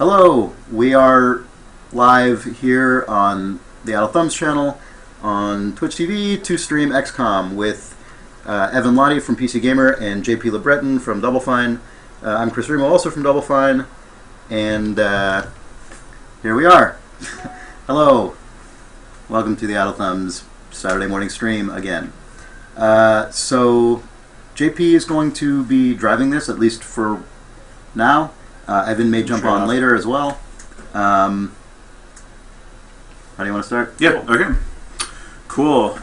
Hello, we are live here on the Out of Thumbs channel on Twitch TV to stream XCOM with Evan Lahti from PC Gamer and JP LeBreton from Double Fine. I'm Chris Remo, also from Double Fine, and here we are. Hello, welcome to the Out of Thumbs Saturday morning stream again. So JP is going to be driving this, at least for now. Evan may jump on later as well. How do you want to start? Yeah, okay. Cool.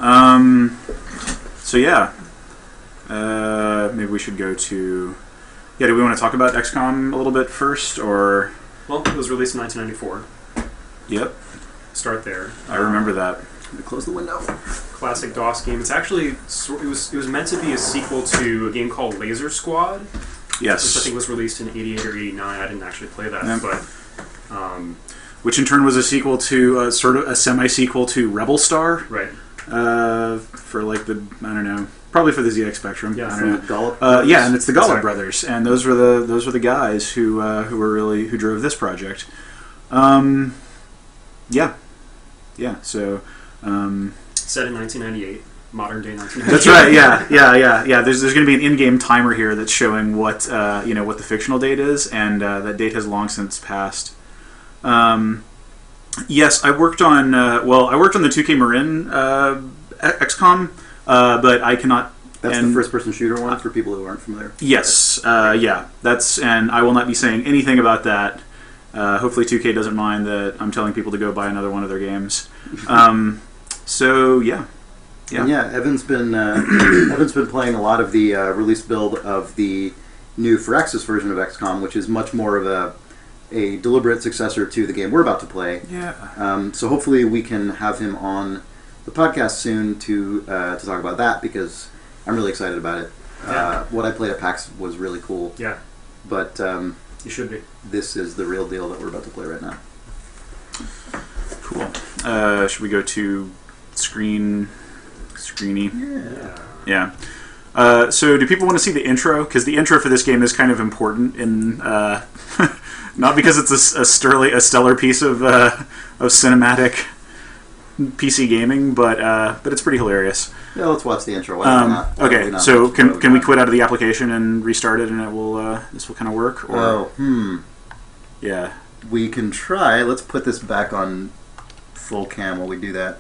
So yeah, maybe we should go to... Yeah, do we want to talk about XCOM a little bit first, or... Well, it was released in 1994. Yep. Start there. I remember that. Let me close the window. Classic DOS game. It's actually... It was meant to be a sequel to a game called Laser Squad. Yes. Which I think was released in 88 or 89. I didn't actually play that, Yep. but... Which in turn was a sequel to, sort of a semi-sequel to Rebel Star. Right. For like the, I don't know, probably for the ZX Spectrum. Yeah, I don't know. The Gollop Brothers? Yeah, and it's the Gollop Exactly. Brothers, and those were the guys who drove this project. Yeah. So. Set in 1998. Modern day 1998. That's right. Yeah. There's going to be an in-game timer here that's showing what what the fictional date is, and that date has long since passed. Yes, I worked on the 2K Marin XCOM, but I cannot. That's the first-person shooter one for people who aren't familiar. Yes, yeah. And I will not be saying anything about that. Hopefully, 2K doesn't mind that I'm telling people to go buy another one of their games. So yeah. Yeah. And yeah, Evan's been playing a lot of the release build of the new Firaxis version of XCOM, which is much more of a deliberate successor to the game we're about to play. Yeah. So hopefully we can have him on the podcast soon to talk about that, because I'm really excited about it. Yeah. What I played at PAX was really cool. Yeah. But You should be. this is the real deal that we're about to play right now. Cool. Should we go to screeny? Yeah. So do people want to see the intro? Because the intro for this game is kind of important in not because it's a stellar piece of cinematic PC gaming, but it's pretty hilarious. Yeah, let's watch the intro. Why not? Okay, so can we quit out of the application and restart it, and it will this will kind of work? Or, yeah, we can try. Let's put this back on full cam while we do that.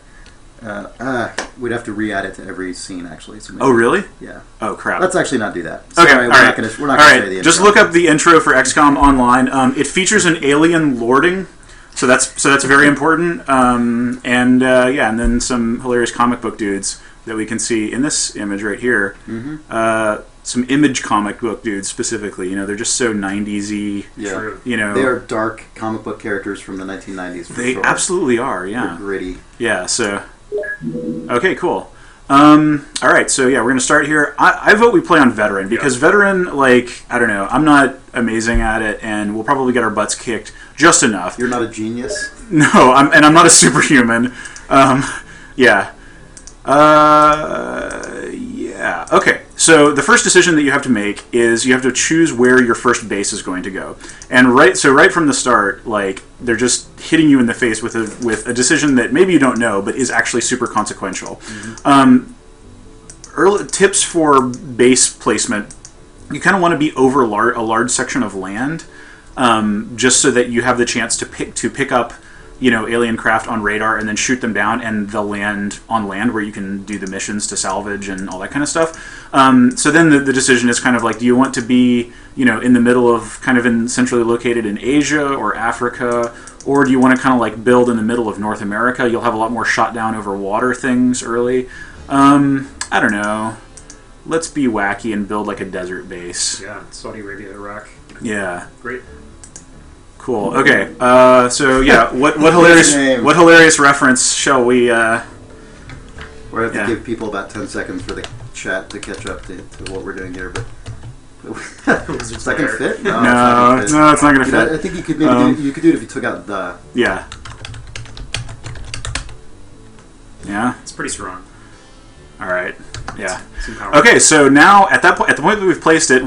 We'd have to re-add it to every scene, actually. So oh, really? Yeah. Oh, crap. Let's actually not do that. Okay, Sorry, we're not going to say the intro. Just look up the intro for XCOM online. It features an alien lording, so that's very important. And then some hilarious comic book dudes that we can see in this image right here. Mm-hmm. Some image comic book dudes specifically. They're just so 90s-y. Yeah. True. They are dark comic book characters from the 1990s. They absolutely are. Yeah. They're gritty. Yeah. So. Okay, cool. All right, so yeah, we're gonna start here. I vote we play on veteran, because veteran, like, I don't know, I'm not amazing at it, and we'll probably get our butts kicked just enough. You're not a genius? No, I'm not a superhuman. Yeah. Yeah. Okay. So the first decision that you have to make is you have to choose where your first base is going to go, and right from the start, like, they're just hitting you in the face with a decision that maybe you don't know, but is actually super consequential. Mm-hmm. Early tips for base placement: you kind of want to be over a large section of land, just so that you have the chance to pick up, alien craft on radar and then shoot them down, and they'll land on land where you can do the missions to salvage and all that kind of stuff. So then the decision is kind of like, do you want to be, in the middle of, kind of centrally located in Asia or Africa, or do you want to kind of like build in the middle of North America? You'll have a lot more shot down over water things early. I don't know. Let's be wacky and build like a desert base. Yeah, Saudi Arabia, Iraq. Yeah. Great. Cool. Okay. So yeah, what hilarious reference shall we? We have to give people about 10 seconds for the chat to catch up to what we're doing here, but is that gonna fit? No, it's not gonna fit. I think you could maybe you could do it if you took out the. Yeah. Yeah. It's pretty strong. All right. Yeah. Some power. Okay, so now at the point that we've placed it,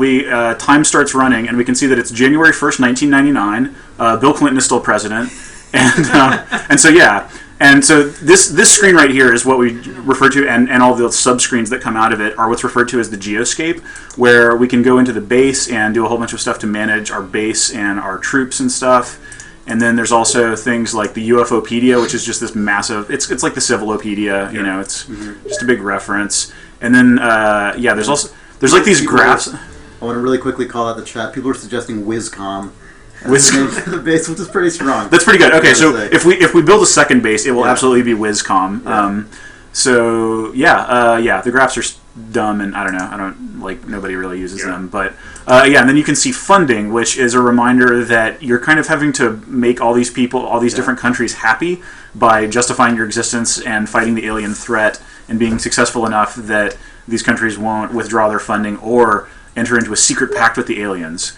time starts running, and we can see that it's January 1st, 1999. Bill Clinton is still president, and so yeah, and so this screen right here is what we refer to, and all the subscreens that come out of it are what's referred to as the geoscape, where we can go into the base and do a whole bunch of stuff to manage our base and our troops and stuff. And then there's also things like the UFOpedia, which is just this massive. It's like the Civilopedia, you know. It's just a big reference. And then there's like these graphs. I want to really quickly call out the chat. People are suggesting WizCom. The base, which is pretty strong. That's pretty good. Okay, so if we build a second base, it will absolutely be WizCom. Yeah. The graphs are dumb, and I don't like, nobody really uses them, but and then you can see funding, which is a reminder that you're kind of having to make all these people, all these different countries happy by justifying your existence and fighting the alien threat and being successful enough that these countries won't withdraw their funding or enter into a secret pact with the aliens,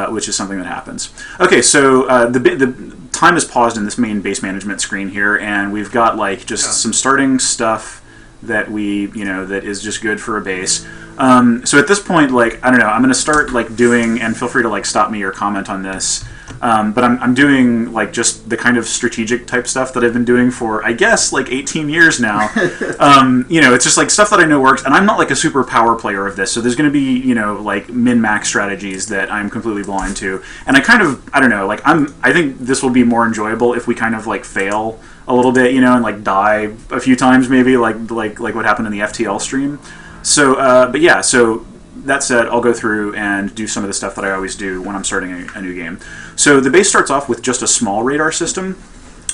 which is something that happens. Okay, so the time is paused in this main base management screen here, and we've got like just some starting stuff that that is just good for a base. So at this point, like, I don't know, I'm going to start like doing, and feel free to like stop me or comment on this, but I'm doing like just the kind of strategic type stuff that I've been doing for, I guess, like 18 years now. It's just like stuff that I know works, and I'm not like a super power player of this, so there's going to be, like min-max strategies that I'm completely blind to, and I don't know, like I think this will be more enjoyable if we kind of like fail a little bit, and like die a few times maybe, like what happened in the FTL stream. So, so that said, I'll go through and do some of the stuff that I always do when I'm starting a new game. So the base starts off with just a small radar system,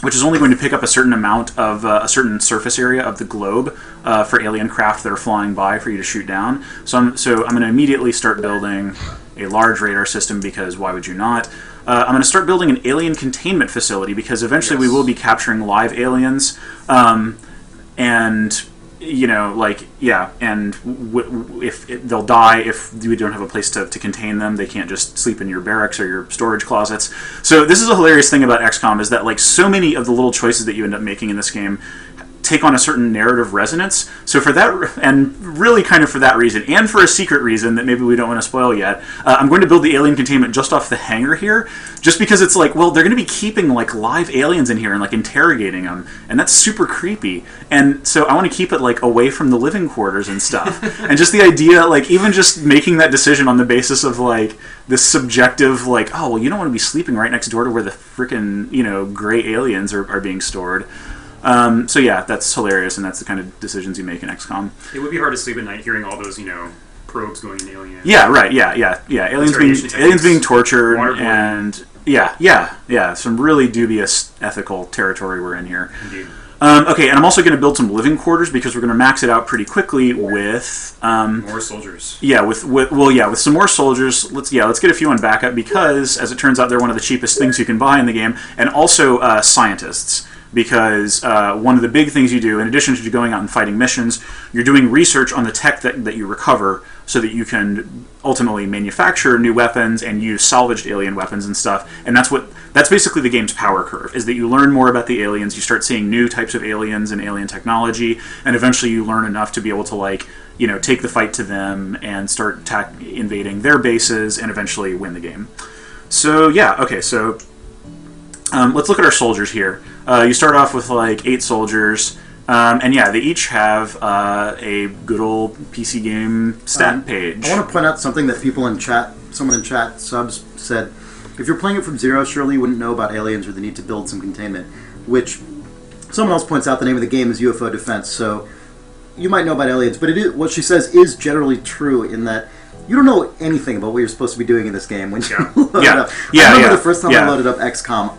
which is only going to pick up a certain amount of a certain surface area of the globe for alien craft that are flying by for you to shoot down. So I'm going to immediately start building a large radar system, because why would you not? I'm going to start building an alien containment facility, because eventually we will be capturing live aliens, they'll die if we don't have a place to contain them. They can't just sleep in your barracks or your storage closets. So this is a hilarious thing about XCOM, is that like so many of the little choices that you end up making in this game take on a certain narrative resonance. So for that, and really kind of for that reason, and for a secret reason that maybe we don't want to spoil yet, I'm going to build the alien containment just off the hangar here, just because it's like, well, they're going to be keeping like live aliens in here and like interrogating them, and that's super creepy. And so I want to keep it like away from the living quarters and stuff. And just the idea, like even just making that decision on the basis of like this subjective, like, oh, well, you don't want to be sleeping right next door to where the freaking, gray aliens are being stored. So yeah, that's hilarious, and that's the kind of decisions you make in XCOM. It would be hard to sleep at night hearing all those, probes going in alien. Yeah, right. Yeah. Aliens being tortured, and some really dubious ethical territory we're in here. Indeed. Okay, and I'm also going to build some living quarters, because we're going to max it out pretty quickly with more soldiers. Yeah, with some more soldiers. Let's get a few on backup, because as it turns out, they're one of the cheapest things you can buy in the game, and also scientists. Because one of the big things you do, in addition to going out and fighting missions, you're doing research on the tech that you recover, so that you can ultimately manufacture new weapons and use salvaged alien weapons and stuff. And that's basically the game's power curve, is that you learn more about the aliens, you start seeing new types of aliens and alien technology, and eventually you learn enough to be able to take the fight to them and start invading their bases and eventually win the game. So yeah, okay, so let's look at our soldiers here. You start off with like 8 soldiers, and they each have a good old PC game stat page. I want to point out something that someone in chat, subs, said. If you're playing it from zero, surely you wouldn't know about aliens or the need to build some containment, which someone else points out the name of the game is UFO Defense, so you might know about aliens, but what she says is generally true, in that you don't know anything about what you're supposed to be doing in this game when you load it up. I remember the first time I loaded up XCOM,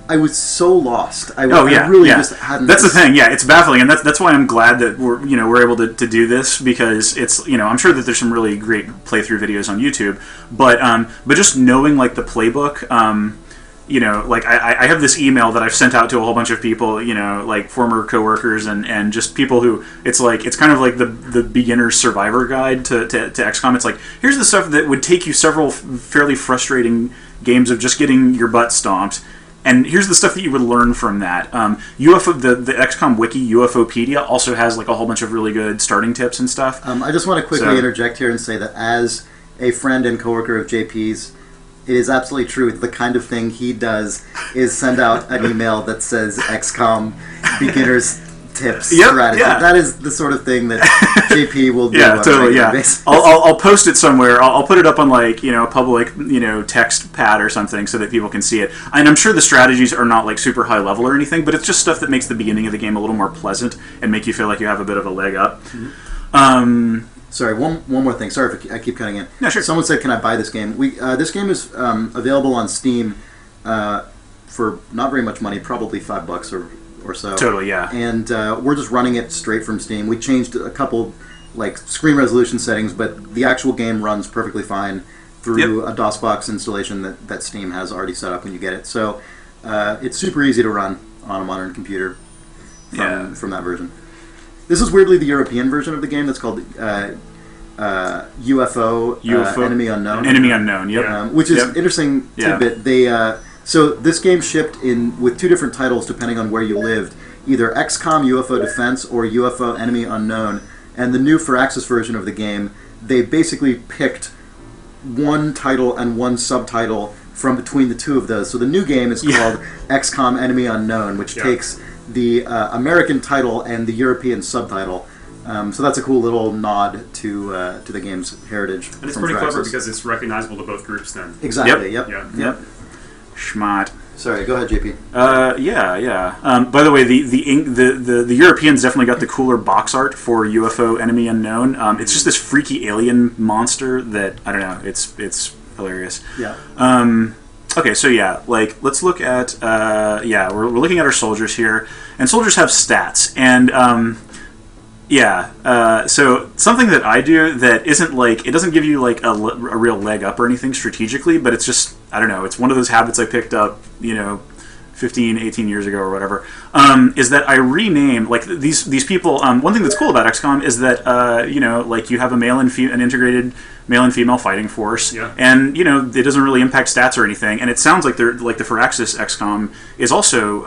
I was so lost. I really just hadn't. That's the thing. Yeah, it's baffling, and that's why I'm glad that we're able to do this, because it's I'm sure that there's some really great playthrough videos on YouTube, but just knowing like the playbook. I have this email that I've sent out to a whole bunch of people, like former coworkers and just people who, it's kind of like the beginner's survivor guide to XCOM. It's like, here's the stuff that would take you several fairly frustrating games of just getting your butt stomped. And here's the stuff that you would learn from that. UFO, the XCOM wiki, UFOpedia, also has like a whole bunch of really good starting tips and stuff. I just want to quickly interject here and say that as a friend and coworker of JP's, it is absolutely true. The kind of thing he does is send out an email that says XCOM beginners tips strategy. Yeah. That is the sort of thing that JP will do. Yeah, totally. Yeah, I'll post it somewhere. I'll put it up on like a public text pad or something so that people can see it. And I'm sure the strategies are not like super high level or anything, but it's just stuff that makes the beginning of the game a little more pleasant and make you feel like you have a bit of a leg up. Mm-hmm. Sorry, one more thing. Sorry if I keep cutting in. No, sure. Someone said, "Can I buy this game?" This game is available on Steam for not very much money, probably $5 or so. Totally, yeah. And we're just running it straight from Steam. We changed a couple like screen resolution settings, but the actual game runs perfectly fine through a DOSBox installation that Steam has already set up when you get it. So it's super easy to run on a modern computer from that version. This is weirdly the European version of the game that's called UFO Enemy Unknown. Enemy Unknown, yep. Which is interesting tidbit. So this game shipped with two different titles depending on where you lived, either XCOM UFO Defense or UFO Enemy Unknown. And the new Firaxis version of the game, they basically picked one title and one subtitle from between the two of those. So the new game is called XCOM Enemy Unknown, which takes the American title and the European subtitle. So that's a cool little nod to the game's heritage. And it's pretty clever because it's recognizable to both groups then. Exactly, yep. Schmott. Sorry, go ahead, JP. By the way, the Europeans definitely got the cooler box art for UFO Enemy Unknown. It's just this freaky alien monster that, I don't know, it's hilarious. Yeah. Okay, so let's look at, we're looking at our soldiers here, and soldiers have stats, and, so something that I do that isn't like, it doesn't give you like a real leg up or anything strategically, but it's just, I don't know, it's one of those habits I picked up, 15, 18 years ago or whatever, is that I rename, like, these people, one thing that's cool about XCOM is that, like, you have a an integrated male and female fighting force, and, it doesn't really impact stats or anything, and it sounds like they're, like, the Firaxis XCOM is also,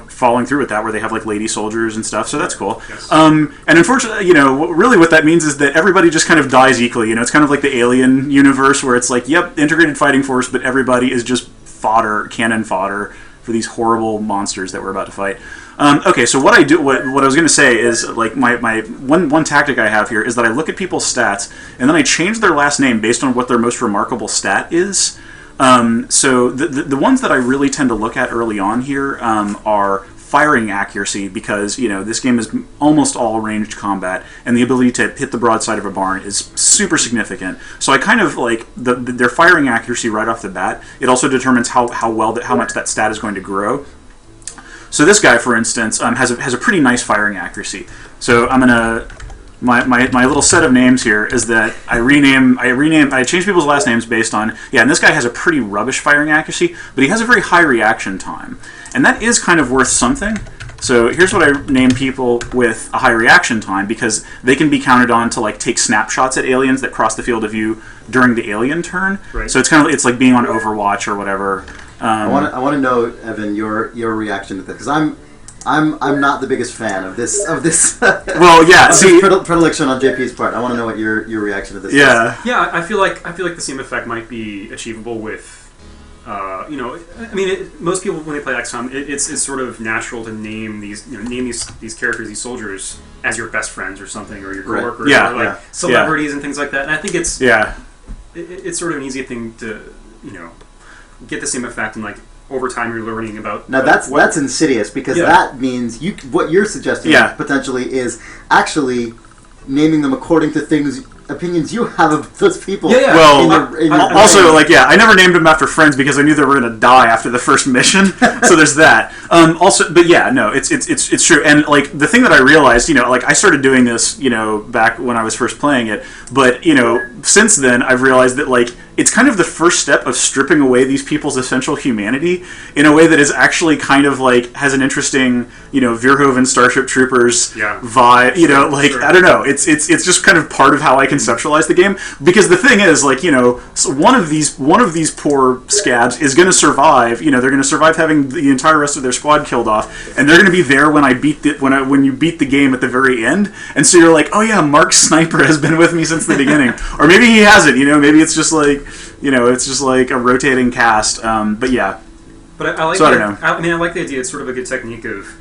following through with that, where they have, like, lady soldiers and stuff, so that's cool. Yes. And unfortunately, really what that means is that everybody just kind of dies equally, it's kind of like the Alien universe, where it's like, yep, integrated fighting force, but everybody is just cannon fodder for these horrible monsters that we're about to fight. Okay, so what I do, what I was going to say is, like, my one tactic I have here is that I look at people's stats, and then I change their last name based on what their most remarkable stat is. So the ones that I really tend to look at early on here are firing accuracy, because this game is almost all ranged combat, and the ability to hit the broadside of a barn is super significant. So I kind of like their firing accuracy right off the bat. It also determines how much that stat is going to grow. So this guy, for instance, has a pretty nice firing accuracy. So I'm gonna my little set of names here is that I change people's last names based on, and this guy has a pretty rubbish firing accuracy, but he has a very high reaction time. And that is kind of worth something. So here's what I name people with a high reaction time, because they can be counted on to like take snapshots at aliens that cross the field of view during the alien turn. Right. So it's like being on Overwatch or whatever. I want to know, Evan, your reaction to this, because I'm not the biggest fan of this. Well, yeah. See, predilection on JP's part. I want to know what your reaction to this is. Yeah, I feel like the same effect might be achievable with. Most people when they play XCOM, it's sort of natural to name these characters, these soldiers, as your best friends or something, or your coworkers, or celebrities and things like that. And I think it's it's sort of an easy thing to get the same effect, and like over time you're learning about. Now that's insidious, because that means what you're suggesting potentially is actually naming them according to opinions you have of those people. Well, I never named them after friends because I knew they were going to die after the first mission. So there's that. It's true. And like the thing that I realized, I started doing this, back when I was first playing it. But since then, I've realized that like it's kind of the first step of stripping away these people's essential humanity in a way that is actually kind of like has an interesting, Verhoeven Starship Troopers vibe. I don't know. It's just kind of part of how I can conceptualize the game. Because the thing is, like, you know, so one of these poor scabs is going to survive. You know, they're going to survive having the entire rest of their squad killed off, and they're going to be there when when you beat the game at the very end. And so you're like, oh yeah, Mark Sniper has been with me since the beginning, or maybe he hasn't. You know, maybe it's just like, you know, it's just like a rotating cast. But yeah. But I like. So I don't know. I mean, I like the idea. It's sort of a good technique of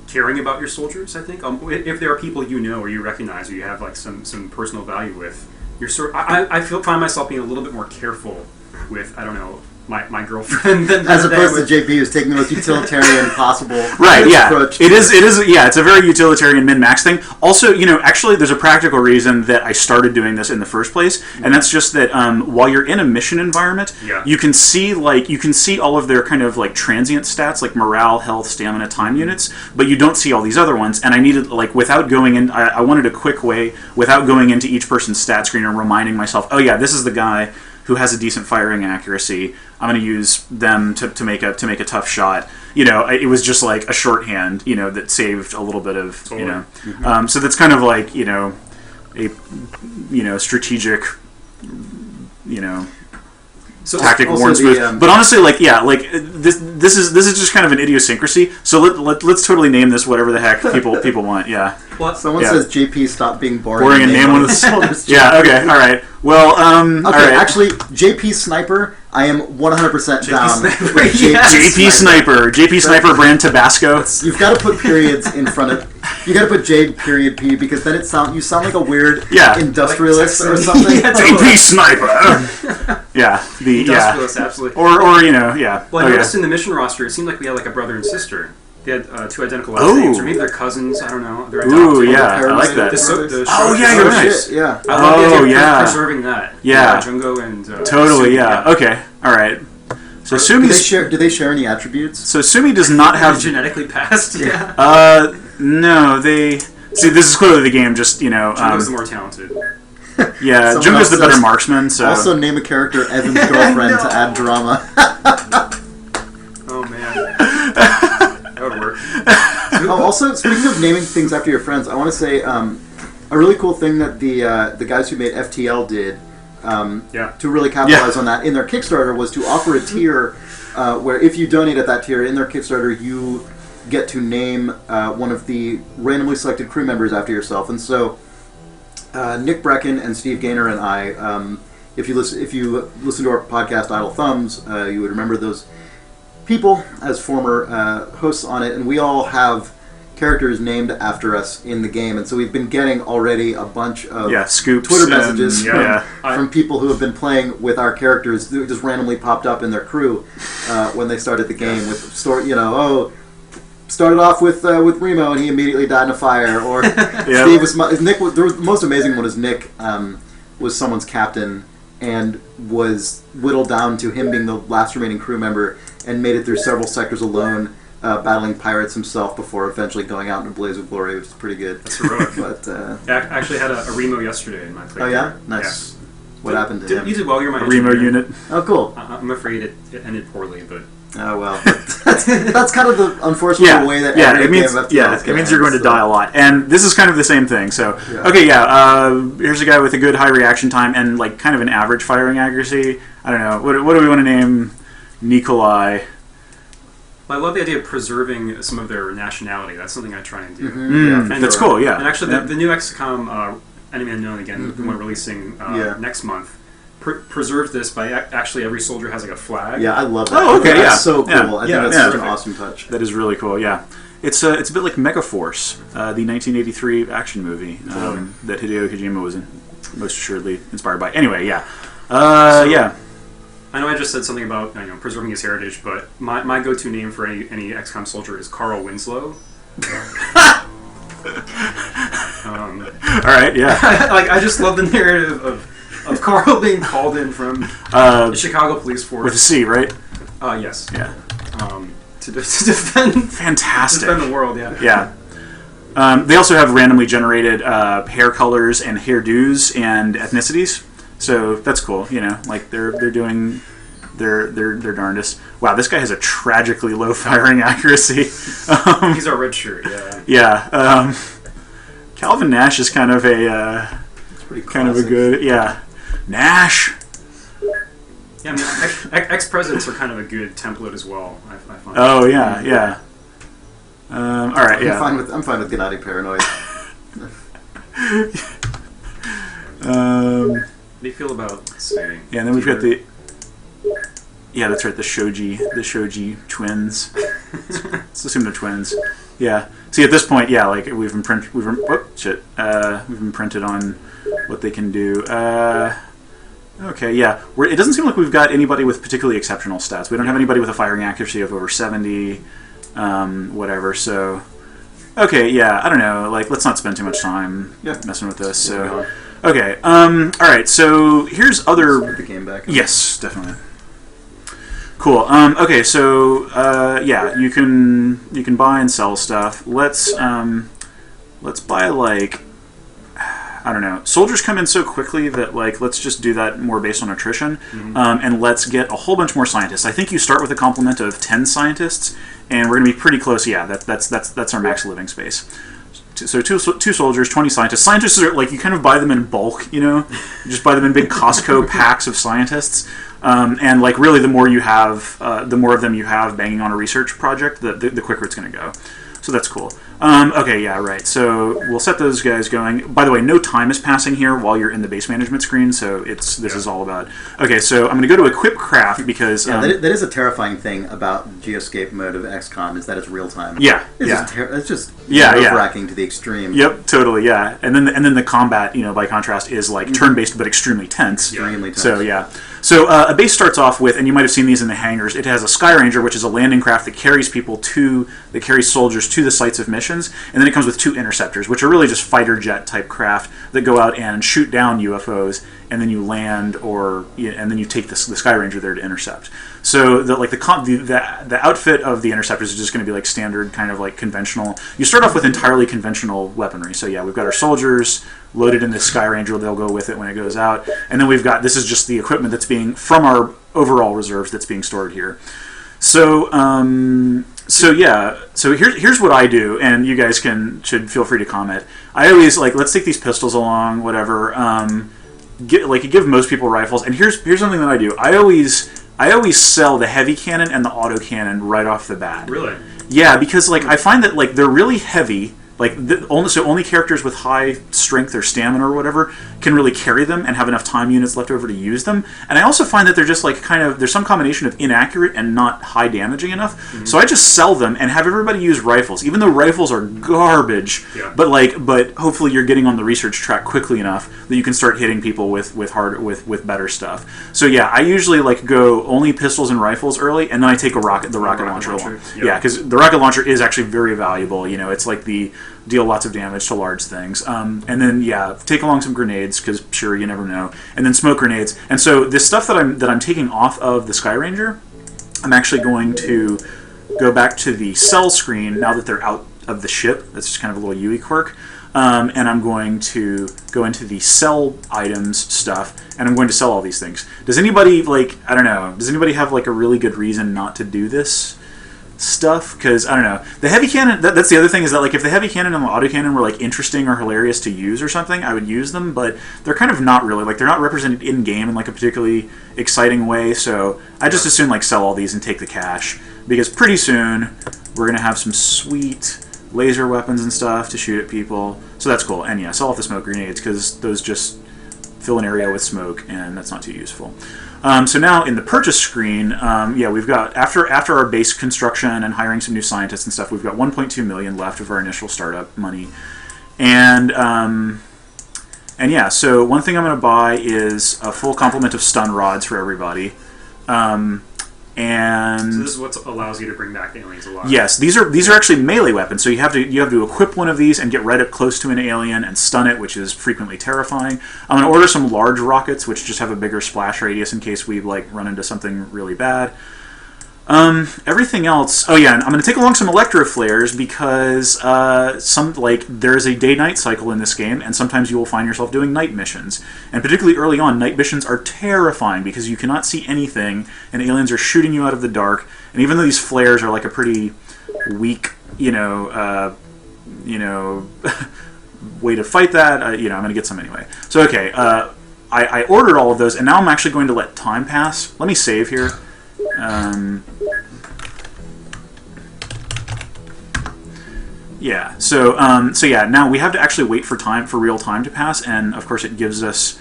caring about your soldiers. I think if there are people you know or you recognize or you have like some personal value with, you're find myself being a little bit more careful with, I don't know, my girlfriend than as opposed to JP, who's taking the most utilitarian possible right. Yeah, approach. It is. Yeah, it's a very utilitarian min-max thing. Also, you know, actually, there's a practical reason that I started doing this in the first place, and that's just that while you're in a mission environment, you can see all of their kind of like transient stats, like morale, health, stamina, time units, but you don't see all these other ones. And I needed, like, without going in, I wanted a quick way without going into each person's stat screen and reminding myself, oh yeah, this is the guy who has a decent firing accuracy. I'm going to use them to make a tough shot. You know, it was just like a shorthand, you know, that saved a little bit of, you know. So that's kind of like, you know, a strategic, you know, tactic worn smooth. But honestly, like, yeah, like this is just kind of an idiosyncrasy. So let's totally name this whatever the heck people want. Yeah. Well, someone says JP, stop being boring. Boring and name one of the soldiers. Yeah. Okay. All right. Well. Okay. All right. Actually, JP Sniper, I am 100% down with JP Sniper. JP Sniper brand Tabasco. You've got to put periods in front of. You got to put J period P, because then you sound like a weird industrialist or something. JP Sniper. Yeah. The industrialist, absolutely. Or you know, yeah. Well, I noticed in the mission roster, it seemed like we had like a brother and sister. They had two identical last names, or maybe they're cousins. I don't know. They're adopted. Ooh, yeah, I like that. You're right. Yeah. I love the idea of preserving that. Yeah. Jungo and totally. Sumi, yeah. Okay. All right. So do they share any attributes? So Sumi does not have genetically passed. Yeah. No, they see. This is clearly the game. Just, you know, Jungo's the more talented. Yeah, Jungo's the better marksman. So also name a character Evan's girlfriend to add drama. Oh man. That would work. Also, speaking of naming things after your friends, I want to say a really cool thing that the guys who made FTL did to really capitalize on that in their Kickstarter was to offer a tier where if you donate at that tier in their Kickstarter, you get to name one of the randomly selected crew members after yourself. And so Nick Brecken and Steve Gaynor and I, if you listen to our podcast Idle Thumbs, you would remember those people as former hosts on it, and we all have characters named after us in the game, and so we've been getting already a bunch of scoops Twitter messages from people who have been playing with our characters who just randomly popped up in their crew when they started the game with started off with Remo and he immediately died in a fire, or Steve was Nick. The most amazing one is Nick was someone's captain and was whittled down to him being the last remaining crew member and made it through several sectors alone, battling pirates himself before eventually going out in a blaze of glory, which is pretty good. That's heroic. But I actually had a Remo yesterday in my playthrough. Oh yeah? Nice. Yeah. What happened to him? You did well, you're my Remo unit. Oh, cool. I'm afraid it ended poorly, but... Oh, well. That's kind of the unfortunate way that it means you're going to die a lot. And this is kind of the same thing. So, here's a guy with a good high reaction time and like kind of an average firing accuracy. I don't know. What do we want to name Nikolai? Well, I love the idea of preserving some of their nationality. That's something I try and do. That's cool, yeah. And actually, the new XCOM Enemy Unknown, again, the one releasing next month, preserves this by actually every soldier has like a flag. Yeah, I love that. Oh, okay, that's so cool. I think that's such an awesome touch. That is really cool, yeah. It's a bit like Megaforce, the 1983 action movie that Hideo Kojima was most assuredly inspired by. Anyway, yeah. I know I just said something about preserving his heritage, but my go-to name for any XCOM soldier is Carl Winslow. All right, yeah. I just love the narrative of Carl being called in from the Chicago police force with a C, right? Yes. Yeah. To defend. Fantastic. To defend the world. Yeah. Yeah. They also have randomly generated hair colors and hairdos and ethnicities. So that's cool, like they're doing their darndest. Wow, this guy has a tragically low firing accuracy. He's our red shirt, yeah. Yeah. Calvin Nash is kind of a pretty kind of a good, Nash. Yeah, I mean, ex-presidents are kind of a good template as well. I find. Oh yeah. All right, I'm fine with Gennady Paranoid. How do you feel about, say... Yeah, and then we've got the... Yeah, that's right, the Shoji twins. Let's assume they're twins. Yeah. See, at this point, like we've been printed on what they can do. Okay, yeah. It doesn't seem like we've got anybody with particularly exceptional stats. We don't have anybody with a firing accuracy of over 70, whatever. So, okay, yeah. I don't know. Like, let's not spend too much time messing with this. So, okay. All right. So here's other. Put the game back. Yes, definitely. Cool. Okay, so you can buy and sell stuff. Let's buy, like, I don't know. Soldiers come in so quickly that, like, let's just do that more based on attrition, and let's get a whole bunch more scientists. I think you start with a complement of 10 scientists, and we're going to be pretty close. Yeah, that's our max living space. So two soldiers, 20 scientists. Scientists are, like, you kind of buy them in bulk, you just buy them in big Costco packs of scientists. And, like, really the more you have, the more of them you have banging on a research project, the quicker it's going to go. So that's cool. Okay, yeah, right. So we'll set those guys going. By the way, no time is passing here while you're in the base management screen, so this is all about... Okay, so I'm going to go to Equip Craft because... that is a terrifying thing about Geoscape mode of XCOM, is that it's real time. Yeah, it's just nerve-wracking to the extreme. Yep, totally, yeah. And then the combat, by contrast, is, like, turn-based but extremely tense. Extremely tense. So, yeah. So a base starts off with, and you might have seen these in the hangars, it has a Sky Ranger, which is a landing craft that carries soldiers to the sites of missions, and then it comes with 2 interceptors, which are really just fighter jet type craft that go out and shoot down UFOs, and then you land, and then you take the Sky Ranger there to intercept. So the outfit of the interceptors is just going to be like standard, kind of like conventional. You start off with entirely conventional weaponry. So yeah, we've got our soldiers loaded in the Sky Ranger. They'll go with it when it goes out, and then we've got, this is just the equipment that's being from our overall reserves that's being stored here. So here's what I do, and you guys should feel free to comment. I always, like, let's take these pistols along, whatever. You give most people rifles, and here's something that I do. I always sell the heavy cannon and the autocannon right off the bat. Really? Yeah, because, like, I find that, like, they're really heavy. Like, only characters with high strength or stamina or whatever can really carry them and have enough time units left over to use them. And I also find that they're just, like, there's some combination of inaccurate and not high damaging enough. Mm-hmm. So I just sell them and have everybody use rifles, even though rifles are garbage. Yeah. But hopefully you're getting on the research track quickly enough that you can start hitting people with better stuff. So yeah, I usually, like, go only pistols and rifles early, and then I take the rocket launcher along. Yeah, because the rocket launcher is actually very valuable. It's like deal lots of damage to large things. And then, yeah, take along some grenades, because sure, you never know. And then smoke grenades. And so this stuff that I'm taking off of the Sky Ranger, I'm actually going to go back to the cell screen now that they're out of the ship. That's just kind of a little UE quirk. And I'm going to go into the sell items stuff, and I'm going to sell all these things. Does anybody, like, I don't know, does anybody have, like, a really good reason not to do this stuff? Because, I don't know, the heavy cannon, that's the other thing, is that, like, if the heavy cannon and the autocannon were, like, interesting or hilarious to use or something, I would use them, but they're kind of not really. Like, they're not represented in-game in, like, a particularly exciting way, so I just assume, like, sell all these and take the cash, because pretty soon we're going to have some sweet laser weapons and stuff to shoot at people, so that's cool. And yeah, sell off the smoke grenades, because those just fill an area with smoke, and that's not too useful. So now in the purchase screen, yeah, we've got, after our base construction and hiring some new scientists and stuff, we've got 1.2 million left of our initial startup money. And yeah, so one thing I'm going to buy is a full complement of stun rods for everybody. And so this is what allows you to bring back aliens alive. Yes, these are actually melee weapons. So you have to equip one of these and get right up close to an alien and stun it, which is frequently terrifying. I'm going to order some large rockets, which just have a bigger splash radius in case we, like, run into something really bad. Everything else. Oh yeah, and I'm going to take along some electro flares because there's a day-night cycle in this game, and sometimes you will find yourself doing night missions. And particularly early on, night missions are terrifying because you cannot see anything, and aliens are shooting you out of the dark. And even though these flares are, like, a pretty weak, way to fight that, you know, I'm going to get some anyway. So, okay, I ordered all of those, and now I'm actually going to let time pass. Let me save here. Yeah, so yeah, now we have to actually wait for real time to pass, and of course it gives us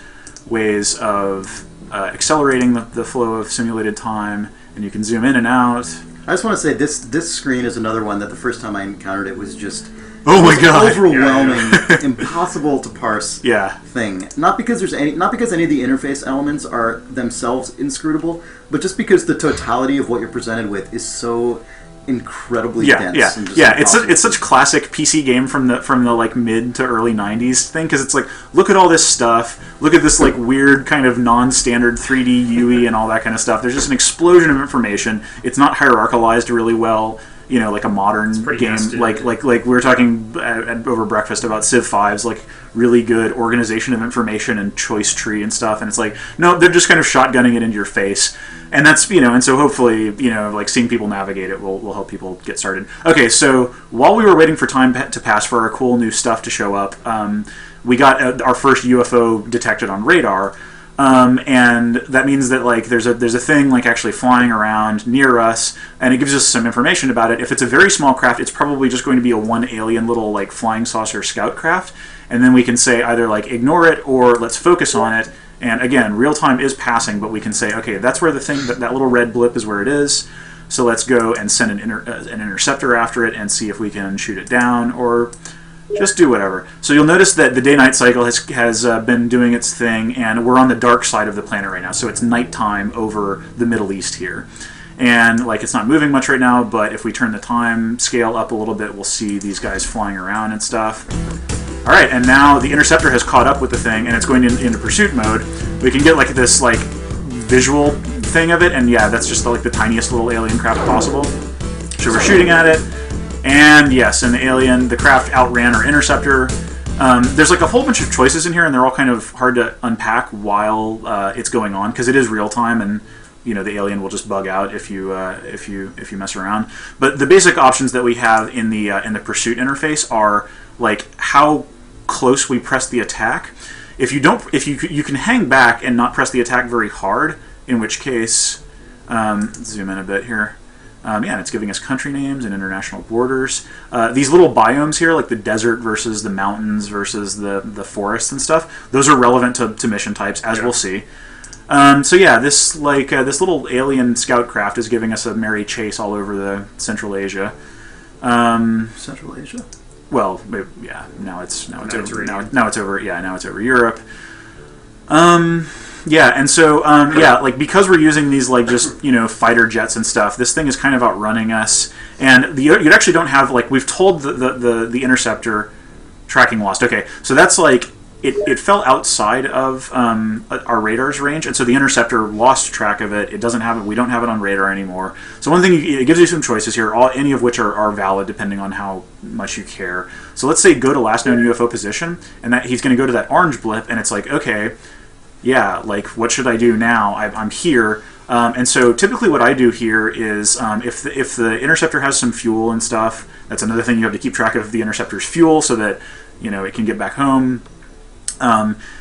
ways of accelerating the flow of simulated time, and you can zoom in and out. I just want to say this screen is another one that the first time I encountered it was just overwhelming, impossible to parse thing. Not because any of the interface elements are themselves inscrutable, but just because the totality of what you're presented with is so incredibly dense. It's such classic PC game from the like mid to early 90s thing, because it's like, look at all this stuff, look at this like weird kind of non-standard 3D UE and all that kind of stuff. There's just an explosion of information. It's not hierarchized really well, you know, like a modern game. Like we were talking over breakfast about Civ 5's like really good organization of information and choice tree and stuff, and it's like, no, they're just kind of shotgunning it into your face. And that's, you know, and so hopefully, you know, like seeing people navigate it will help people get started. Okay, so while we were waiting for time to pass for our cool new stuff to show up, we got our first UFO detected on radar, and that means that like there's a thing like actually flying around near us, and it gives us some information about it. If it's a very small craft, it's probably just going to be a one alien little like flying saucer scout craft, and then we can say either like ignore it or let's focus on it. And again, real time is passing, but we can say, okay, that's where the thing, that little red blip is where it is. So let's go and send an interceptor after it and see if we can shoot it down, or just do whatever. So you'll notice that the day-night cycle has been doing its thing, and we're on the dark side of the planet right now. So it's nighttime over the Middle East here. And like it's not moving much right now, but if we turn the time scale up a little bit, we'll see these guys flying around and stuff. All right, and now the interceptor has caught up with the thing, and it's going into pursuit mode. We can get like this like visual thing of it, and yeah, that's just like the tiniest little alien craft possible. So we're shooting at it, and yes, and the craft outran our interceptor. There's like a whole bunch of choices in here, and they're all kind of hard to unpack while it's going on, because it is real time, and you know the alien will just bug out if you mess around. But the basic options that we have in the pursuit interface are like how close we press the attack. If you can hang back and not press the attack very hard, in which case, zoom in a bit here. And it's giving us country names and international borders. These little biomes here, like the desert versus the mountains versus the forests and stuff, those are relevant to mission types, as we'll see. So yeah, this little alien scout craft is giving us a merry chase all over the Central Asia. Central Asia? Well, yeah. Now it's over Europe. Yeah, and so like because we're using these like just fighter jets and stuff, this thing is kind of outrunning us, and you actually don't have like we've told the interceptor tracking lost. Okay, so that's like it fell outside of our radar's range, and so the interceptor lost track of it. It doesn't have it. We don't have it on radar anymore. So one thing, it gives you some choices here, any of which are valid depending on how much you care. So let's say go to last known UFO position, and that he's going to go to that orange blip, and it's like, okay, yeah, like what should I do now? I'm here. And so typically what I do here is if the interceptor has some fuel and stuff, that's another thing you have to keep track of the interceptor's fuel so that it can get back home.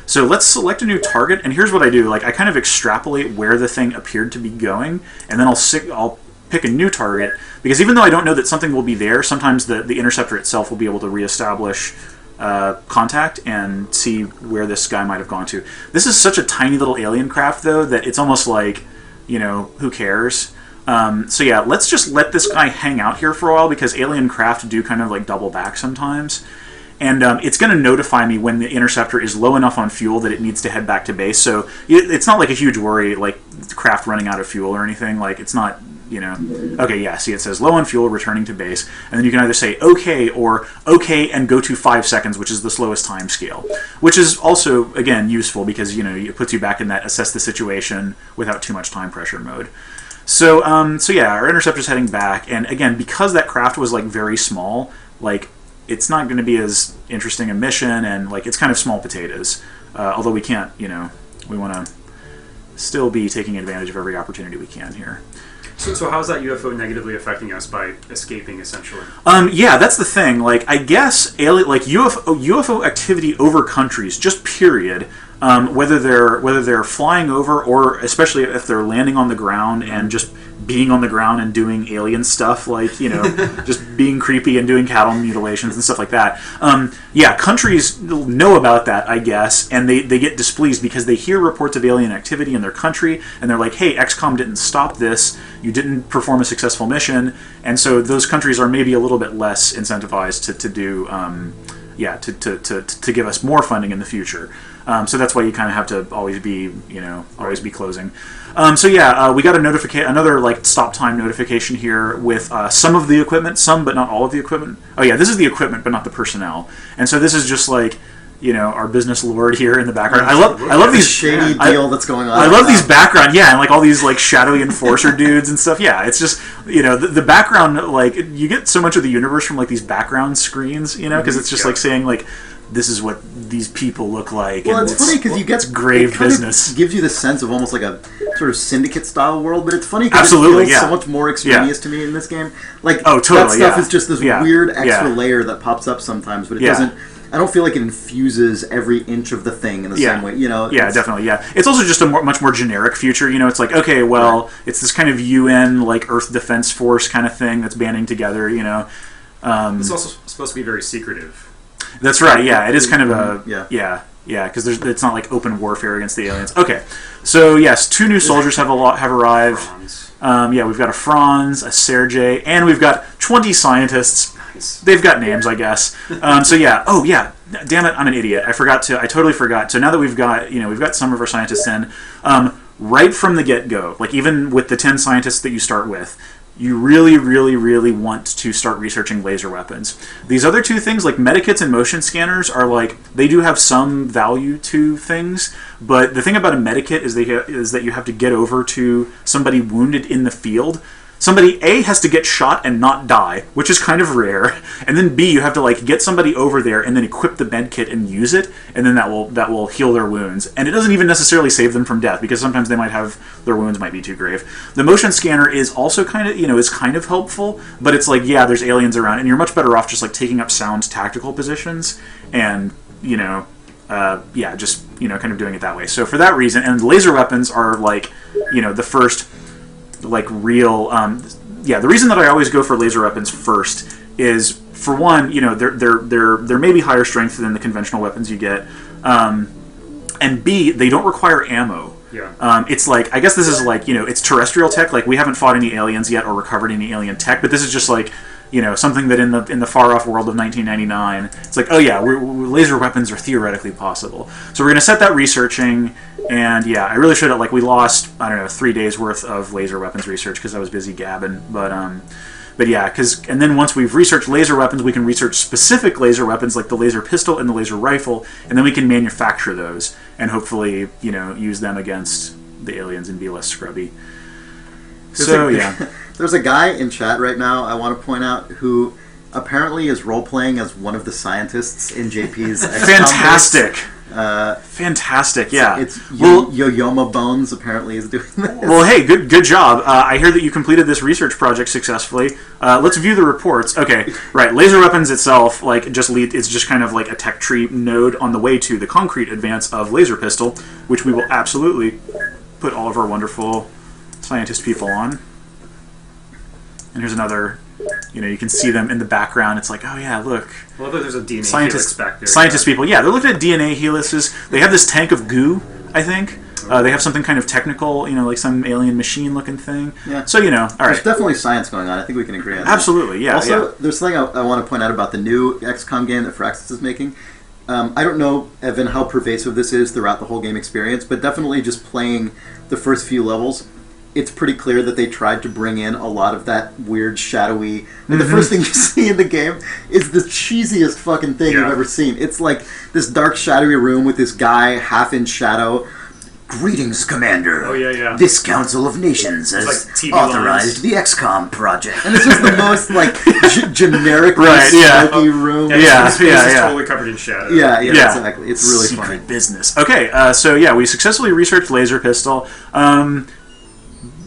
So let's select a new target, and here's what I do. Like I kind of extrapolate where the thing appeared to be going, and then I'll pick a new target, because even though I don't know that something will be there, sometimes the interceptor itself will be able to reestablish contact and see where this guy might have gone to. This is such a tiny little alien craft, though, that it's almost like, who cares? So yeah, let's just let this guy hang out here for a while, because alien craft do kind of like double back sometimes. And it's going to notify me when the interceptor is low enough on fuel that it needs to head back to base. So it's not like a huge worry, like the craft running out of fuel or anything. Like it's not, Okay, yeah, see it says low on fuel, returning to base. And then you can either say okay or okay and go to 5 seconds, which is the slowest time scale. Which is also, again, useful because, it puts you back in that assess the situation without too much time pressure mode. So yeah, our interceptor's heading back. And again, because that craft was like very small, like it's not going to be as interesting a mission, and like it's kind of small potatoes. Although we can't, we want to still be taking advantage of every opportunity we can here. So how is that UFO negatively affecting us by escaping, essentially? Yeah, that's the thing. Like, I guess UFO activity over countries, just period. Whether they're flying over, or especially if they're landing on the ground and just being on the ground and doing alien stuff, like, just being creepy and doing cattle mutilations and stuff like that. Yeah, countries know about that, I guess, and they get displeased because they hear reports of alien activity in their country, and they're like, hey, XCOM didn't stop this, you didn't perform a successful mission, and so those countries are maybe a little bit less incentivized to do, to give us more funding in the future. So that's why you kind of have to always be closing. We got another like stop time notification here with some of the equipment, some but not all of the equipment. Oh yeah, this is the equipment but not the personnel. And so this is just like, our business lord here in the background. I love these shady deal that's going on. I love these background, and like all these like shadowy enforcer dudes and stuff. Yeah, it's just the background, like you get so much of the universe from like these background screens, because it's just like saying like, this is what these people look like. Well, it's funny because you get grave business. Gives you the sense of almost like a sort of syndicate style world, but it's funny because it feels so much more extraneous to me in this game. Like that stuff is just this weird extra layer that pops up sometimes, but it doesn't. I don't feel like it infuses every inch of the thing in the same way. Yeah, definitely. Yeah, it's also just a much more generic future. It's like, okay, well, it's this kind of UN like Earth Defense Force kind of thing that's banding together. It's also supposed to be very secretive. That's right. Yeah, it is kind of a because it's not like open warfare against the aliens. Okay, so yes, 2 new soldiers have arrived. We've got a Franz, a Sergei, and we've got 20 scientists. Nice. They've got names, I guess. Damn it, I'm an idiot. I totally forgot. So now that we've got some of our scientists in, right from the get-go, like even with the 10 scientists that you start with, you really, really, really want to start researching laser weapons. These other 2 things, like medikits and motion scanners, are like, they do have some value to things, but the thing about a medikit is that you have to get over to somebody wounded in the field. Somebody, A, has to get shot and not die, which is kind of rare, and then B, you have to like get somebody over there and then equip the med kit and use it, and then that will heal their wounds. And it doesn't even necessarily save them from death, because sometimes their wounds might be too grave. The motion scanner is also kind of helpful, but it's like, yeah, there's aliens around, and you're much better off just like taking up sound tactical positions and kind of doing it that way. So for that reason, and laser weapons are like, the first like real the reason that I always go for laser weapons first is, for one, they're maybe higher strength than the conventional weapons you get, and B, they don't require ammo. It's like, I guess this is like, it's terrestrial tech. Like, we haven't fought any aliens yet or recovered any alien tech, but this is just like, something that in the far off world of 1999, it's like, oh yeah, laser weapons are theoretically possible. So we're gonna set that researching. And yeah, I really should have, we lost, 3 days worth of laser weapons research because I was busy gabbing. But yeah, and then once we've researched laser weapons, we can research specific laser weapons like the laser pistol and the laser rifle, and then we can manufacture those and hopefully, use them against the aliens and be less scrubby. There's a guy in chat right now I want to point out who apparently is role-playing as one of the scientists in JP's XCOM. Fantastic! Fantastic, yeah. It's Yo-Yoma Bones apparently is doing this. Well, hey, good job. I hear that you completed this research project successfully. Let's view the reports. Okay, right. Laser weapons itself, it's just kind of like a tech tree node on the way to the concrete advance of laser pistol, which we will absolutely put all of our wonderful scientist people on. And here's another. You can see them in the background. It's like, oh yeah, look. Well, there's a DNA helix back there. Scientist people, yeah, they're looking at DNA helices. They have this tank of goo, I think. They have something kind of technical, like some alien machine-looking thing. Yeah. So, all right. There's definitely science going on. I think we can agree on that. Absolutely, yeah. Also, there's something I want to point out about the new XCOM game that Firaxis is making. I don't know, Evan, how pervasive this is throughout the whole game experience, but definitely just playing the first few levels, it's pretty clear that they tried to bring in a lot of that weird, shadowy... And the first thing you see in the game is the cheesiest fucking thing you've ever seen. It's like this dark, shadowy room with this guy half in shadow. Greetings, Commander. Oh, yeah. This Council of Nations has authorized the XCOM project. And it's just the most, generic, smoky room. It's totally covered in shadow. Yeah, exactly. It's really Secret funny. business. Okay, we successfully researched laser pistol.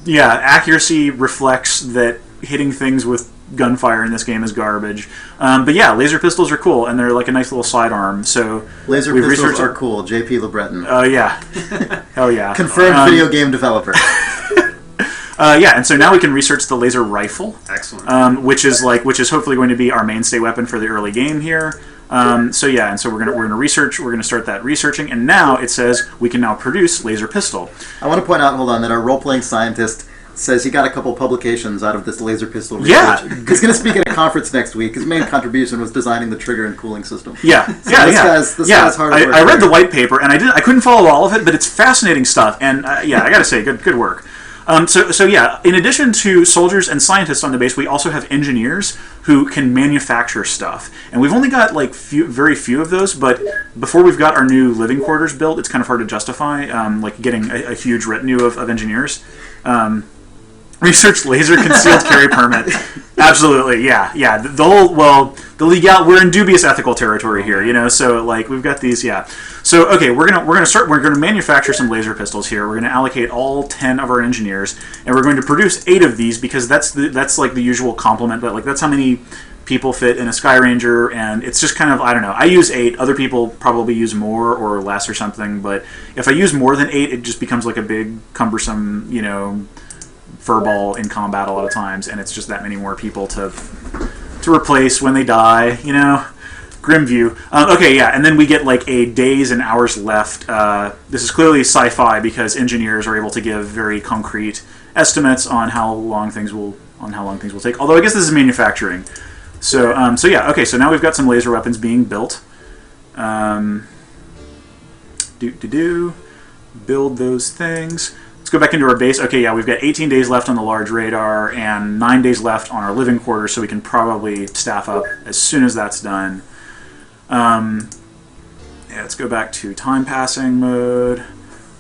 accuracy reflects that hitting things with gunfire in this game is garbage. But yeah, laser pistols are cool, and they're like a nice little sidearm. So laser pistols are cool. JP LeBreton. Oh yeah, hell yeah. Confirmed video game developer. And so now we can research the laser rifle. Excellent. Which is hopefully going to be our mainstay weapon for the early game here. So we're gonna research. We're gonna start that researching, and now it says we can now produce laser pistol. I want to point out, that our role-playing scientist says he got a couple publications out of this laser pistol research. Yeah. He's going to speak at a conference next week. His main contribution was designing the trigger and cooling system. Yeah. This guy's hard work. I read the white paper, and I couldn't follow all of it, but it's fascinating stuff. And I gotta say, good work. In addition to soldiers and scientists on the base, we also have engineers who can manufacture stuff. And we've only got very few of those, but before we've got our new living quarters built, it's kind of hard to justify getting a huge retinue of engineers. Research laser concealed carry permit. Absolutely, yeah. We're in dubious ethical territory here, So we've got these, So okay, we're gonna manufacture some laser pistols here. We're gonna allocate all 10 of our engineers, and we're going to produce 8 of these because that's the usual complement. But that's how many people fit in a Sky Ranger, and it's just kind of, I don't know. I use 8. Other people probably use more or less or something. But if I use more than 8, it just becomes like a big cumbersome, furball in combat a lot of times, and it's just that many more people to replace when they die, Grim view. And then we get a days and hours left. This is clearly sci-fi because engineers are able to give very concrete estimates on how long things will take. Although I guess this is manufacturing. So now we've got some laser weapons being built. Build those things. Let's go back into our base. Okay, we've got 18 days left on the large radar and 9 days left on our living quarters, so we can probably staff up as soon as that's done. Let's go back to time passing mode.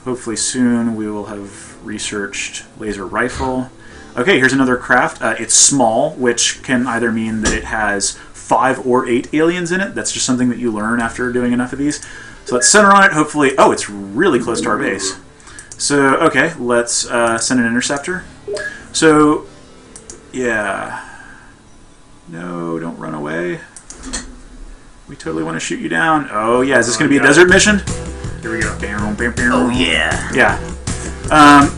Hopefully soon we will have researched laser rifle. Okay, here's another craft. It's small, which can either mean that it has 5 or 8 aliens in it. That's just something that you learn after doing enough of these. So let's center on it. Hopefully, it's really close to our base. So, okay, let's send an interceptor. So, no, don't run away. We totally want to shoot you down. Oh, yeah, is this going to be a desert mission? Here we go. Oh, yeah. Yeah.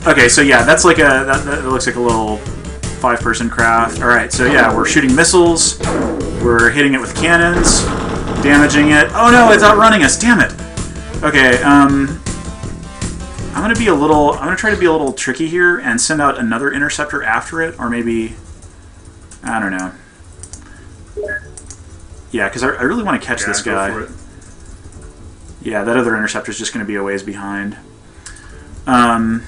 Okay, so that's that looks like a little 5-person craft. All right, so we're shooting missiles. We're hitting it with cannons, damaging it. Oh, no, it's outrunning us. Damn it. Okay, I'm gonna try to be a little tricky here and send out another interceptor after it, or maybe, I don't know. Yeah, because I really want to catch this guy. Go for it. Yeah, that other interceptor is just going to be a ways behind. All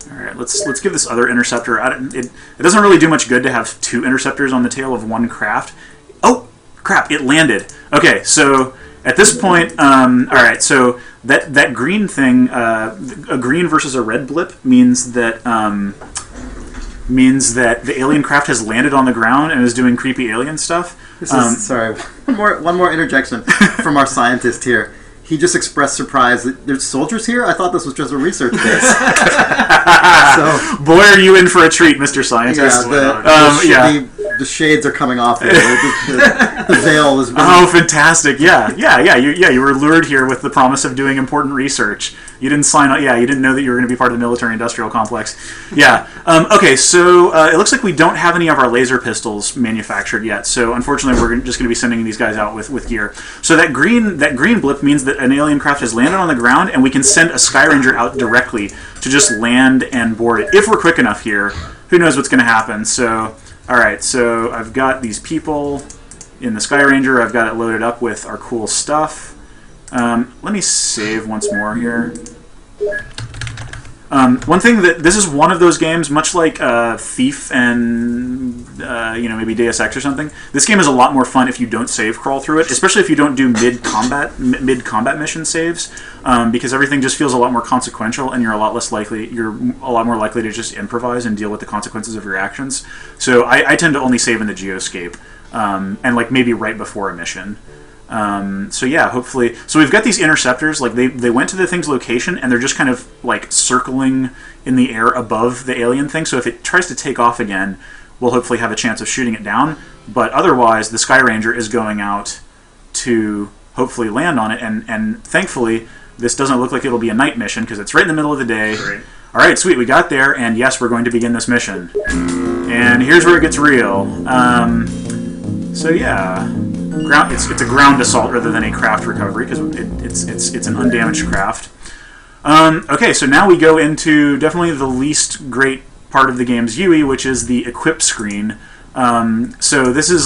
right, let's give this other interceptor. It doesn't really do much good to have 2 interceptors on the tail of one craft. Oh, crap! It landed. Okay, so at this point, all right. So that green thing, a green versus a red blip, means that the alien craft has landed on the ground and is doing creepy alien stuff. This is sorry. One more interjection from our scientist here. He just expressed surprise that there's soldiers here. I thought this was just a research base. So, boy, are you in for a treat, Mr. Scientist. The shades are coming off here. The veil is. Oh, fantastic! You were lured here with the promise of doing important research. You didn't sign up. You didn't know that you were going to be part of the military-industrial complex. Okay, so it looks like we don't have any of our laser pistols manufactured yet. So unfortunately, we're just going to be sending these guys out with gear. So that green blip means that an alien craft has landed on the ground, and we can send a Sky Ranger out directly to just land and board it if we're quick enough here. Who knows what's going to happen? So. Alright, so I've got these people in the Sky Ranger. I've got it loaded up with our cool stuff. Let me save once more here. One thing this is one of those games, much like Thief and maybe Deus Ex or something. This game is a lot more fun if you don't save crawl through it, especially if you don't do mid-combat mission saves, because everything just feels a lot more consequential, and you're a lot more likely to just improvise and deal with the consequences of your actions. So I tend to only save in the geoscape, and maybe right before a mission. So yeah, hopefully. So we've got these interceptors. Like they went to the thing's location and they're just kind of like circling in the air above the alien thing. So if it tries to take off again, we'll hopefully have a chance of shooting it down. But otherwise, the Sky Ranger is going out to hopefully land on it. And thankfully, this doesn't look like it'll be a night mission because it's right in the middle of the day. Great. All right, sweet. We got there, and yes, we're going to begin this mission. And here's where it gets real. So yeah, it's a ground assault rather than a craft recovery because it's an undamaged craft. Okay, so now we go into definitely the least great part of the game's UI, which is the equip screen. So this is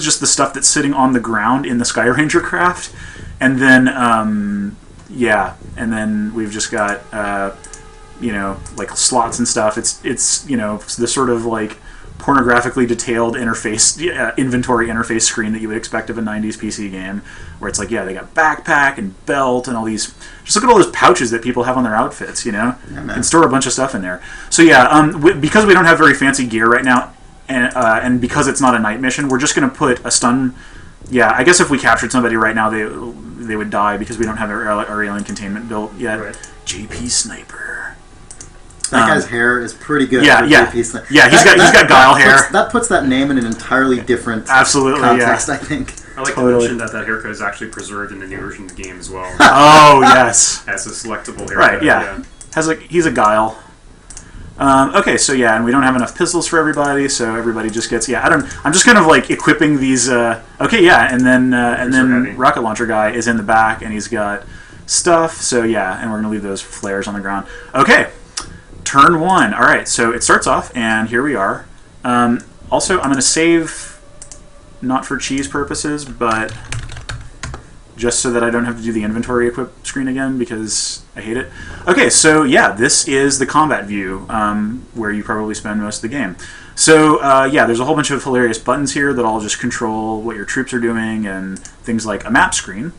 just the stuff that's sitting on the ground in the Sky Ranger craft, and then and then we've just got like slots and stuff. It's the sort of like pornographically detailed interface inventory interface screen that you would expect of a 90s PC game, where it's like, yeah, they got backpack and belt and all these. Just look at all those pouches that people have on their outfits, and store a bunch of stuff in there. So yeah, because we don't have very fancy gear right now, and because it's not a night mission, we're just going to put a stun. Yeah, I guess if we captured somebody right now, they would die because we don't have our alien containment built yet. Right. JP Sniper. That guy's hair is pretty good. Yeah. He's got guile hair. That puts that name in an entirely different context, I think. I like to mention that haircut is actually preserved in the new version of the game as well. Oh yes, as a selectable haircut. Right. Yeah. He's a guile. Okay, so yeah, and we don't have enough pistols for everybody, so everybody just gets I'm just kind of like equipping these. And then rocket launcher guy is in the back and he's got stuff. So yeah, and we're gonna leave those flares on the ground. Okay. Turn 1. All right, so it starts off, and here we are. Also, I'm going to save, not for cheese purposes, but just so that I don't have to do the inventory equip screen again, because I hate it. Okay, so yeah, this is the combat view, where you probably spend most of the game. So there's a whole bunch of hilarious buttons here that all just control what your troops are doing, and things like a map screen.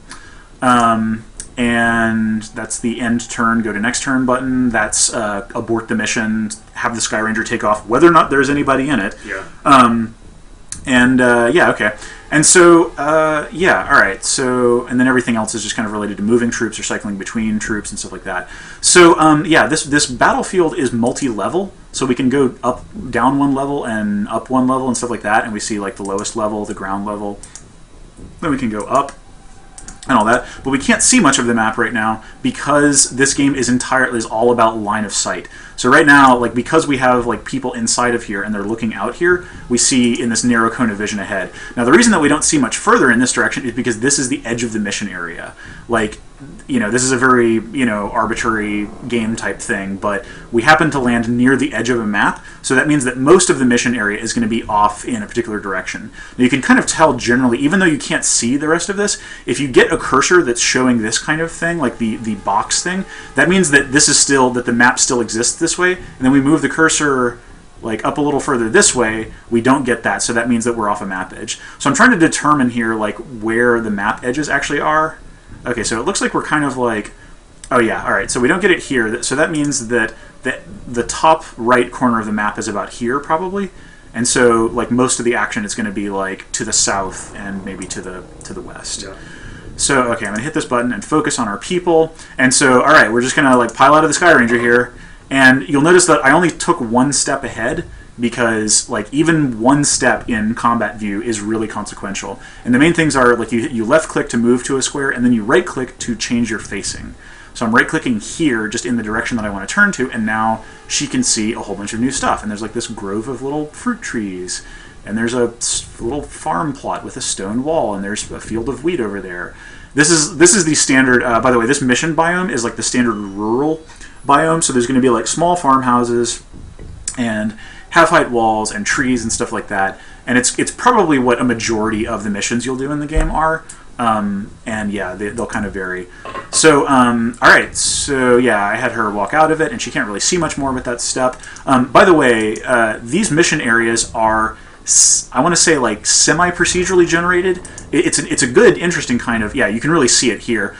And that's the end turn, go to next turn button. That's abort the mission, have the Sky Ranger take off, whether or not there's anybody in it. Yeah. Okay. And so, all right. So, and then everything else is just kind of related to moving troops or cycling between troops and stuff like that. So, this battlefield is multi-level, so we can go down one level and up one level and stuff like that, and we see like the lowest level, the ground level. Then we can go up and all that, but we can't see much of the map right now because this game is all about line of sight. So right now, like, because we have like people inside of here and they're looking out here, we see in this narrow cone of vision ahead. Now the reason that we don't see much further in this direction is because this is the edge of the mission area. Like, this is a very, arbitrary game type thing, but we happen to land near the edge of a map, so that means that most of the mission area is going to be off in a particular direction. Now you can kind of tell generally, even though you can't see the rest of this, if you get a cursor that's showing this kind of thing, like the box thing, that means that that the map still exists this way, and then we move the cursor like up a little further this way, we don't get that, so that means that we're off a map edge. So I'm trying to determine here like where the map edges actually are. Okay, so it looks like we're kind of like, oh yeah, all right, so we don't get it here, so that means that the top right corner of the map is about here probably, and so like most of the action is going to be like to the south and maybe to the west. Yeah. So okay, I'm going to hit this button and focus on our people, and so all right, we're just going to like pile out of the Sky Ranger here, and you'll notice that I only took one step ahead, because like even one step in combat view is really consequential. And the main things are like you left click to move to a square, and then you right click to change your facing. So I'm right clicking here just in the direction that I want to turn to, and now she can see a whole bunch of new stuff. And there's like this grove of little fruit trees, and there's a little farm plot with a stone wall, and there's a field of wheat over there. This is the standard, by the way, this mission biome is like the standard rural biome, so there's going to be like small farmhouses and half-height walls and trees and stuff like that, and it's probably what a majority of the missions you'll do in the game are, and yeah, they'll kind of vary. So, alright, so yeah, I had her walk out of it, and she can't really see much more with that step. By the way, these mission areas are, I want to say, like semi-procedurally generated. It's a good, interesting kind of, yeah, you can really see it here.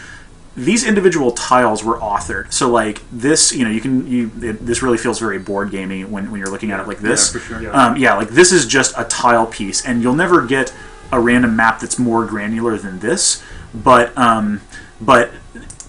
These individual tiles were authored, so like this, this really feels very board gamey when you're looking at it like this. Yeah, for sure. Like this is just a tile piece, and you'll never get a random map that's more granular than this, but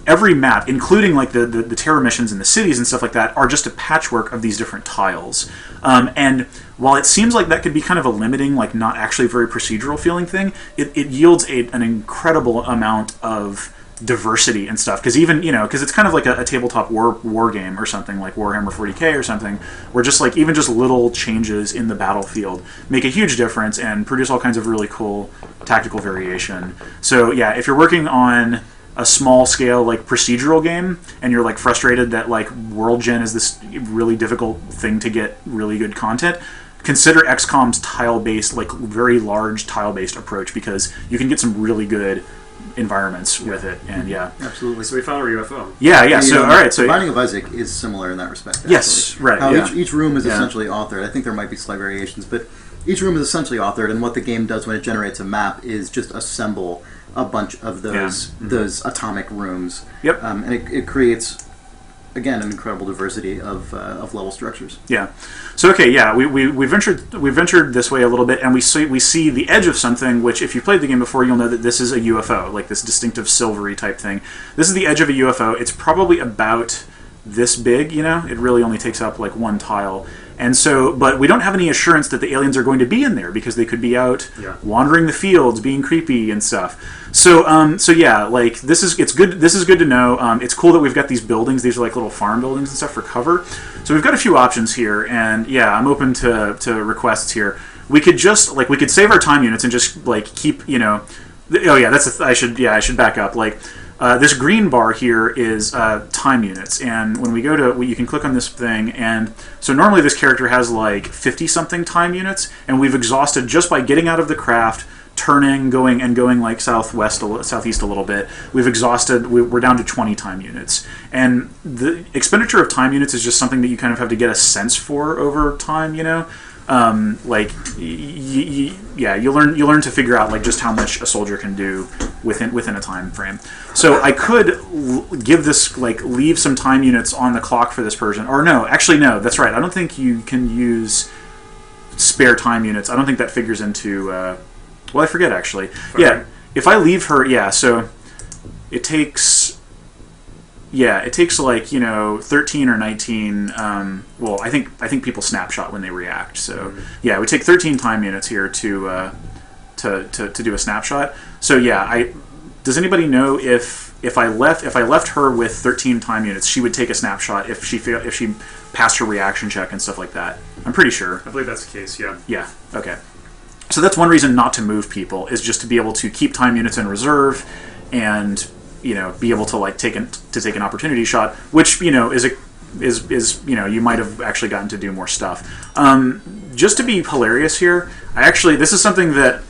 every map, including like the terror missions and the cities and stuff like that, are just a patchwork of these different tiles. And while it seems like that could be kind of a limiting, like not actually very procedural feeling thing, it yields an incredible amount of diversity and stuff. Because even, because it's kind of like a tabletop war game or something, like Warhammer 40k or something, where just like even just little changes in the battlefield make a huge difference and produce all kinds of really cool tactical variation. So yeah, if you're working on a small scale like procedural game and you're like frustrated that like world gen is this really difficult thing to get really good content, consider XCOM's tile-based, like very large tile-based approach, because you can get some really good environments with it. And absolutely. So we found our UFO. So all right, so The Binding of Isaac is similar in that respect, actually. Yes, right. How each room is essentially authored. I think there might be slight variations, but each room is essentially authored, and what the game does when it generates a map is just assemble a bunch of those atomic rooms. Yep. And it creates, again, an incredible diversity of level structures. Yeah. So we ventured this way a little bit, and we see the edge of something. Which, if you played the game before, you'll know that this is a UFO, like this distinctive silvery type thing. This is the edge of a UFO. It's probably about this big. It really only takes up like one tile. And so, but we don't have any assurance that the aliens are going to be in there, because they could be out wandering the fields, being creepy and stuff. So, like it's good. This is good to know. It's cool that we've got these buildings. These are like little farm buildings and stuff for cover. So we've got a few options here, and I'm open to requests here. We could just we could save our time units and just like keep I should back up. This green bar here is time units, and when we go to, you can click on this thing, and so normally this character has like 50-something time units, and we've exhausted just by getting out of the craft, turning, going like southeast a little bit. We've exhausted. We're down to 20 time units, and the expenditure of time units is just something that you kind of have to get a sense for over time. You learn to figure out like just how much a soldier can do within a time frame. So I could give this leave some time units on the clock for this person, or no, that's right. I don't think you can use spare time units. I don't think that figures into. I forget actually. Okay. Yeah, if I leave her, so it takes. Yeah, it takes 13 or 19. I think people snapshot when they react. So it would take 13 time units here to do a snapshot. So does anybody know if I left her with 13 time units, she would take a snapshot if she passed her reaction check and stuff like that? I'm pretty sure. I believe that's the case. Yeah. Yeah. Okay. So that's one reason not to move people, is just to be able to keep time units in reserve and be able to take an opportunity shot, which is you might have actually gotten to do more stuff. Just to be hilarious here, this is something that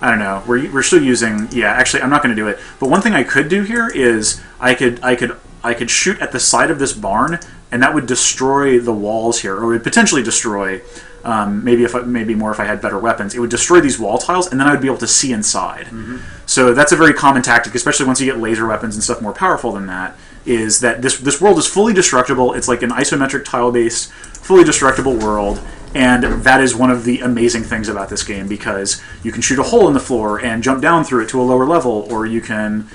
I don't know. We're still using. Yeah, actually, I'm not going to do it. But one thing I could do here is I could shoot at the side of this barn, and that would destroy the walls here, or would potentially destroy. Maybe more if I had better weapons. It would destroy these wall tiles, and then I would be able to see inside. Mm-hmm. So that's a very common tactic, especially once you get laser weapons and stuff more powerful than that, is that this world is fully destructible. It's like an isometric tile-based, fully destructible world, and that is one of the amazing things about this game, because you can shoot a hole in the floor and jump down through it to a lower level, or you can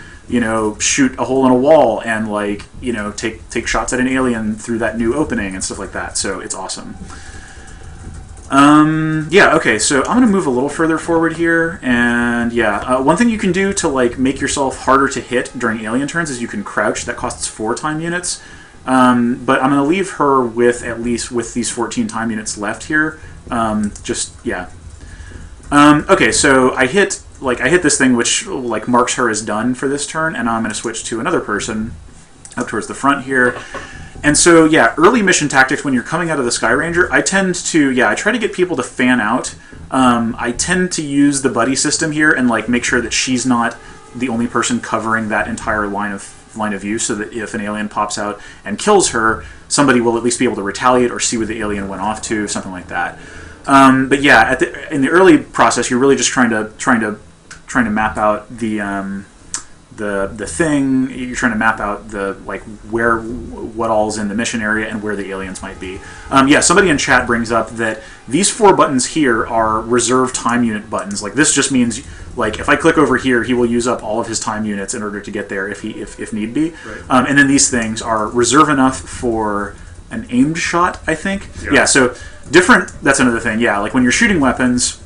shoot a hole in a wall and take shots at an alien through that new opening and stuff like that. So it's awesome. Okay, so I'm going to move a little further forward here, and one thing you can do to make yourself harder to hit during alien turns is you can crouch. That costs 4 time units, but I'm going to leave her with these 14 time units left here. Okay, so I hit this thing which marks her as done for this turn, and I'm going to switch to another person up towards the front here. And so, early mission tactics when you're coming out of the Sky Ranger, I try to get people to fan out. I tend to use the buddy system here and make sure that she's not the only person covering that entire line of view, so that if an alien pops out and kills her, somebody will at least be able to retaliate or see where the alien went off to, something like that. In the early process, you're really just trying to map out the the thing. You're trying to map out the like what all's in the mission area and where the aliens might be. Yeah, somebody in chat brings up that these 4 buttons here are reserve time unit buttons. Like this just means like if I click over here, he will use up all of his time units in order to get there if need be. Right. And then these things are reserve enough for an aimed shot, I think. Yeah. So different. That's another thing. Yeah, like when you're shooting weapons.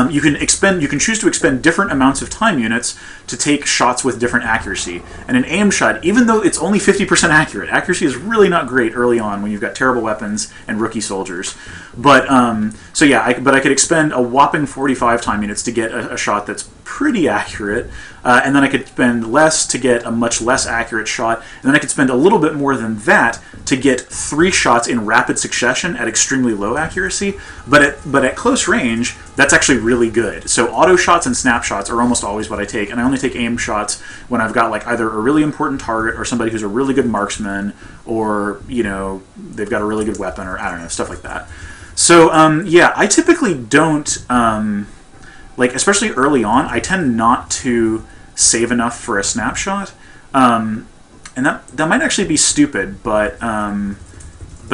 You can choose to expend different amounts of time units to take shots with different accuracy. And an aim shot, even though it's only 50% accurate, accuracy is really not great early on when you've got terrible weapons and rookie soldiers. But so yeah, I could expend a whopping 45 time units to get a shot that's pretty accurate, and then I could spend less to get a much less accurate shot, and then I could spend a little bit more than that to get 3 shots in rapid succession at extremely low accuracy. But at close range, that's actually really good. So auto shots and snapshots are almost always what I take, and I only take aim shots when I've got like either a really important target or somebody who's a really good marksman, or they've got a really good weapon, or I don't know, stuff like that. So yeah, I typically don't like, especially early on, I tend not to save enough for a snapshot, and that might actually be stupid, but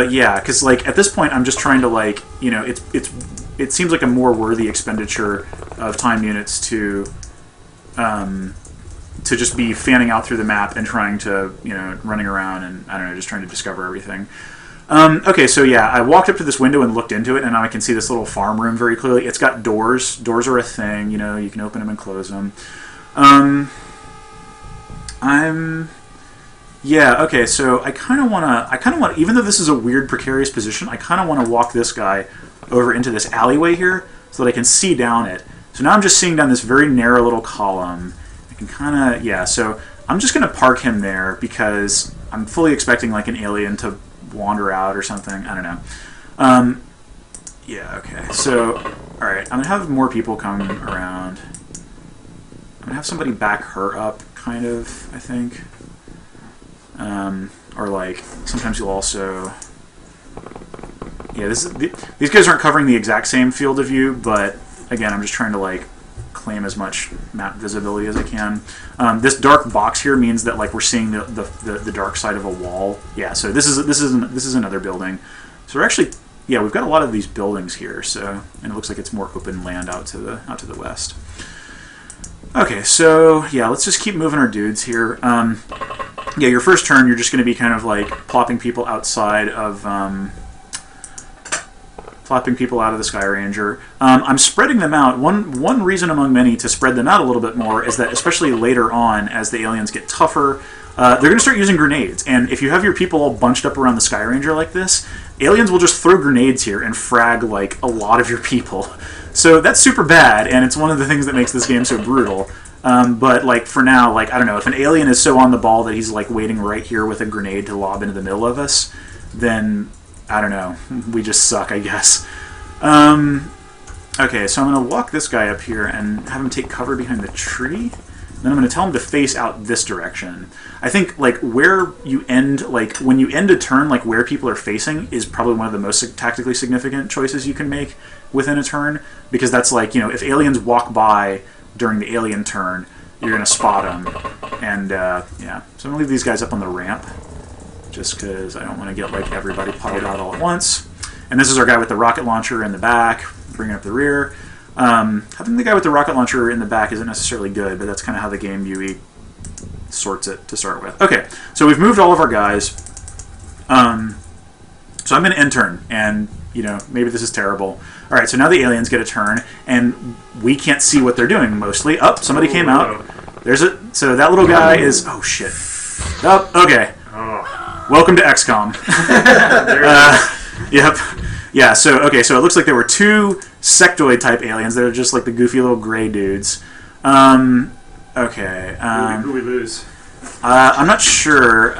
yeah, because like at this point I'm just trying to like it seems like a more worthy expenditure of time units to just be fanning out through the map and trying to running around and I don't know, just trying to discover everything. Okay, so yeah, I walked up to this window and looked into it, and now I can see this little farm room very clearly. It's got doors. Doors are a thing, you can open them and close them. Yeah, okay, so I kind of want to, even though this is a weird, precarious position, I kind of want to walk this guy over into this alleyway here so that I can see down it. So now I'm just seeing down this very narrow little column. I can kind of, yeah, so I'm just going to park him there because I'm fully expecting like an alien to wander out or something. I don't know. Yeah, okay. So, alright, I'm going to have more people come around. I'm going to have somebody back her up, kind of, I think. Or like, sometimes you'll also... Yeah, these guys aren't covering the exact same field of view, but again, I'm just trying to like claim as much map visibility as I can. This dark box here means that like we're seeing the dark side of a wall. Yeah, so this is another building. So we're actually, yeah, we've got a lot of these buildings here. So, and it looks like it's more open land out to the west. Okay, so yeah, let's just keep moving our dudes here. Yeah, your first turn, you're just going to be kind of like plopping people outside of. Plopping people out of the Sky Ranger. I'm spreading them out. One reason among many to spread them out a little bit more is that especially later on, as the aliens get tougher, they're going to start using grenades. And if you have your people all bunched up around the Sky Ranger like this, aliens will just throw grenades here and frag like a lot of your people. So that's super bad, and it's one of the things that makes this game so brutal. But like for now, like I don't know, if an alien is so on the ball that he's like waiting right here with a grenade to lob into the middle of us, then I don't know. We just suck, I guess. Okay, so I'm going to walk this guy up here and have him take cover behind the tree. Then I'm going to tell him to face out this direction. I think, like, where you end, like, when you end a turn, like, where people are facing is probably one of the most tactically significant choices you can make within a turn. Because that's like, if aliens walk by during the alien turn, you're going to spot them. And, yeah. So I'm going to leave these guys up on the ramp. Just because I don't want to get like everybody piled out all at once. And this is our guy with the rocket launcher in the back, bringing up the rear. Having the guy with the rocket launcher in the back isn't necessarily good, but that's kind of how the game UE sorts it to start with. Okay, so we've moved all of our guys. So I'm going to end turn, and maybe this is terrible. All right, so now the aliens get a turn, and we can't see what they're doing mostly. Oh, somebody came out. There's it. So that little guy is. Oh shit. Oh, okay. Welcome to XCOM. Yep. Yeah, so, okay, so it looks like there were 2 sectoid-type aliens that are just like the goofy little gray dudes. Okay. Who we lose? I'm not sure.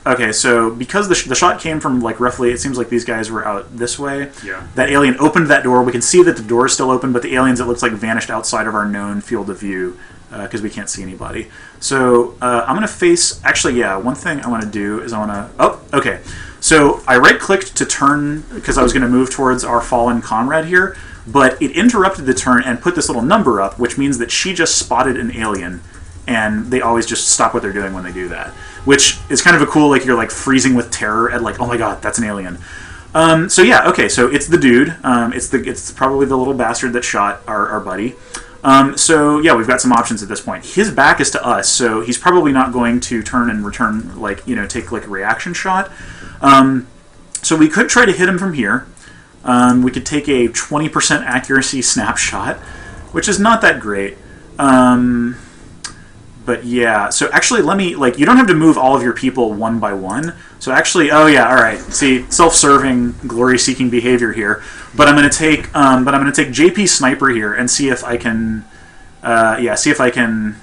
Okay, so because the shot came from like roughly, it seems like these guys were out this way. Yeah. That alien opened that door. We can see that the door is still open, but the aliens, it looks like, vanished outside of our known field of view. Because we can't see anybody. So I'm going to face... Actually, yeah, one thing I want to do is I want to... Oh, okay. So I right-clicked to turn because I was going to move towards our fallen comrade here, but it interrupted the turn and put this little number up, which means that she just spotted an alien and they always just stop what they're doing when they do that, which is kind of a cool, like, you're like freezing with terror at like, oh my god, that's an alien. So yeah, okay, so it's the dude. It's probably the little bastard that shot our buddy. So yeah, we've got some options at this point. His back is to us, so he's probably not going to turn and return, like, take like a reaction shot. So we could try to hit him from here. We could take a 20% accuracy snapshot, which is not that great. But yeah, so actually let me, like, you don't have to move all of your people one by one. So actually, oh yeah, all right. See, self-serving, glory-seeking behavior here. But I'm going to take JP Sniper here and see if I can, see if I can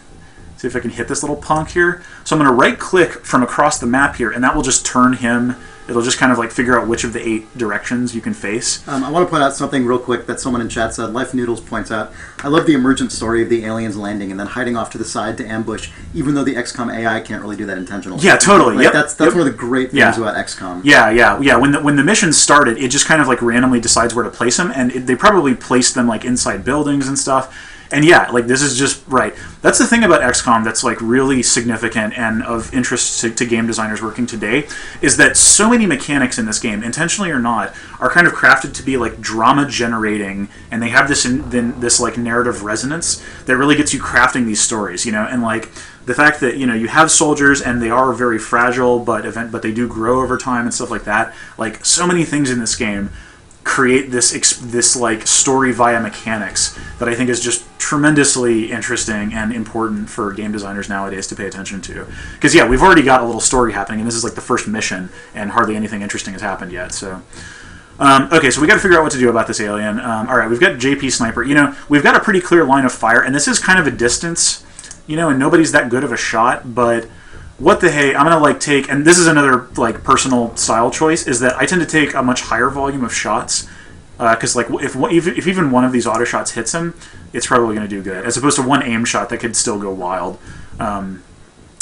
hit this little punk here. So I'm going to right-click from across the map here, and that will just turn him. It'll just kind of like figure out which of the 8 directions you can face. I want to point out something real quick that someone in chat said. Life Noodles points out, I love the emergent story of the aliens landing and then hiding off to the side to ambush, even though the XCOM AI can't really do that intentionally. Yeah, totally. Like, that's one of the great things about XCOM. Yeah. When the mission started, it just kind of like randomly decides where to place them, and they probably placed them like inside buildings and stuff. And yeah, like, this is just right. That's the thing about XCOM that's like really significant and of interest to game designers working today, is that so many mechanics in this game, intentionally or not, are kind of crafted to be like drama generating, and they have this like narrative resonance that really gets you crafting these stories, and like the fact that you have soldiers and they are very fragile, but they do grow over time and stuff like that. Like, so many things in this game create this like story via mechanics that I think is just tremendously interesting and important for game designers nowadays to pay attention to. Because yeah, we've already got a little story happening, and this is like the first mission, and hardly anything interesting has happened yet. So okay, so we got to figure out what to do about this alien. All right, we've got JP Sniper. We've got a pretty clear line of fire, and this is kind of a distance, and nobody's that good of a shot, but what the hey, I'm going to like take, and this is another like personal style choice, is that I tend to take a much higher volume of shots, because like if even one of these auto shots hits him, it's probably going to do good, as opposed to one aim shot that could still go wild. All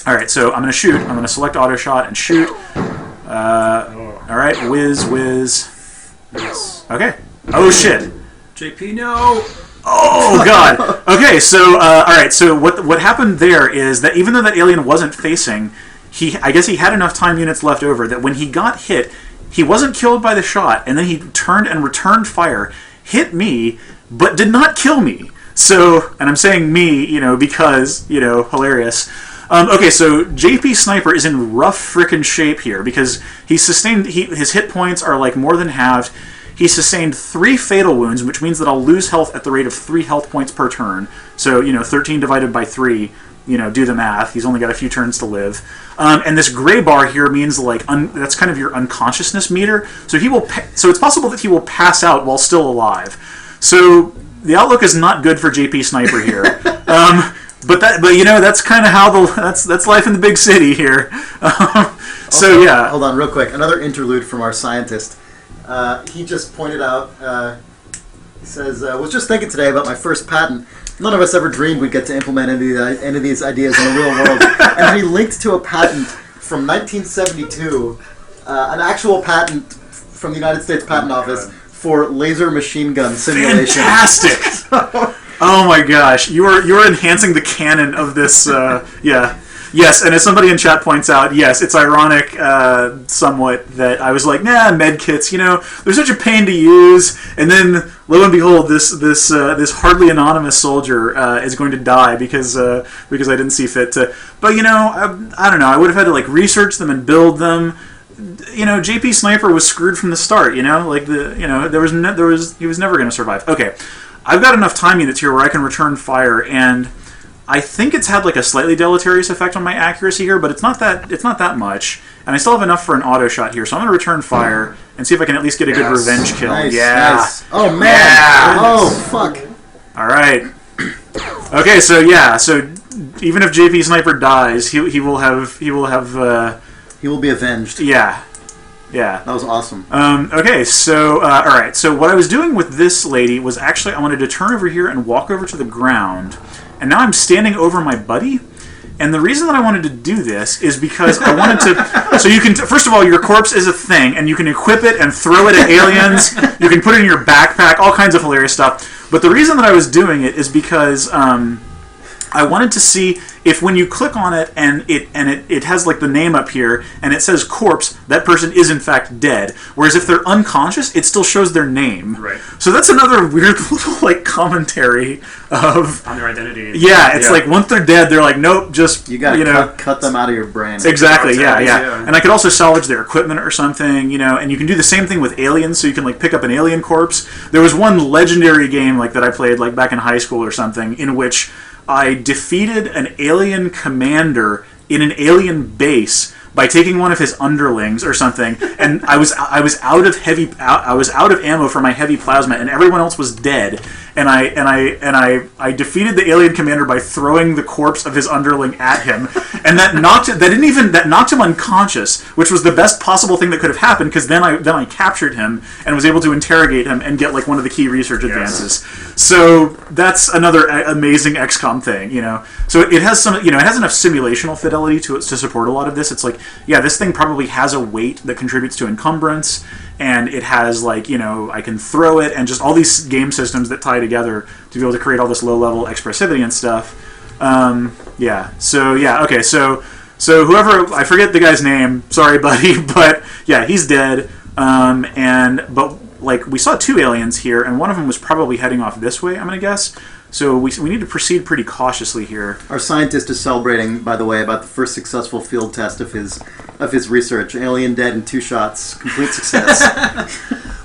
right, so I'm going to shoot. I'm going to select auto shot and shoot. All right, whiz. Yes. Okay. Oh shit. JP, no. Oh god. Okay, so all right. So what happened there is that even though that alien wasn't facing, I guess he had enough time units left over that when he got hit, he wasn't killed by the shot, and then he turned and returned fire, hit me, but did not kill me. So, and I'm saying me, because hilarious. Okay, so JP Sniper is in rough frickin' shape here because his hit points are like more than halved. He sustained 3 fatal wounds, which means that I'll lose health at the rate of 3 health points per turn. So, 13 divided by 3, do the math. He's only got a few turns to live. And this gray bar here means like that's kind of your unconsciousness meter. So so it's possible that he will pass out while still alive. So the outlook is not good for JP Sniper here. But that's kind of how that's life in the big city here. Also, yeah. Hold on, real quick. Another interlude from our scientist. He just pointed out. He says, "Was just thinking today about my first patent. None of us ever dreamed we'd get to implement any of these ideas in the real world." And he linked to a patent from 1972, an actual patent from the United States Patent Office for laser machine gun simulation. Fantastic! Oh my gosh, you are enhancing the canon of this. Yeah. Yes, and as somebody in chat points out, yes, it's ironic somewhat that I was like, nah, med kits, they're such a pain to use, and then lo and behold, this hardly anonymous soldier is going to die because I didn't see fit to. But I don't know, I would have had to like research them and build them. JP Sniper was screwed from the start. He was never going to survive. Okay, I've got enough time units here where I can return fire, and I think it's had like a slightly deleterious effect on my accuracy here, but it's not that much. And I still have enough for an auto shot here, so I'm going to return fire and see if I can at least get a good revenge kill. Nice, yeah. Nice. Oh man. Yeah. Oh fuck. All right. Okay, so yeah, so even if JP Sniper dies, he will be avenged. Yeah. Yeah. That was awesome. Okay, so, all right. So what I was doing with this lady was actually I wanted to turn over here and walk over to the ground. And now I'm standing over my buddy. And the reason that I wanted to do this is because I wanted to... So you can... First of all, your corpse is a thing, and you can equip it and throw it at aliens. You can put it in your backpack, all kinds of hilarious stuff. But the reason that I was doing it is because... I wanted to see if when you click on it and it has like the name up here and it says corpse, that person is in fact dead. Whereas if they're unconscious, it still shows their name. Right. So that's another weird little like commentary of on their identity. Yeah, it's like once they're dead, they're like, nope, just you gotta cut them out of your brain. Exactly. Yeah. And I could also salvage their equipment or something, and you can do the same thing with aliens. So you can like pick up an alien corpse. There was one legendary game like that I played like back in high school or something in which I defeated an alien commander in an alien base by taking one of his underlings or something, and I was out of ammo for my heavy plasma, and everyone else was dead. And I defeated the alien commander by throwing the corpse of his underling at him, and that knocked him unconscious, which was the best possible thing that could have happened, because then I captured him and was able to interrogate him and get like one of the key research advances. So that's another amazing XCOM thing, So it has some, it has enough simulational fidelity to it to support a lot of this. It's like, this thing probably has a weight that contributes to encumbrance, and it has like, I can throw it, and just all these game systems that tie together to be able to create all this low-level expressivity and stuff. Okay. So whoever, I forget the guy's name. Sorry, buddy, but yeah, he's dead. But like we saw two aliens here, and one of them was probably heading off this way, I'm gonna guess. So we need to proceed pretty cautiously here. Our scientist is celebrating, by the way, about the first successful field test of his research. Alien dead in 2 shots, complete success.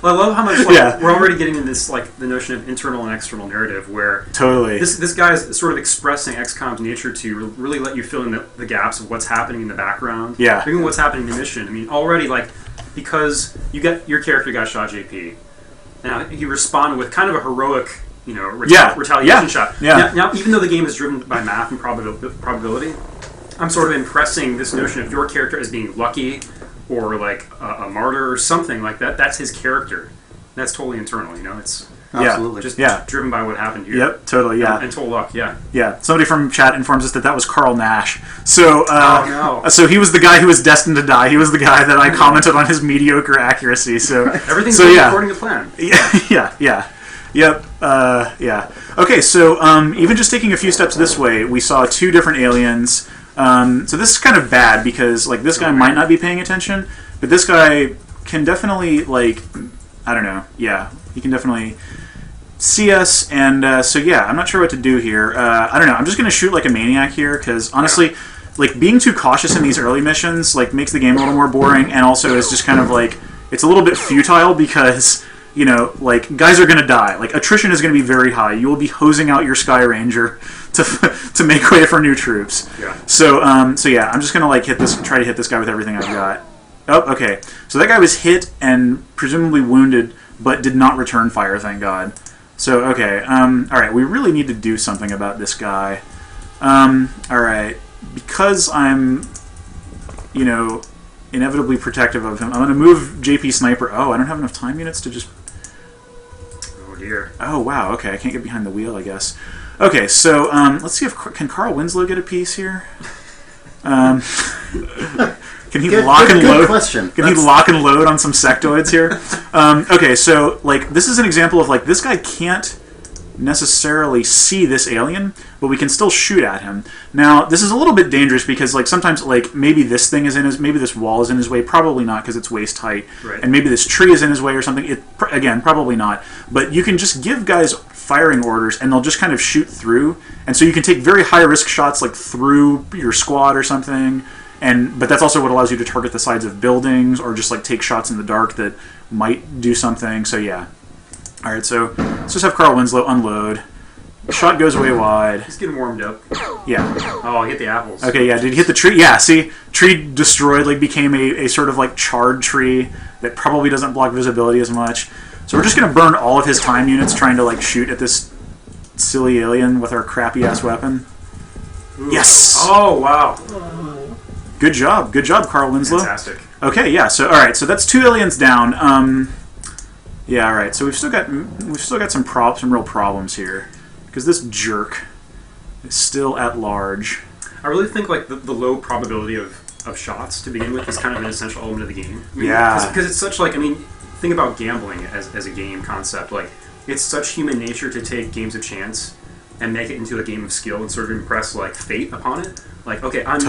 Well, I love how much we're already getting in this like the notion of internal and external narrative, where totally this guy is sort of expressing XCOM's nature to really let you fill in the gaps of what's happening in the background. Yeah, even what's happening in the mission. I mean, already like because your character got shot, JP, and he responded with kind of a heroic. Retaliation shot. Yeah. Now, even though the game is driven by math and probability, I'm sort of impressing this notion of your character as being lucky or like a martyr or something like that. That's his character. That's totally internal, It's absolutely just driven by what happened here. Yep, totally, yeah. And total luck, yeah. Yeah, somebody from chat informs us that was Carl Nash. So, no. So he was the guy who was destined to die. He was the guy that I commented on his mediocre accuracy. So everything's going according to plan. Yeah. Yep. Okay, so even just taking a few steps this way, we saw 2 different aliens. So this is kind of bad because like this guy might not be paying attention, but this guy can definitely like, I don't know. Yeah, he can definitely see us, and I'm not sure what to do here. I don't know. I'm just gonna shoot like a maniac here because honestly, like being too cautious in these early missions like makes the game a little more boring, and also is just kind of like it's a little bit futile because. Like guys are gonna die. Like attrition is gonna be very high. You will be hosing out your Sky Ranger to make way for new troops. Yeah. So I'm just gonna like try to hit this guy with everything I've got. Oh, okay. So that guy was hit and presumably wounded, but did not return fire. Thank God. So okay. All right. We really need to do something about this guy. All right. Because I'm, inevitably protective of him. I'm gonna move JP Sniper. Oh, I don't have enough time units to just. Dear. Oh wow, okay, I can't get behind the wheel, I guess. Okay, so let's see if can Carl Winslow get a piece here. Can he lock and load? Question. Can he lock and load on some sectoids here? Okay, so like this is an example of like this guy can't necessarily see this alien, but we can still shoot at him. Now, this is a little bit dangerous because like sometimes like maybe this thing is maybe this wall is in his way, probably not because it's waist height, right. And maybe this tree is in his way or something. Again, probably not. But you can just give guys firing orders and they'll just kind of shoot through, and so you can take very high risk shots like through your squad or something. But that's also what allows you to target the sides of buildings or just like take shots in the dark that might do something. So yeah. All right, so let's just have Carl Winslow unload. Shot goes way wide. He's getting warmed up. Yeah. Oh, I hit the apples. Okay, yeah. Did he hit the tree? Yeah. See, tree destroyed. Like became a sort of like charred tree that probably doesn't block visibility as much. So we're just gonna burn all of his time units trying to like shoot at this silly alien with our crappy ass weapon. Ooh. Yes. Oh wow. Good job, Carl Winslow. Fantastic. Okay, yeah. So all right, so that's 2 aliens down. Yeah, all right. So we've still got some real problems here because this jerk is still at large. I really think like the low probability of shots to begin with is kind of an essential element of the game. I mean, yeah, because it's such like think about gambling as a game concept. Like it's such human nature to take games of chance. and make it into a game of skill and sort of impress like fate upon it. Like, okay, I'm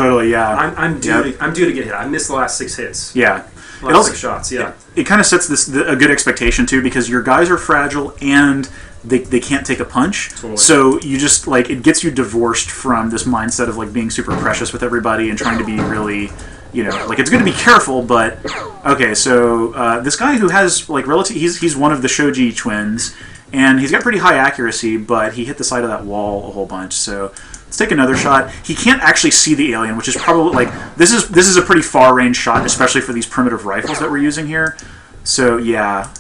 due to get hit. I missed the last 6 hits. Yeah. Last 6 shots. Yeah. It kind of sets a good expectation too, because your guys are fragile and they can't take a punch. Totally. So you just like it gets you divorced from this mindset of like being super precious with everybody and trying to be really, like it's good to be careful, but okay. So this guy who has like he's one of the Shoji twins, and he's got pretty high accuracy, but he hit the side of that wall a whole bunch. So let's take another shot. He can't actually see the alien, which is probably like this is a pretty far range shot, especially for these primitive rifles that we're using here. So yeah,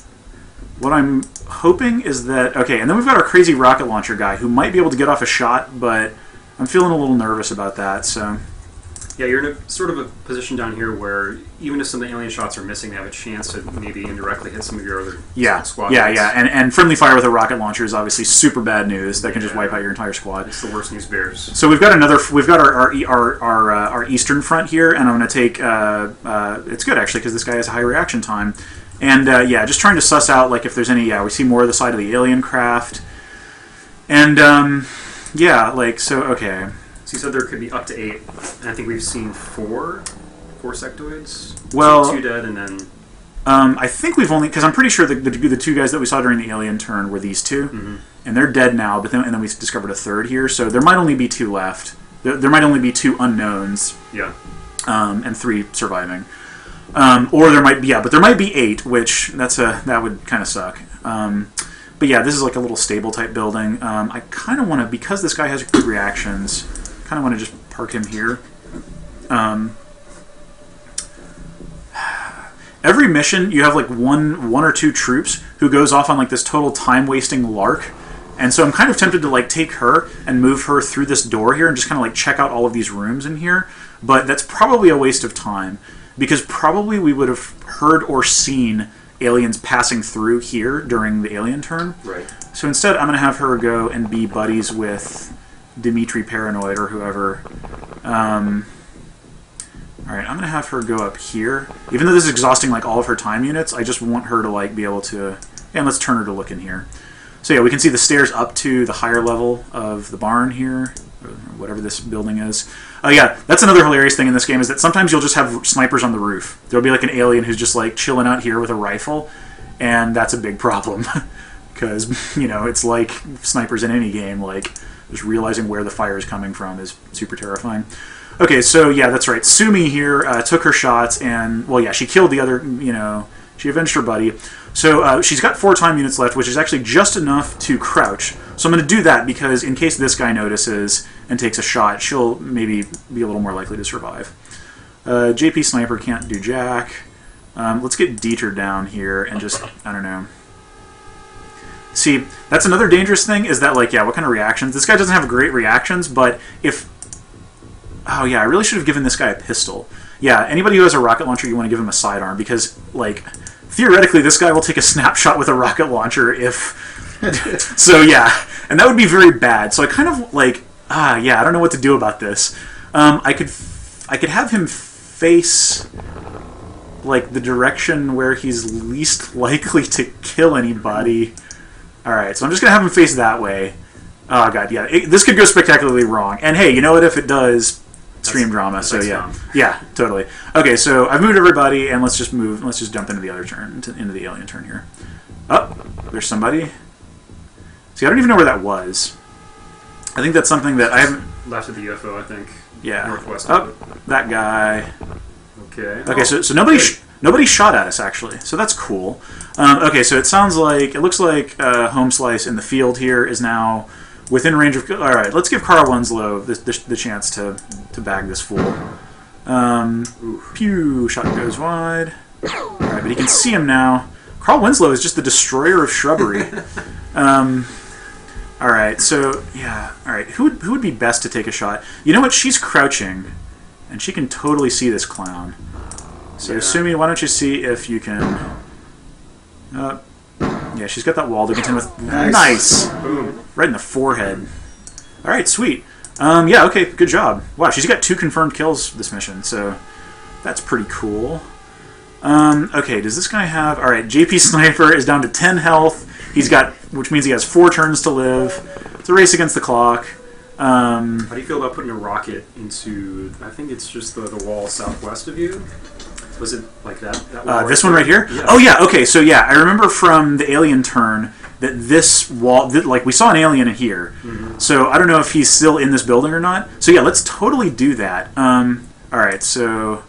what I'm hoping is that okay, and then we've got our crazy rocket launcher guy who might be able to get off a shot, but I'm feeling a little nervous about that. So yeah, you're in a sort of a position down here where even if some of the alien shots are missing, they have a chance to maybe indirectly hit some of your other squad. Yeah. And friendly fire with a rocket launcher is obviously super bad news. That can just wipe out your entire squad. It's the worst news bears. So we've got our eastern front here, and I'm going to take. It's good actually because this guy has a high reaction time, and just trying to suss out like if there's any. Yeah, we see more of the side of the alien craft, and so okay. So you said there could be up to 8, and I think we've seen 4 sectoids. Well, 2 dead, and then I think we've only because I'm pretty sure the 2 guys that we saw during the alien turn were these 2, and they're dead now. But then we discovered a 3rd here, so there might only be 2 left. There might only be 2 unknowns. Yeah. And 3 surviving. Or there might be but there might be 8, which that would kind of suck. But yeah, this is like a little stable type building. I kind of want to, because this guy has good reactions, kind of want to just park him here. Every mission, you have like one or 2 troops who goes off on like this total time-wasting lark. And so I'm kind of tempted to like take her and move her through this door here and just kind of like check out all of these rooms in here. But that's probably a waste of time, because probably we would have heard or seen aliens passing through here during the alien turn. Right. So instead, I'm going to have her go and be buddies with Dimitri Paranoid or whoever. Alright, I'm going to have her go up here. Even though this is exhausting like all of her time units, I just want her to like be able to... And let's turn her to look in here. So yeah, we can see the stairs up to the higher level of the barn here, or whatever this building is. Yeah, that's another hilarious thing in this game, is that sometimes you'll just have snipers on the roof. There'll be like an alien who's just like chilling out here with a rifle, and that's a big problem. Because, it's like snipers in any game, like just realizing where the fire is coming from is super terrifying. Okay, so yeah, that's right. Sumi here took her shots, and, well, yeah, she killed the other, she avenged her buddy. So she's got 4 time units left, which is actually just enough to crouch. So I'm going to do that because in case this guy notices and takes a shot, she'll maybe be a little more likely to survive. JP Sniper can't do jack. Let's get Dieter down here and just, I don't know. See, that's another dangerous thing, is that, like, yeah, what kind of reactions? This guy doesn't have great reactions, but if... Oh, yeah, I really should have given this guy a pistol. Yeah, anybody who has a rocket launcher, you want to give him a sidearm, because, like, theoretically, this guy will take a snapshot with a rocket launcher if... So, yeah, and that would be very bad. So I kind of, like, I don't know what to do about this. I could have him face... like the direction where he's least likely to kill anybody. Alright, so I'm just going to have him face that way. Oh god, yeah. This could go spectacularly wrong. And hey, you know what? If it does, stream drama, so yeah. Yeah, totally. Okay, so I've moved everybody, and let's just jump into the other turn, into the alien turn here. Oh, there's somebody. See, I don't even know where that was. I think that's something that I haven't... Left of the UFO, I think. Yeah. Northwest. Oh, that guy. Okay. Okay, so nobody shot at us, actually, so that's cool. Okay, so it looks like Home Slice in the field here is now within range of... All right, let's give Carl Winslow the chance to bag this fool. Pew, shot goes wide. All right, but he can see him now. Carl Winslow is just the destroyer of shrubbery. All right, so, yeah, all right, who would be best to take a shot? You know what, she's crouching, and she can totally see this clown. So, yeah. Sumi, why don't you see if you can... yeah, she's got that wall to contend with. Nice! Boom. Right in the forehead. Alright, sweet. Yeah, okay, good job. Wow, she's got 2 confirmed kills this mission, so that's pretty cool. Okay, does this guy have... Alright, JP Sniper is down to 10 health. He's got... which means he has 4 turns to live. a race against the clock. How do you feel about putting a rocket into? I think it's just the wall southwest of you. Was it like that wall this one right here? Yeah. Oh, yeah. Okay, so yeah, I remember from the alien turn that this wall, like we saw an alien in here. Mm-hmm. So I don't know if he's still in this building or not. So yeah, let's totally do that. All right, so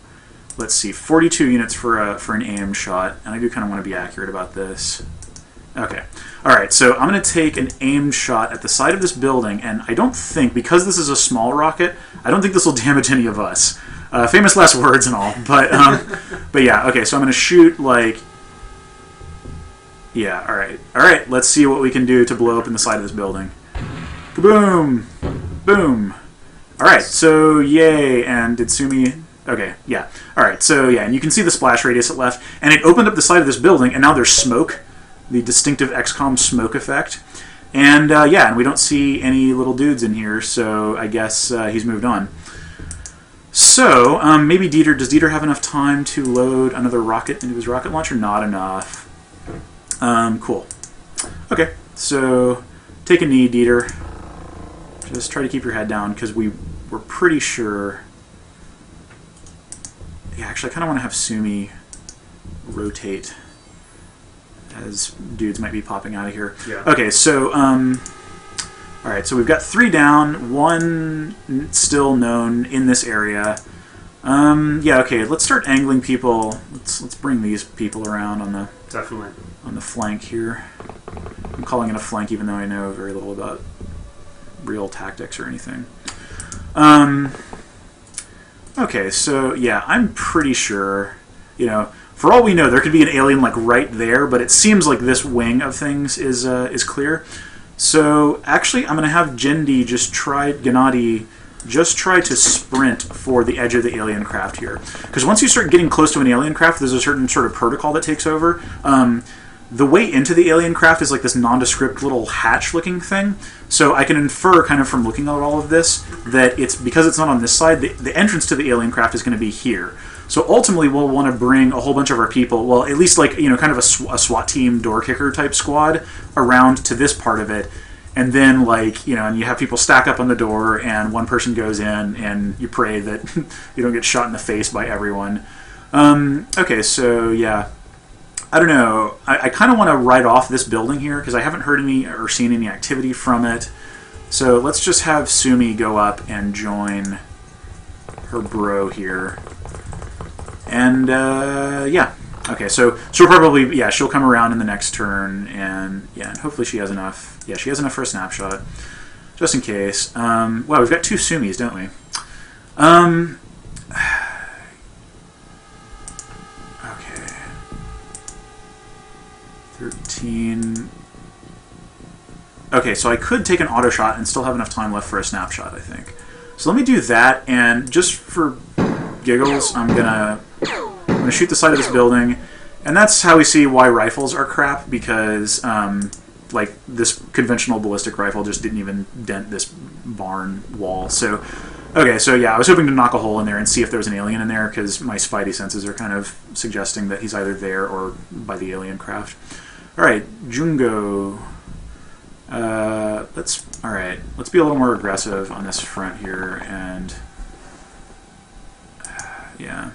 let's see, 42 units for an aim shot, and I do kind of want to be accurate about this. Okay. All right, so I'm going to take an aimed shot at the side of this building, and I don't think, because this is a small rocket, I don't think this will damage any of us. Famous last words and all, but yeah, okay, so I'm going to shoot, like, yeah, all right, let's see what we can do to blow up in the side of this building. Kaboom! Boom! All right, so yay, and did Sumi... Okay, yeah. All right, so yeah, and you can see the splash radius it left, and it opened up the side of this building, and now there's smoke, the distinctive XCOM smoke effect. And yeah, and we don't see any little dudes in here, so I guess he's moved on. So, maybe Dieter, does Dieter have enough time to load another rocket into his rocket launcher? Not enough. Cool. Okay, so take a knee, Dieter. Just try to keep your head down, because we're pretty sure... Yeah, actually, I kind of want to have Sumi rotate, as dudes might be popping out of here. Yeah. Okay, so, all right, so we've got 3 down, 1 still known in this area. Yeah, okay, let's start angling people. Let's bring these people around on the definitely on the flank here. I'm calling it a flank, even though I know very little about real tactics or anything. Okay, so yeah, I'm pretty sure, you know, for all we know, there could be an alien like right there, but it seems like this wing of things is clear. So actually, I'm gonna have Gennady Gennady just try to sprint for the edge of the alien craft here, because once you start getting close to an alien craft, there's a certain sort of protocol that takes over. The way into the alien craft is like this nondescript little hatch-looking thing. So I can infer, kind of from looking at all of this, that it's because it's not on this side, the entrance to the alien craft is going to be here. So ultimately, we'll want to bring a whole bunch of our people, well, at least like, you know, kind of a SWAT team door kicker type squad around to this part of it. And then, like, you know, and you have people stack up on the door, and one person goes in, and you pray that you don't get shot in the face by everyone. Okay, so yeah. I don't know. I kind of want to write off this building here because I haven't heard any or seen any activity from it. So let's just have Sumi go up and join her bro here. And yeah. Okay, so she'll probably, yeah, she'll come around in the next turn, and yeah, and hopefully she has enough. Yeah, she has enough for a snapshot, just in case. Wow, we've got 2 Sumis, don't we? 13. Okay, so I could take an auto shot and still have enough time left for a snapshot, I think. So let me do that, and just for giggles, I'm gonna shoot the side of this building, and that's how we see why rifles are crap, because like this conventional ballistic rifle just didn't even dent this barn wall. So okay, so yeah, I was hoping to knock a hole in there and see if there was an alien in there, because my spidey senses are kind of suggesting that he's either there or by the alien craft. All right, Jungo. Let's be a little more aggressive on this front here, and yeah.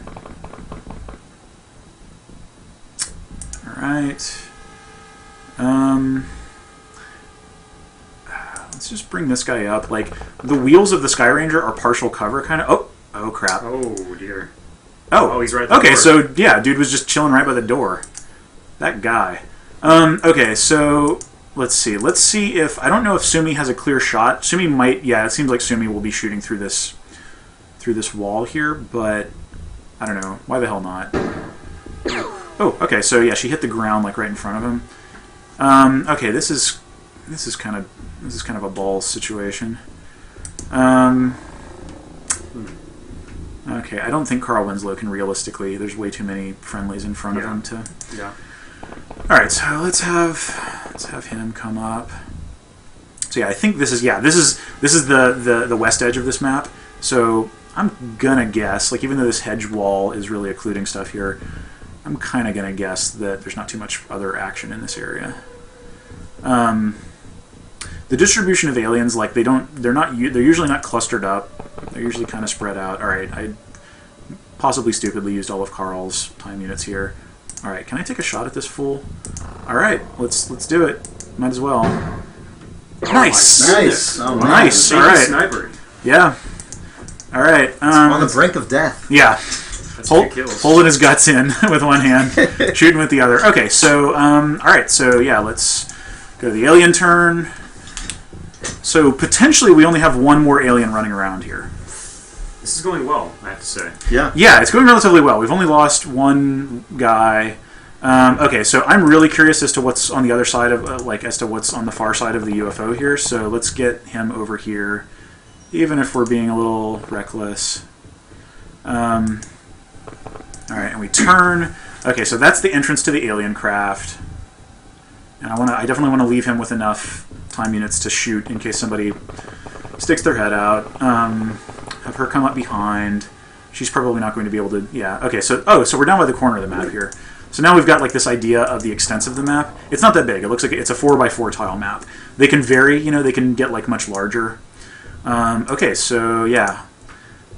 All right. Let's just bring this guy up. Like, the wheels of the Sky Ranger are partial cover, kind of. Oh crap. Oh dear. Oh, he's right there. Okay, so yeah, dude was just chilling right by the door. That guy. Okay, so let's see. Let's see if, I don't know if Sumi has a clear shot. Sumi might, yeah, it seems like Sumi will be shooting through this wall here, but I don't know. Why the hell not? Oh, okay, so yeah, she hit the ground like right in front of him. Okay, this is kind of a balls situation. Okay, I don't think Carl Winslow can realistically. There's way too many friendlies in front of him to. Yeah. All right, so let's have him come up. So yeah, I think this is the west edge of this map. So I'm gonna guess, like, even though this hedge wall is really occluding stuff here, I'm kind of gonna guess that there's not too much other action in this area. The the distribution of aliens, like they're usually not clustered up. They're usually kind of spread out. All right, I possibly stupidly used all of Carl's time units here. All right, can I take a shot at this fool? All right, let's do it. Might as well. Nice, nice, oh, nice. All right, sniper. Yeah. All right. On the brink of death. Yeah. Holding his guts in with one hand, shooting with the other. Okay, so all right, so yeah, let's go to the alien turn. So potentially we only have one more alien running around here. This is going well, I have to say. Yeah. Yeah, it's going relatively well. We've only lost one guy. Okay, so I'm really curious as to what's on the other side of, as to what's on the far side of the UFO here. So let's get him over here, even if we're being a little reckless. All right, and we turn. Okay, so that's the entrance to the alien craft. And I definitely want to leave him with enough time units to shoot in case somebody sticks their head out. Have her come up behind. She's probably not going to be able to. Yeah. Okay. So we're down by the corner of the map here. So now we've got like this idea of the extent of the map. It's not that big. It looks like it's a 4x4 tile map. They can vary. They can get like much larger. Okay. So yeah.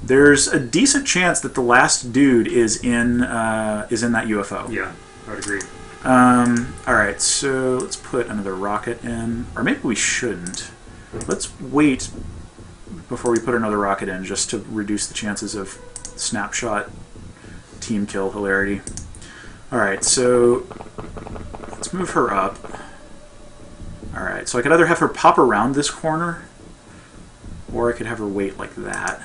There's a decent chance that the last dude is in that UFO. Yeah, I would agree. All right, so let's put another rocket in, or maybe we shouldn't. Let's wait before we put another rocket in, just to reduce the chances of snapshot team kill hilarity. All right, so let's move her up. All right, so I could either have her pop around this corner, or I could have her wait like that.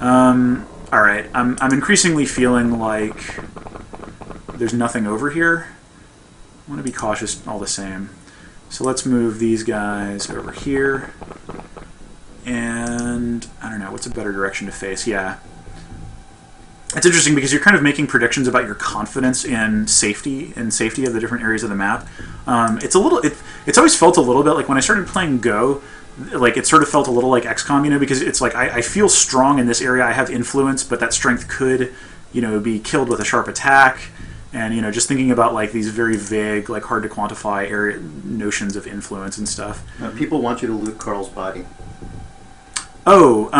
All right, I'm increasingly feeling like there's nothing over here. I want to be cautious all the same. So let's move these guys over here. And I don't know, what's a better direction to face? Yeah. It's interesting because you're kind of making predictions about your confidence in safety of the different areas of the map. It's always felt a little bit like when I started playing Go, like it sort of felt a little like XCOM, because it's like I feel strong in this area, I have influence, but that strength could, be killed with a sharp attack. And just thinking about like these very vague, like hard to quantify area notions of influence and stuff. People want you to loot Carl's body. Oh,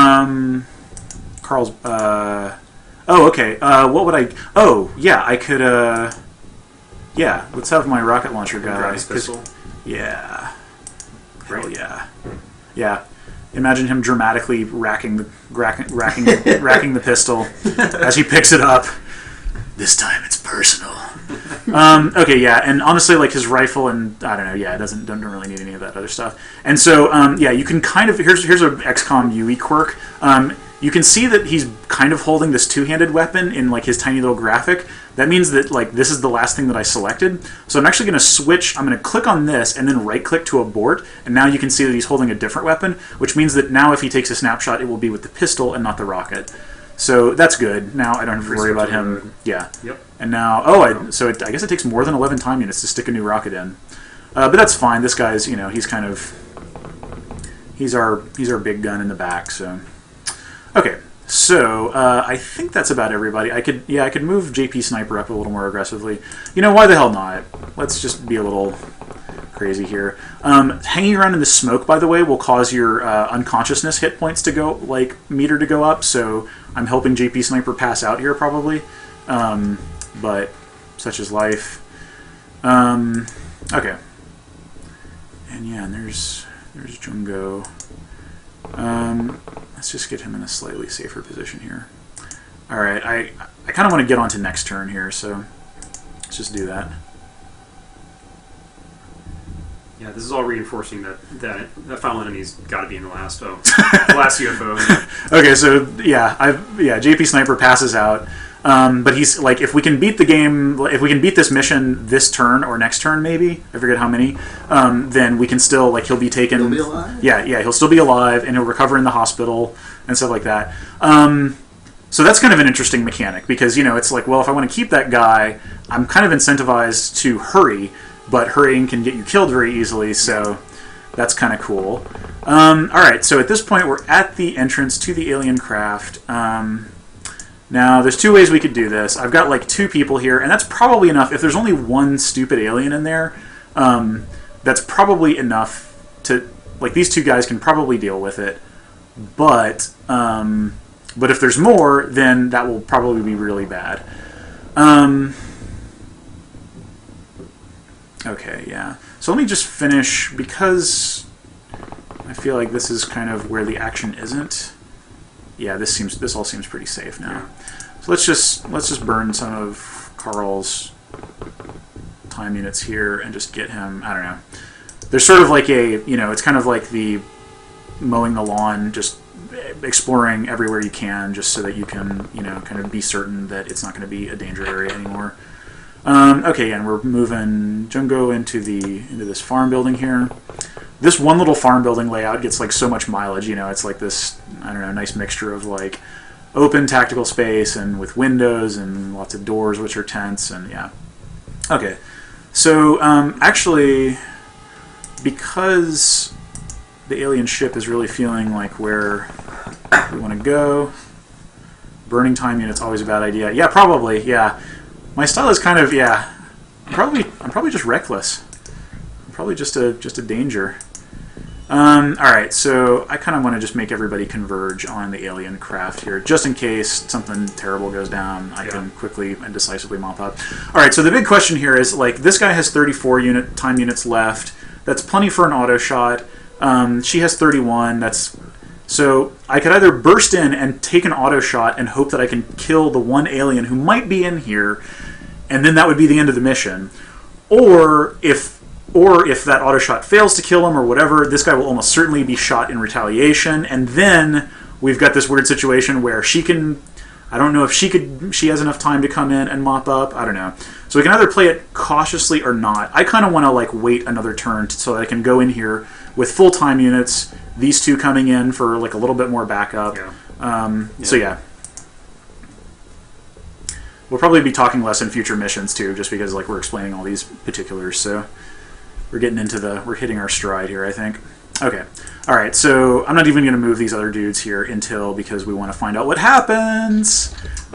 Carl's. Oh, okay. What would I? Oh, yeah, I could. Yeah, let's have my rocket launcher guy. Grab his pistol. Yeah. Hell yeah. Yeah. Imagine him dramatically racking the pistol as he picks it up. This time it's personal. Okay, yeah, and honestly, like his rifle and I don't know, yeah, it don't really need any of that other stuff. And so, yeah, you can kind of here's a XCOM UE quirk. You can see that he's kind of holding this two-handed weapon in like his tiny little graphic. That means that like this is the last thing that I selected. So I'm actually going to switch. I'm going to click on this and then right-click to abort. And now you can see that he's holding a different weapon, which means that now if he takes a snapshot, it will be with the pistol and not the rocket. So that's good. Now I don't have to worry about him. Yeah. Yep. And now, I guess it takes more than 11 time units to stick a new rocket in. But that's fine. This guy's, he's kind of, he's our big gun in the back. So, okay. So I think that's about everybody. I could move JP Sniper up a little more aggressively. Why the hell not? Let's just be a little crazy here. Hanging around in the smoke, by the way, will cause your unconsciousness hit points to go, like, meter to go up, so I'm helping JP Sniper pass out here, probably. But such is life. Okay. And yeah, and there's Jungo. Let's just get him in a slightly safer position here. Alright, I kind of want to get on to next turn here, so let's just do that. Yeah, this is all reinforcing that final enemy's got to be in the last the last UFO. Okay, so yeah, JP Sniper passes out, but he's like, if we can beat the game, if we can beat this mission this turn or next turn, maybe I forget how many, then we can still like he'll be taken. He'll be alive. Yeah, he'll still be alive and he'll recover in the hospital and stuff like that. So that's kind of an interesting mechanic because it's like, well, if I want to keep that guy, I'm kind of incentivized to hurry. But hurrying can get you killed very easily, so that's kind of cool. Alright, so at this point we're at the entrance to the alien craft. Now, there's two ways we could do this. I've got like 2 people here, and that's probably enough. If there's only one stupid alien in there, that's probably enough to like these two guys can probably deal with it, but if there's more, then that will probably be really bad. Okay, yeah. So let me just finish, because I feel like this is kind of where the action isn't. Yeah, this all seems pretty safe now. So let's just burn some of Carl's time units here and just get him. I don't know. There's sort of like it's kind of like the mowing the lawn, just exploring everywhere you can, just so that you can kind of be certain that it's not going to be a danger area anymore. Okay, and we're moving Jungo into this farm building here. This one little farm building layout gets like so much mileage. It's like this, I don't know, nice mixture of like open tactical space and with windows and lots of doors which are tense, and yeah. Okay, so actually, because the alien ship is really feeling like where we want to go, burning time unit's always a bad idea. Yeah, probably. Yeah. My style is kind of, I'm probably just reckless. I'm probably just a danger. Alright, so I kind of want to just make everybody converge on the alien craft here, just in case something terrible goes down. I can quickly and decisively mop up. Alright, so the big question here is, like, this guy has 34 time units left. That's plenty for an auto shot. She has 31. So I could either burst in and take an auto shot and hope that I can kill the one alien who might be in here, and then that would be the end of the mission. Or if that auto shot fails to kill him or whatever, this guy will almost certainly be shot in retaliation, and then we've got this weird situation where she can... I don't know if she has enough time to come in and mop up. I don't know. So we can either play it cautiously or not. I kind of want to like wait another turn so that I can go in here with full time units, these two coming in for like a little bit more backup. So yeah. We'll probably be talking less in future missions too, just because like we're explaining all these particulars. So we're hitting our stride here, I think. Okay. All right. So I'm not even going to move these other dudes here because we want to find out what happens.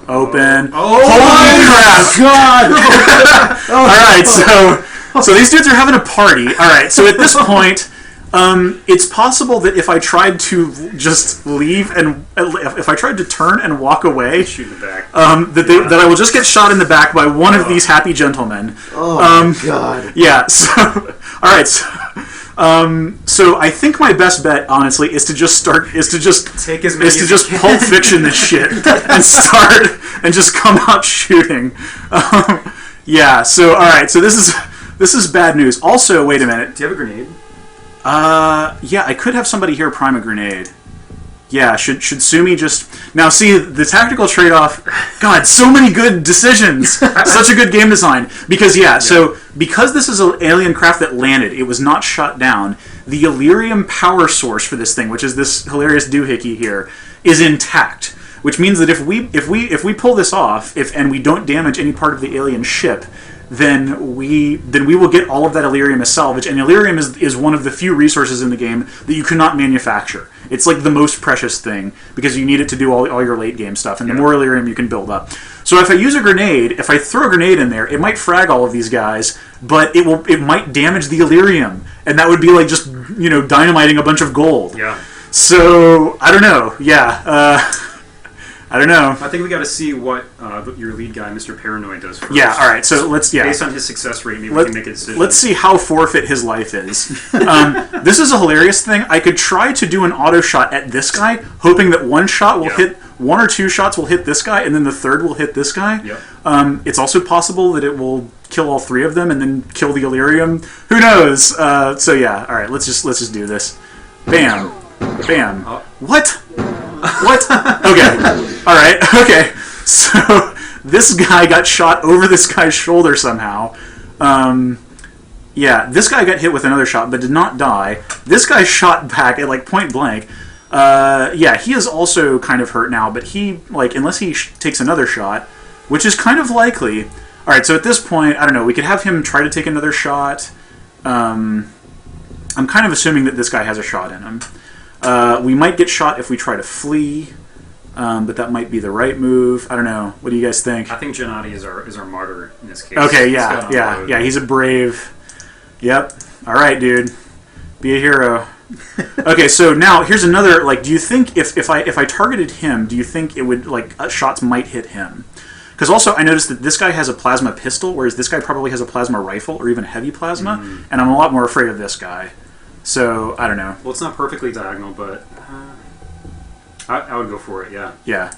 Open. Oh my God! All right. So these dudes are having a party. All right. So at this point, it's possible that if I tried to just leave and if I tried to turn and walk away, shoot in the back. That I will just get shot in the back by one of these happy gentlemen. Oh my God! Yeah. So all right. So I think my best bet, honestly, is to just Pulp Fiction this shit and start and just come out shooting. Yeah. So all right. So this is bad news. Also, wait a minute. Do you have a grenade? Yeah, I could have somebody here prime a grenade. Yeah, should Sumi just... Now, see, the tactical trade-off... God, so many good decisions! Such a good game design. Because, so, because this is an alien craft that landed, it was not shot down, the Illyrium power source for this thing, which is this hilarious doohickey here, is intact. Which means that if we pull this off, and we don't damage any part of the alien ship, then we will get all of that Illyrium as salvage, and Illyrium is one of the few resources in the game that you cannot manufacture. It's like the most precious thing, because you need it to do all your late game stuff, and the more Illyrium you can build up. So if I use a grenade, if I throw a grenade in there, it might frag all of these guys, but it might damage the Illyrium, and that would be like just, dynamiting a bunch of gold. Yeah. So, I don't know, I don't know. I think we got to see what your lead guy, Mr. Paranoid, does first. Yeah, all right. So let's based on his success rate, maybe we can make a decision. Let's see how forfeit his life is. This is a hilarious thing. I could try to do an auto shot at this guy, hoping that one shot will hit, one or two shots will hit this guy, and then the third will hit this guy. Yep. It's also possible that it will kill all three of them and then kill the Illyrium. Who knows? So yeah. All right. Let's just do this. Bam. Bam. What? What? Okay. Alright, okay. So, this guy got shot over this guy's shoulder somehow. Yeah, this guy got hit with another shot, but did not die. This guy shot back at, like, point blank. Yeah, he is also kind of hurt now, but he, like, unless he takes another shot, which is kind of likely. Alright, so at this point, I don't know, we could have him try to take another shot. I'm kind of assuming that this guy has a shot in him. We might get shot if we try to flee, but that might be the right move. I don't know. What do you guys think? I think Gennady is our martyr in this case. Okay, yeah. He's a brave. Yep. All right, dude. Be a hero. Okay, so now here's another. Like, do you think if I targeted him, do you think it would shots might hit him? Because also I noticed that this guy has a plasma pistol, whereas this guy probably has a plasma rifle or even heavy plasma, and I'm a lot more afraid of this guy. So I don't know. Well, it's not perfectly diagonal, but I would go for it. Yeah. Yeah.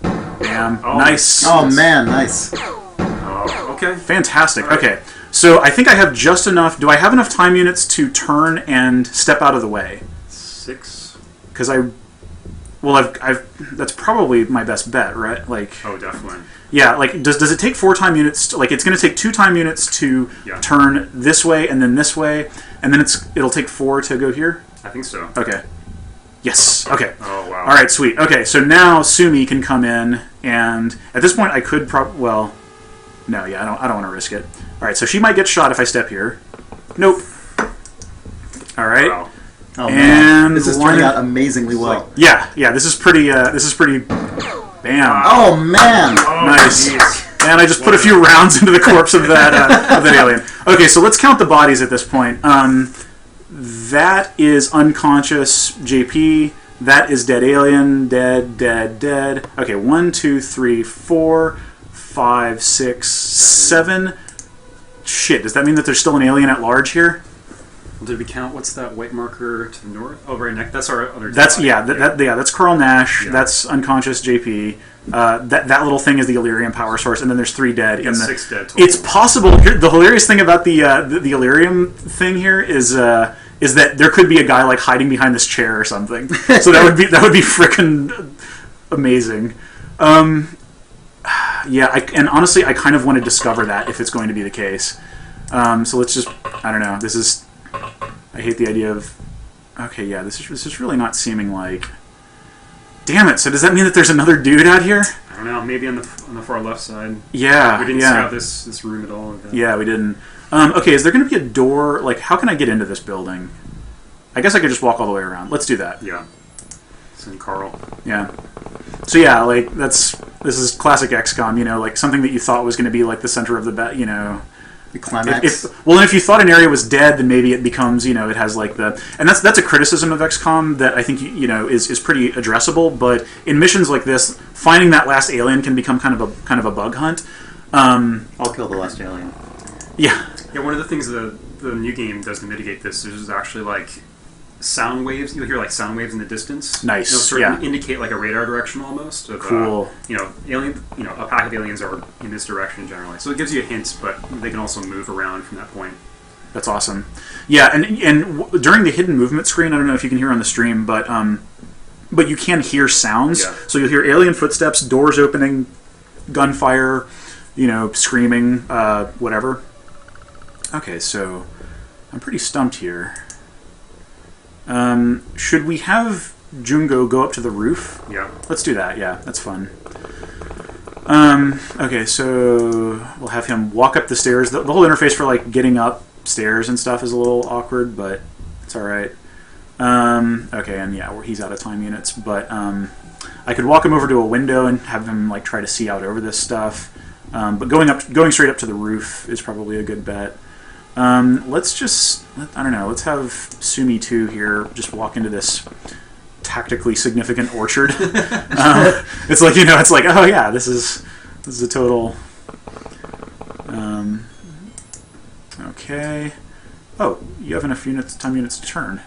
Bam. Oh, nice. Oh man, nice. Oh, okay. Fantastic. Right. Okay. So I think I have just enough. Do I have enough time units to turn and step out of the way? 6. Because I've that's probably my best bet, right? Like. Oh, definitely. Yeah. Like, does it take 4 time units? It's going to take 2 time units to turn this way and then this way, and then it'll take 4 to go here. I think so. Okay. Yes. Okay. Oh wow. All right. Sweet. Okay. So now Sumi can come in, and at this point I could no. Yeah. I don't want to risk it. All right. So she might get shot if I step here. Nope. All right. Wow. Oh man. This is turning out one. amazingly well. Yeah. Yeah. This is pretty. Bam. Wow. Oh man. Oh, Nice. geez. And I just put a few rounds into the corpse of that alien. Okay. So let's count the bodies at this point. That is unconscious JP. That is dead alien. Dead, dead, dead. Okay, 1, 2, 3, 4, 5, 6, 7. Shit, does that mean that there's still an alien at large here? Well, did we count? What's that white marker to the north? Oh, right next. That's our other. That's that's Carl Nash. Yeah. That's unconscious JP. That little thing is the Illyrium power source, and then there's 3 dead. Yeah, 6 dead. Total. It's possible. The hilarious thing about the Illyrium thing here is that there could be a guy like hiding behind this chair or something. So that would be frickin' amazing. Yeah, and honestly, I kind of want to discover that if it's going to be the case. So let's just, I don't know. I hate the idea of. Okay, yeah, this is really not seeming like. Damn it! So does that mean that there's another dude out here? I don't know. Maybe on the far left side. Yeah, we didn't scout this room at all. Yeah, we didn't. Okay, is there going to be a door? Like, how can I get into this building? I guess I could just walk all the way around. Let's do that. Yeah. Send Carl. Yeah. So yeah, like this is classic XCOM. You know, like something that you thought was going to be like the center of the you know. The climax. And if you thought an area was dead, then maybe it becomes, it has like and that's a criticism of XCOM that I think is pretty addressable. But in missions like this, finding that last alien can become kind of a bug hunt. I'll kill the last alien. Yeah. Yeah. One of the things the new game does to mitigate this is actually like sound waves. You'll hear like sound waves in the distance. Nice. Sort of indicate like a radar direction almost. Of, cool. Alien. A pack of aliens are in this direction generally, so it gives you a hint, but they can also move around from that point. That's awesome. Yeah, and during the hidden movement screen, I don't know if you can hear on the stream, but you can hear sounds. Yeah. So you'll hear alien footsteps, doors opening, gunfire, screaming, whatever. Okay, so I'm pretty stumped here. Should we have Jungo go up to the roof? Yeah. Let's do that. Yeah, that's fun. Okay, so we'll have him walk up the stairs. The whole interface for like getting up stairs and stuff is a little awkward, but it's all right. Okay, and yeah, he's out of time units, but I could walk him over to a window and have him like try to see out over this stuff. But going straight up to the roof is probably a good bet. Let's have Sumi 2 here just walk into this tactically significant orchard. It's like, oh yeah, this is a total. Okay. Oh, you have enough time units to turn.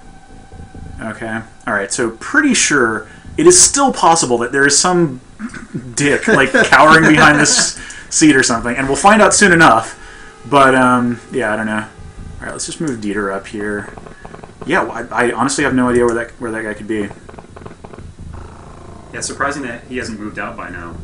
Okay. All right. So pretty sure it is still possible that there is some dick like cowering behind this seat or something, and we'll find out soon enough. But yeah, I don't know. All right, let's just move Dieter up here. Yeah, I honestly have no idea where that guy could be. Yeah, it's surprising that he hasn't moved out by now.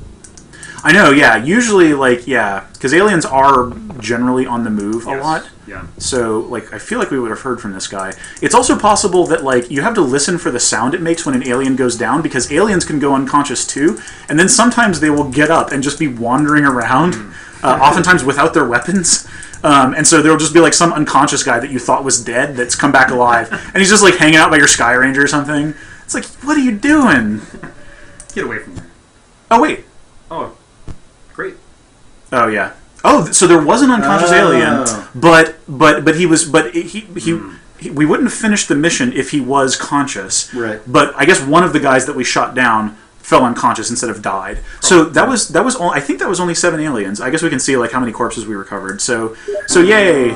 I know. Yeah, usually because aliens are generally on the move a lot. Yeah. So I feel like we would have heard from this guy. It's also possible that you have to listen for the sound it makes when an alien goes down, because aliens can go unconscious too, and then sometimes they will get up and just be wandering around, oftentimes without their weapons. And so there'll just be some unconscious guy that you thought was dead that's come back alive, and he's just hanging out by your Sky Ranger or something. It's like, what are you doing? Get away from there. Oh wait. Oh, great. Oh yeah. Oh, so there was an unconscious alien, but he we wouldn't have finished the mission if he was conscious. Right. But I guess one of the guys that we shot down fell unconscious instead of died. So that was I think that was only 7 aliens. I guess we can see like how many corpses we recovered. So yay.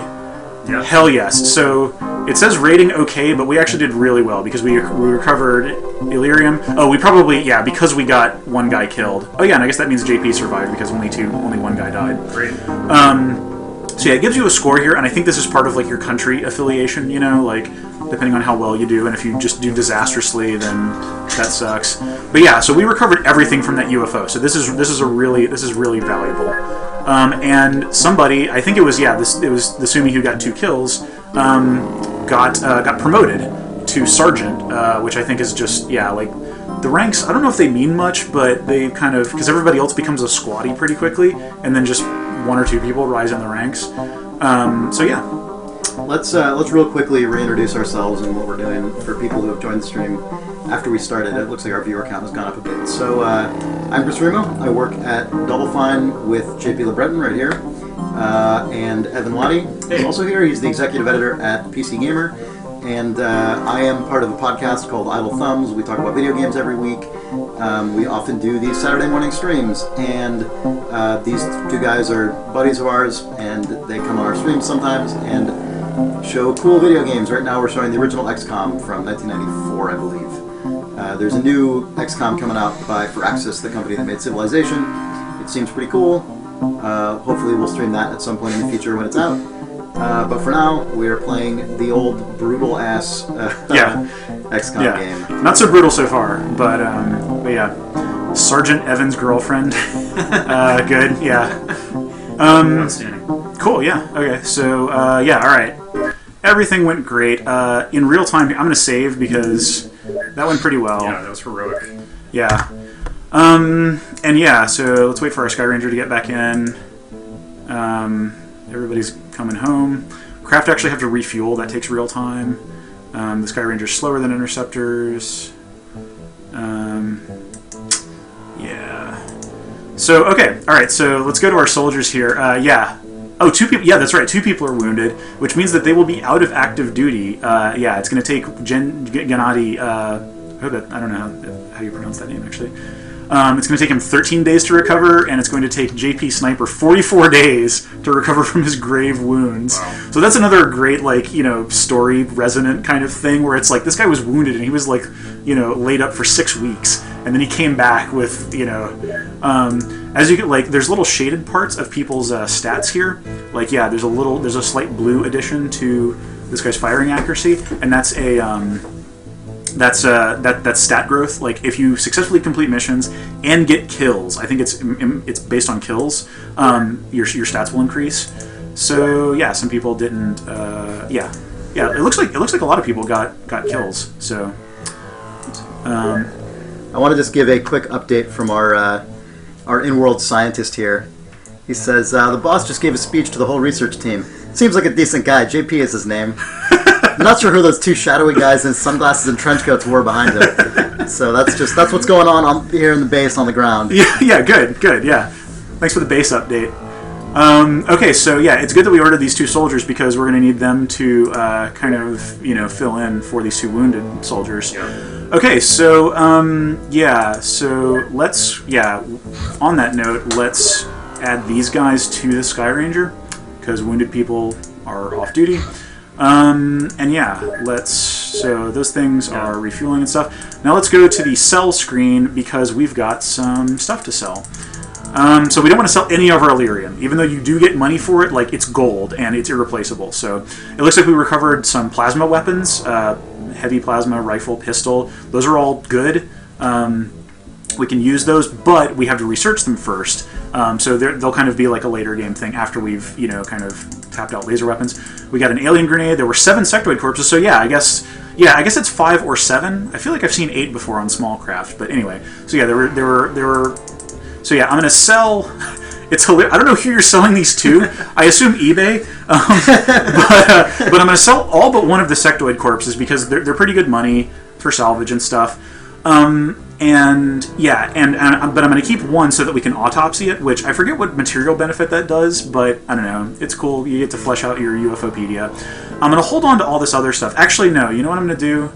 Yep. Hell yes. So it says rating okay, but we actually did really well because we recovered Illyrium. Oh, we probably, because we got one guy killed. Oh yeah, and I guess that means JP survived because only one guy died. Great. So yeah, it gives you a score here, and I think this is part of like your country affiliation, like depending on how well you do, and if you just do disastrously, then that sucks. But yeah, so we recovered everything from that UFO. So this is really valuable. And somebody, I think it was the Sumi who got 2 kills, got promoted to sergeant, which I think is just like the ranks. I don't know if they mean much, but they kind of, because everybody else becomes a squatty pretty quickly, and then just 1 or 2 people rise in the ranks. So yeah. Let's real quickly reintroduce ourselves and what we're doing for people who have joined the stream after we started. It looks like our viewer count has gone up a bit. So I'm Chris Remo. I work at Double Fine with JP LeBreton right here, and Evan Lahti is also here. He's the executive editor at PC Gamer, and I am part of a podcast called Idle Thumbs. We talk about video games every week. We often do these Saturday morning streams, and these 2 guys are buddies of ours, and they come on our streams sometimes and show cool video games. Right now we're showing the original XCOM from 1994, I believe. There's a new XCOM coming out by Firaxis, the company that made Civilization. It seems pretty cool. Hopefully we'll stream that at some point in the future when it's out. But for now, we are playing the old brutal-ass XCOM game. Not so brutal so far, but yeah. Sergeant Evan's girlfriend. Good, yeah. Outstanding. Cool, yeah. Okay, so, all right. Everything went great. In real time, I'm going to save because that went pretty well. Yeah, that was heroic. Yeah. And yeah, so let's wait for our Sky Ranger to get back in. Everybody's coming home. Craft actually have to refuel. That takes real time. The Sky Ranger's slower than Interceptors. Yeah. So, okay. All right, so let's go to our soldiers here. Yeah. Oh, 2 people. Yeah, that's right. 2 people are wounded, which means that they will be out of active duty. Yeah, it's going to take Gennady. I don't know how you pronounce that name actually. It's going to take him 13 days to recover, and it's going to take JP Sniper 44 days to recover from his grave wounds. Wow. So that's another great, story resonant kind of thing where it's like this guy was wounded and he was laid up for 6 weeks, and then he came back with as you get there's little shaded parts of people's stats here. There's a slight blue addition to this guy's firing accuracy, and that's that's stat growth. Like if you successfully complete missions and get kills, I think it's based on kills. Your stats will increase. So yeah, some people didn't. Yeah. It looks like a lot of people got kills. So. I want to just give a quick update from our in-world scientist here. He says the boss just gave a speech to the whole research team. Seems like a decent guy. JP is his name. I'm not sure who those 2 shadowy guys in sunglasses and trench coats were behind him. So that's what's going on here in the base on the ground. Yeah, good, yeah. Thanks for the base update. Okay, so yeah, it's good that we ordered these 2 soldiers because we're going to need them to kind of, fill in for these 2 wounded soldiers. Yeah. Okay, so, so let's, on that note, let's add these guys to the Sky Ranger because wounded people are off duty. And yeah, so those things are refueling and stuff. Now let's go to the sell screen because we've got some stuff to sell. So we don't want to sell any of our Illyrium, even though you do get money for it. It's gold and it's irreplaceable. So it looks like we recovered some plasma weapons, heavy plasma, rifle, pistol. Those are all good. We can use those, but we have to research them first. So they'll kind of be like a later game thing after we've kind of tapped out laser weapons. We got an alien grenade. There were 7 sectoid corpses. So yeah, I guess it's 5 or 7. I feel like I've seen 8 before on small craft, but anyway. So yeah, there were. So yeah, I'm gonna sell. It's hilarious. I don't know who you're selling these to. I assume eBay, but I'm gonna sell all but one of the sectoid corpses because they're pretty good money for salvage and stuff. And but I'm going to keep one so that we can autopsy it, which I forget what material benefit that does, but I don't know. It's cool. You get to flesh out your UFOpedia. I'm going to hold on to all this other stuff. Actually, no. You know what I'm going to do?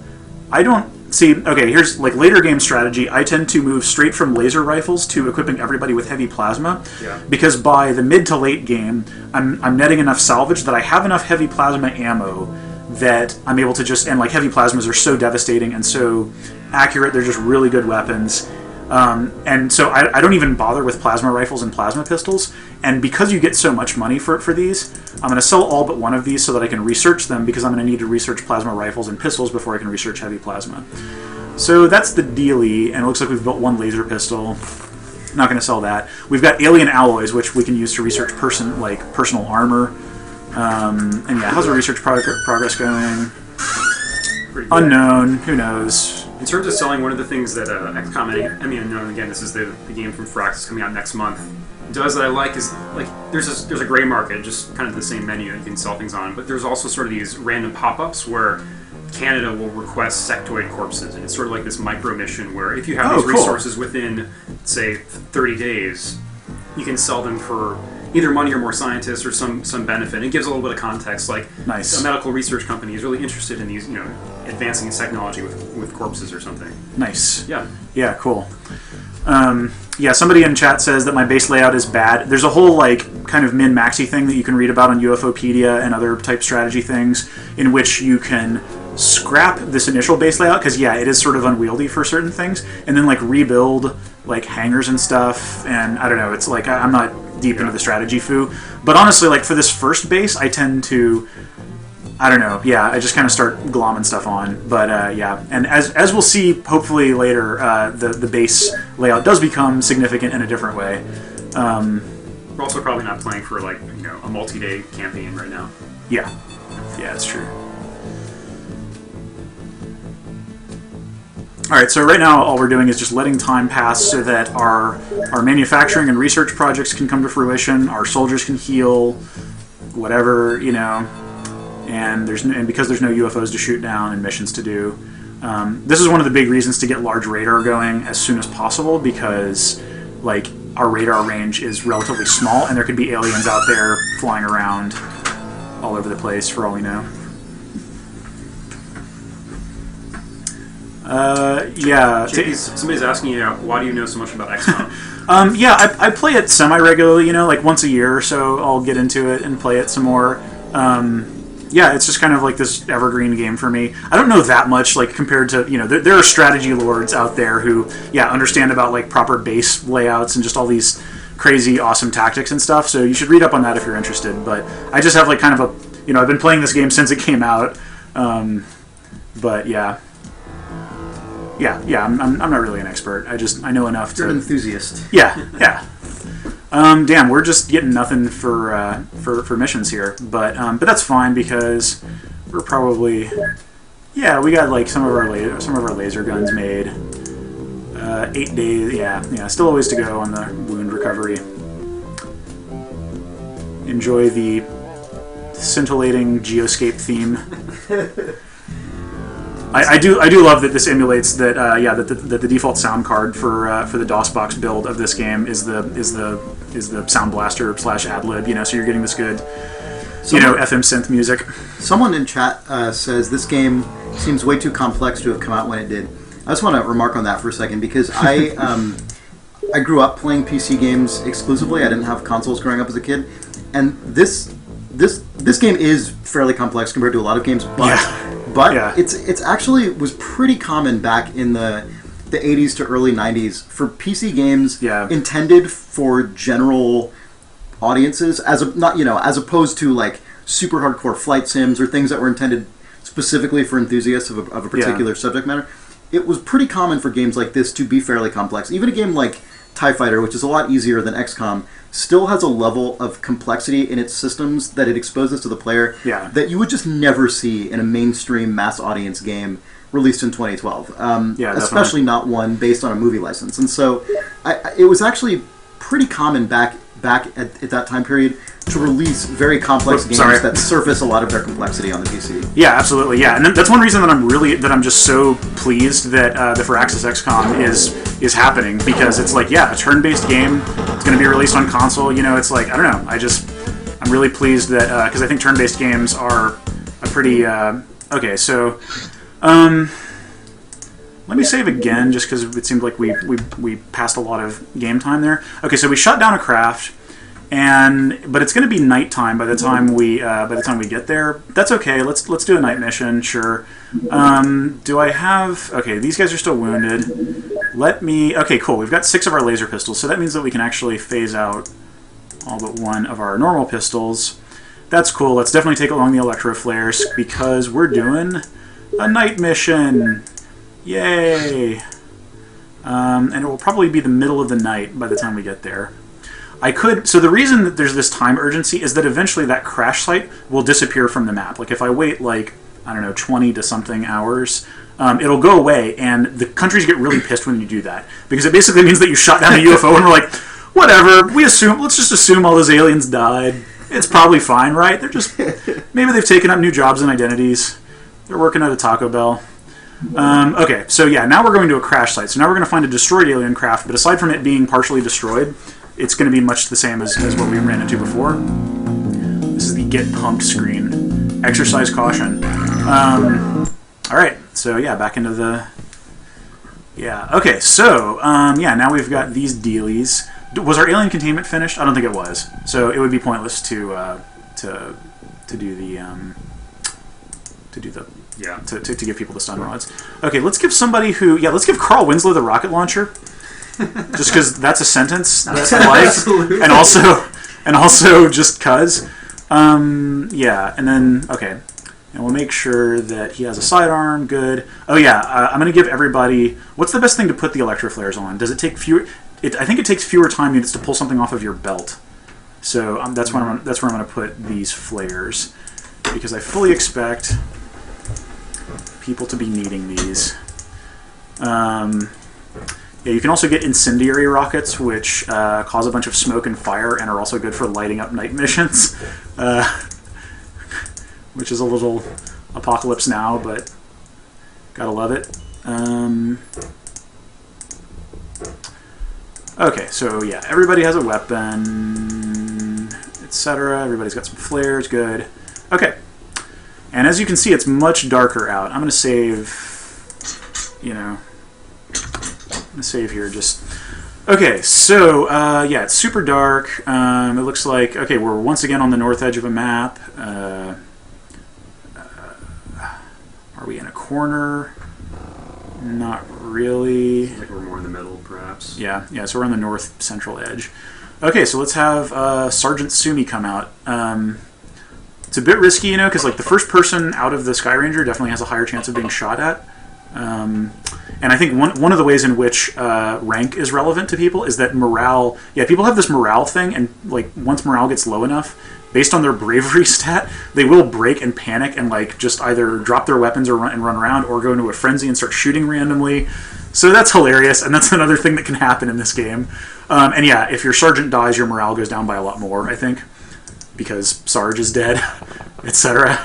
I don't see. Okay, here's like later game strategy. I tend to move straight from laser rifles to equipping everybody with heavy plasma, because by the mid to late game, I'm netting enough salvage that I have enough heavy plasma ammo that I'm able to just, and like heavy plasmas are so devastating and so accurate, they're just really good weapons. And so I don't even bother with plasma rifles and plasma pistols. And because you get so much money for these, I'm going to sell all but one of these so that I can research them, because I'm going to need to research plasma rifles and pistols before I can research heavy plasma. So that's the dealie, and it looks like we've built one laser pistol. Not going to sell that. We've got alien alloys, which we can use to research personal armor. And yeah, how's our research progress going? Unknown. Who knows? In terms of selling, one of the things that XCOM Enemy Unknown, again, this is the game from Firaxis coming out next month, does that I like is, like, there's a gray market, just kind of the same menu that you can sell things on, but there's also sort of these random pop-ups where Canada will request sectoid corpses, and it's sort of like this micro mission where if you have these resources within, say, 30 days, you can sell them for either money or more scientists or some benefit. It gives a little bit of context, like a medical research company is really interested in these, advancing its technology with corpses or something. Nice. Yeah. Yeah, cool. Somebody in chat says that my base layout is bad. There's a whole kind of min-maxi thing that you can read about on UFOpedia and other type strategy things, in which you can scrap this initial base layout, because it is sort of unwieldy for certain things, and then rebuild hangars and stuff. And I don't know, it's I'm not deep into the strategy foo, but honestly, for this first base, I tend to, I don't know, I just kind of start glomming stuff on. But and as we'll see hopefully later, the base layout does become significant in a different way. We're also probably not playing for a multi-day campaign right now. Yeah, it's true. Alright, so right now all we're doing is just letting time pass so that our manufacturing and research projects can come to fruition, our soldiers can heal, whatever, and because there's no UFOs to shoot down and missions to do. This is one of the big reasons to get large radar going as soon as possible, because our radar range is relatively small and there could be aliens out there flying around all over the place for all we know. JP, somebody's asking you, why do you know so much about XCOM? I play it semi-regularly, once a year or so I'll get into it and play it some more. It's just kind of this evergreen game for me. I don't know that much, compared to, there are strategy lords out there who, understand about, proper base layouts and just all these crazy, awesome tactics and stuff, so you should read up on that if you're interested. But I just have, kind of a, I've been playing this game since it came out, but I'm not really an expert. I know enough You're to... an enthusiast. Yeah. Damn, we're just getting nothing for missions here, but that's fine, because we're probably... Yeah, we got some of our laser guns made. 8 days, still a ways to go on the wound recovery. Enjoy the scintillating geoscape theme. I do love that this emulates that that the default sound card for the DOSBox build of this game is the Sound Blaster / AdLib, so you're getting this good FM synth music. Someone in chat says this game seems way too complex to have come out when it did. I just want to remark on that for a second, because I grew up playing PC games exclusively. I didn't have consoles growing up as a kid, and this game is fairly complex compared to a lot of games, but it's actually was pretty common back in the 80s to early 90s for PC games intended for general audiences, as opposed to super hardcore flight sims or things that were intended specifically for enthusiasts of a particular subject matter. It was pretty common for games like this to be fairly complex. Even a game like TIE Fighter, which is a lot easier than XCOM, still has a level of complexity in its systems that it exposes to the player that you would just never see in a mainstream mass audience game released in 2012. Especially not one based on a movie license. And so it was actually pretty common back back at that time period to release very complex games that surface a lot of their complexity on the PC. Yeah, absolutely. Yeah, and that's one reason that I'm just so pleased that the Firaxis XCOM is happening, because it's like, yeah, a turn-based game. It's going to be released on console. You know, it's like, I don't know. I'm really pleased that because I think turn-based games are a pretty okay. So, let me save again, just because it seemed like we passed a lot of game time there. Okay, so we shut down a craft. But it's going to be nighttime by the time we get there. That's okay. Let's do a night mission. Sure. Do I have? Okay, these guys are still wounded. Okay, cool. We've got 6 of our laser pistols, so that means that we can actually phase out all but 1 of our normal pistols. That's cool. Let's definitely take along the electro flares because we're doing a night mission. Yay! And it will probably be the middle of the night by the time we get there. So the reason that there's this time urgency is that eventually that crash site will disappear from the map. Like if I wait like, I don't know, 20 to something hours, it'll go away, and the countries get really pissed when you do that. Because it basically means that you shot down a UFO and we're like, whatever, let's just assume all those aliens died. It's probably fine, right? Maybe they've taken up new jobs and identities. They're working at a Taco Bell. Okay, so yeah, now we're going to a crash site. So now we're going to find a destroyed alien craft, but aside from it being partially destroyed, it's going to be much the same as what we ran into before. This is the get pumped screen. Exercise caution. Alright, so yeah, back into the... Yeah, okay, so, yeah, now we've got these dealies. Was our alien containment finished? I don't think it was. So it would be pointless to do the... To give people the stun rods. Okay, let's give somebody who... Yeah, let's give Carl Winslow the rocket launcher. Just because that's a sentence that I like, and also just cuz, yeah, and then okay, and we'll make sure that he has a sidearm. Good. Oh yeah, I'm gonna give everybody. What's the best thing to put the electro flares on? Does it take fewer? I think it takes fewer time units to pull something off of your belt. So that's where I'm gonna put these flares, because I fully expect people to be needing these. Yeah, you can also get incendiary rockets, which cause a bunch of smoke and fire and are also good for lighting up night missions, which is a little Apocalypse Now, but gotta love it. Okay, so yeah, everybody has a weapon, etc. Everybody's got some flares, good. Okay, and as you can see, it's much darker out. I'm gonna save, I'm going to save here just... Okay, so, yeah, it's super dark. It looks like... Okay, we're once again on the north edge of a map. Are we in a corner? Not really. Like we're more in the middle, perhaps. Yeah, so we're on the north central edge. Okay, so let's have Sergeant Sumi come out. It's a bit risky, because like the first person out of the Sky Ranger definitely has a higher chance of being shot at. And I think one of the ways in which rank is relevant to people is that morale... Yeah, people have this morale thing, and like once morale gets low enough, based on their bravery stat, they will break and panic and like just either drop their weapons or run around, or go into a frenzy and start shooting randomly. So that's hilarious, and that's another thing that can happen in this game. And yeah, if your sergeant dies, your morale goes down by a lot more, I think, because Sarge is dead, etc.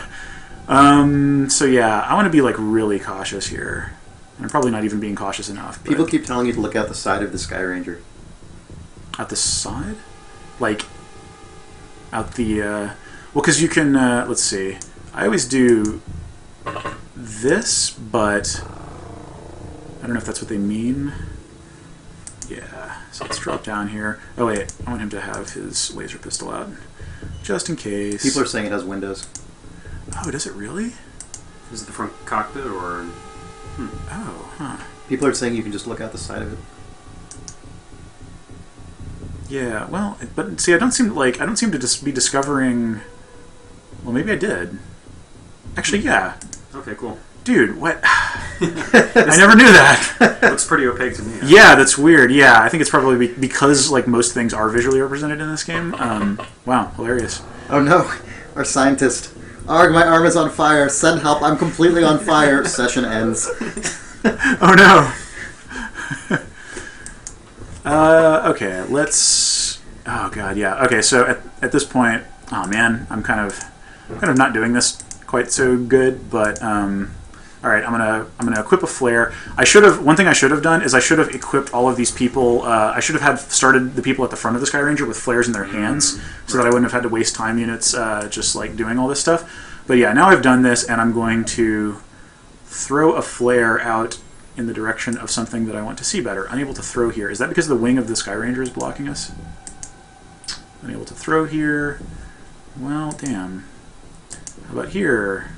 So yeah, I want to be like really cautious here. I'm probably not even being cautious enough. People keep telling you to look out the side of the Sky Ranger. Out the side? Like, out the... Well, because you can... let's see. I always do this, but... I don't know if that's what they mean. Yeah, so let's drop down here. Oh wait, I want him to have his laser pistol out. Just in case. People are saying it has windows. Oh, does it really? Is it the front cockpit, or... Oh, huh. People are saying you can just look out the side of it. Yeah, well, but see, I don't seem to be discovering... Well, maybe I did. Actually, yeah. Okay, cool. Dude, what? I never knew that. Looks pretty opaque to me. Yeah, that's weird. Yeah, I think it's probably because like most things are visually represented in this game. Wow, hilarious. Oh no, our scientist. Arg, my arm is on fire. Send help. I'm completely on fire. Session ends. Oh no. Okay, let's... Oh god, yeah. Okay, so at this point, oh man, I'm kind of not doing this quite so good, but all right, I'm gonna equip a flare. One thing I should have done is I should have equipped all of these people. I should have had started the people at the front of the Sky Ranger with flares in their hands, so that I wouldn't have had to waste time units just like doing all this stuff. But yeah, now I've done this, and I'm going to throw a flare out in the direction of something that I want to see better. Unable to throw here. Is that because the wing of the Sky Ranger is blocking us? Unable to throw here. Well, damn. How about here?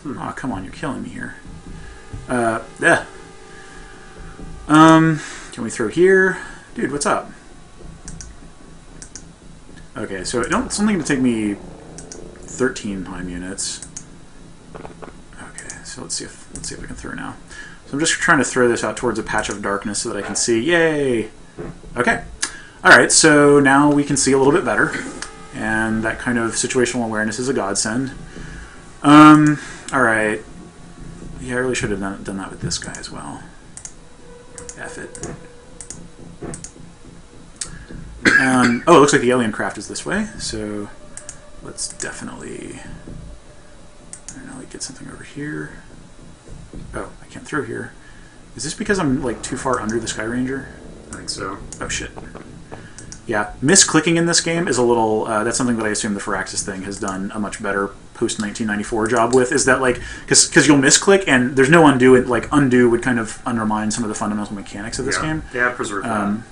Oh, come on, you're killing me here. Yeah. Can we throw here? Dude, what's up? Okay, so it's only going to take me 13 Heim units. Okay, so let's see if I can throw now. So I'm just trying to throw this out towards a patch of darkness so that I can see. Yay! Okay. Alright, so now we can see a little bit better. And that kind of situational awareness is a godsend. Alright. Yeah, I really should have done that with this guy as well. F it. Oh, it looks like the alien craft is this way, so let's definitely... I don't know, like get something over here. Oh, I can't throw here. Is this because I'm like too far under the Sky Ranger? I think so. Oh shit. Yeah, misclicking in this game is a little... that's something that I assume the Firaxis thing has done a much better post-1994 job with, is that like... Because you'll misclick and there's no undo. Like undo would kind of undermine some of the fundamental mechanics of this game. Yeah, preserve that. I'm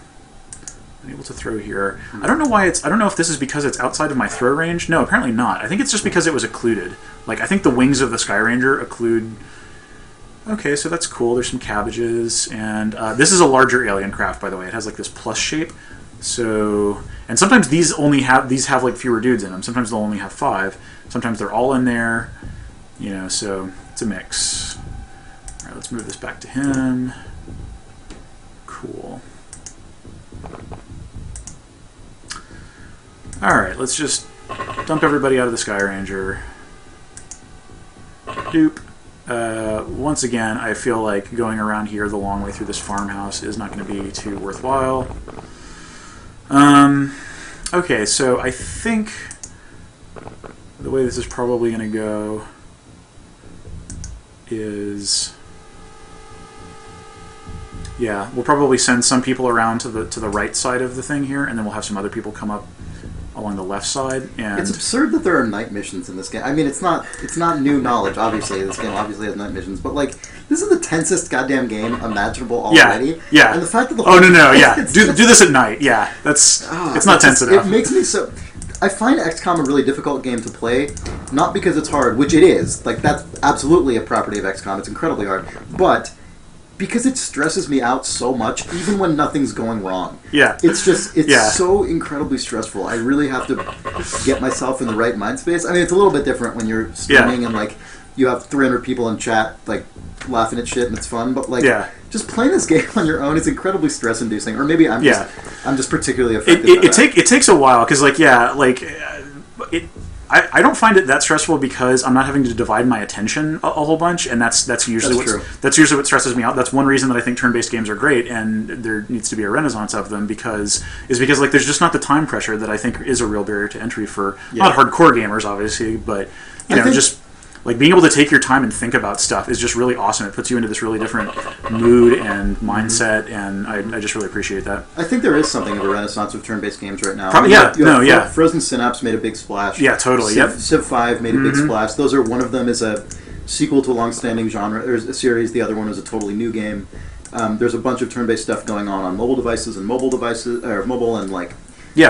able to throw here. I don't know why it's... I don't know if this is because it's outside of my throw range. No, apparently not. I think it's just because it was occluded. Like, I think the wings of the Sky Ranger occlude... Okay, so that's cool. There's some cabbages, and this is a larger alien craft, by the way. It has like this plus shape. So, and sometimes these have like fewer dudes in them. Sometimes they'll only have 5. Sometimes they're all in there. You know, so it's a mix. All right, let's move this back to him. Cool. All right, let's just dump everybody out of the Sky Ranger. Doop. Once again, I feel like going around here the long way through this farmhouse is not going to be too worthwhile. Okay, so I think the way this is probably going to go is... Yeah, we'll probably send some people around to the right side of the thing here, and then we'll have some other people come up along the left side. And it's absurd that there are night missions in this game. I mean, it's not new knowledge. Obviously, this game obviously has night missions, but like, this is the tensest goddamn game imaginable already. Yeah. And the fact that the do this at night. Yeah, it's not tense enough. It makes me so. I find XCOM a really difficult game to play, not because it's hard, which it is. Like, that's absolutely a property of XCOM. It's incredibly hard, but because it stresses me out so much, even when nothing's going wrong. Yeah. It's so incredibly stressful. I really have to get myself in the right mind space. I mean, it's a little bit different when you're streaming and, like, you have 300 people in chat, like, laughing at shit and it's fun, but, like, just playing this game on your own is incredibly stress-inducing. Or maybe I'm just particularly affected by that. It takes a while, because, like, I don't find it that stressful because I'm not having to divide my attention a whole bunch, and that's usually what stresses me out. That's one reason that I think turn-based games are great, and there needs to be a renaissance of them because like there's just not the time pressure that I think is a real barrier to entry for not hardcore gamers, obviously, but just like being able to take your time and think about stuff is just really awesome. It puts you into this really different mood and mindset, and I just really appreciate that. I think there is something of a renaissance of turn-based games right now. Frozen Synapse made a big splash. Yeah, totally. Civ 5 made a big splash. Those are, one of them is a sequel to a long-standing genre. There's a series. The other one is a totally new game. There's a bunch of turn-based stuff going on mobile devices, or mobile and like.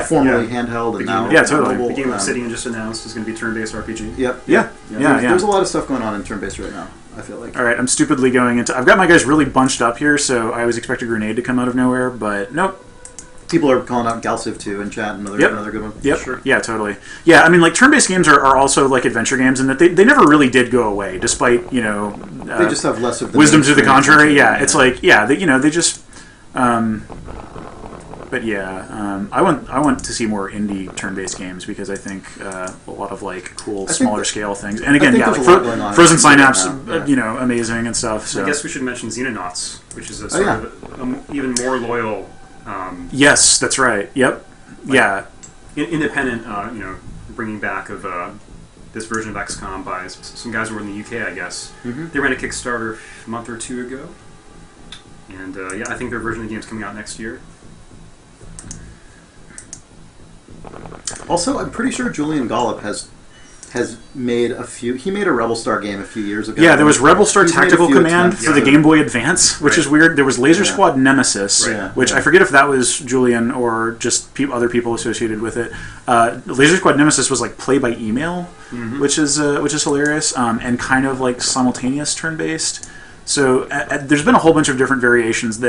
Formerly handheld and now totally. mobile. The game Obsidian just announced is going to be turn-based RPG. There's a lot of stuff going on in turn-based right now, I feel like. All right, I'm stupidly going into... I've got my guys really bunched up here, so I was expecting a grenade to come out of nowhere, but nope. People are calling out Galciv 2 in chat, another good one. Yep, sure. Yeah, totally. Yeah, I mean, like, turn-based games are also like adventure games in that they never really did go away, despite, they just have less of the wisdom to the contrary. It's like, they just... But yeah, I want to see more indie turn-based games because I think a lot of like cool smaller scale things. And again, like Frozen Synapse, amazing and stuff. So I guess we should mention Xenonauts, which is a sort of even more loyal. Yes, that's right. Yep. independent, bringing back of this version of XCOM by some guys who were in the UK, I guess. Mm-hmm. They ran a Kickstarter a month or two ago, and I think their version of the game is coming out next year. Also, I'm pretty sure Julian Gollop has made he made a Rebel Star game a few years ago. Yeah, there was Rebel Star Tactical Command for the Game Boy Advance, which is weird. There was Laser Squad Nemesis, which I forget if that was Julian or just other people associated with it. Laser Squad Nemesis was like play by email, which is hilarious, and kind of like simultaneous turn-based. So there's been a whole bunch of different variations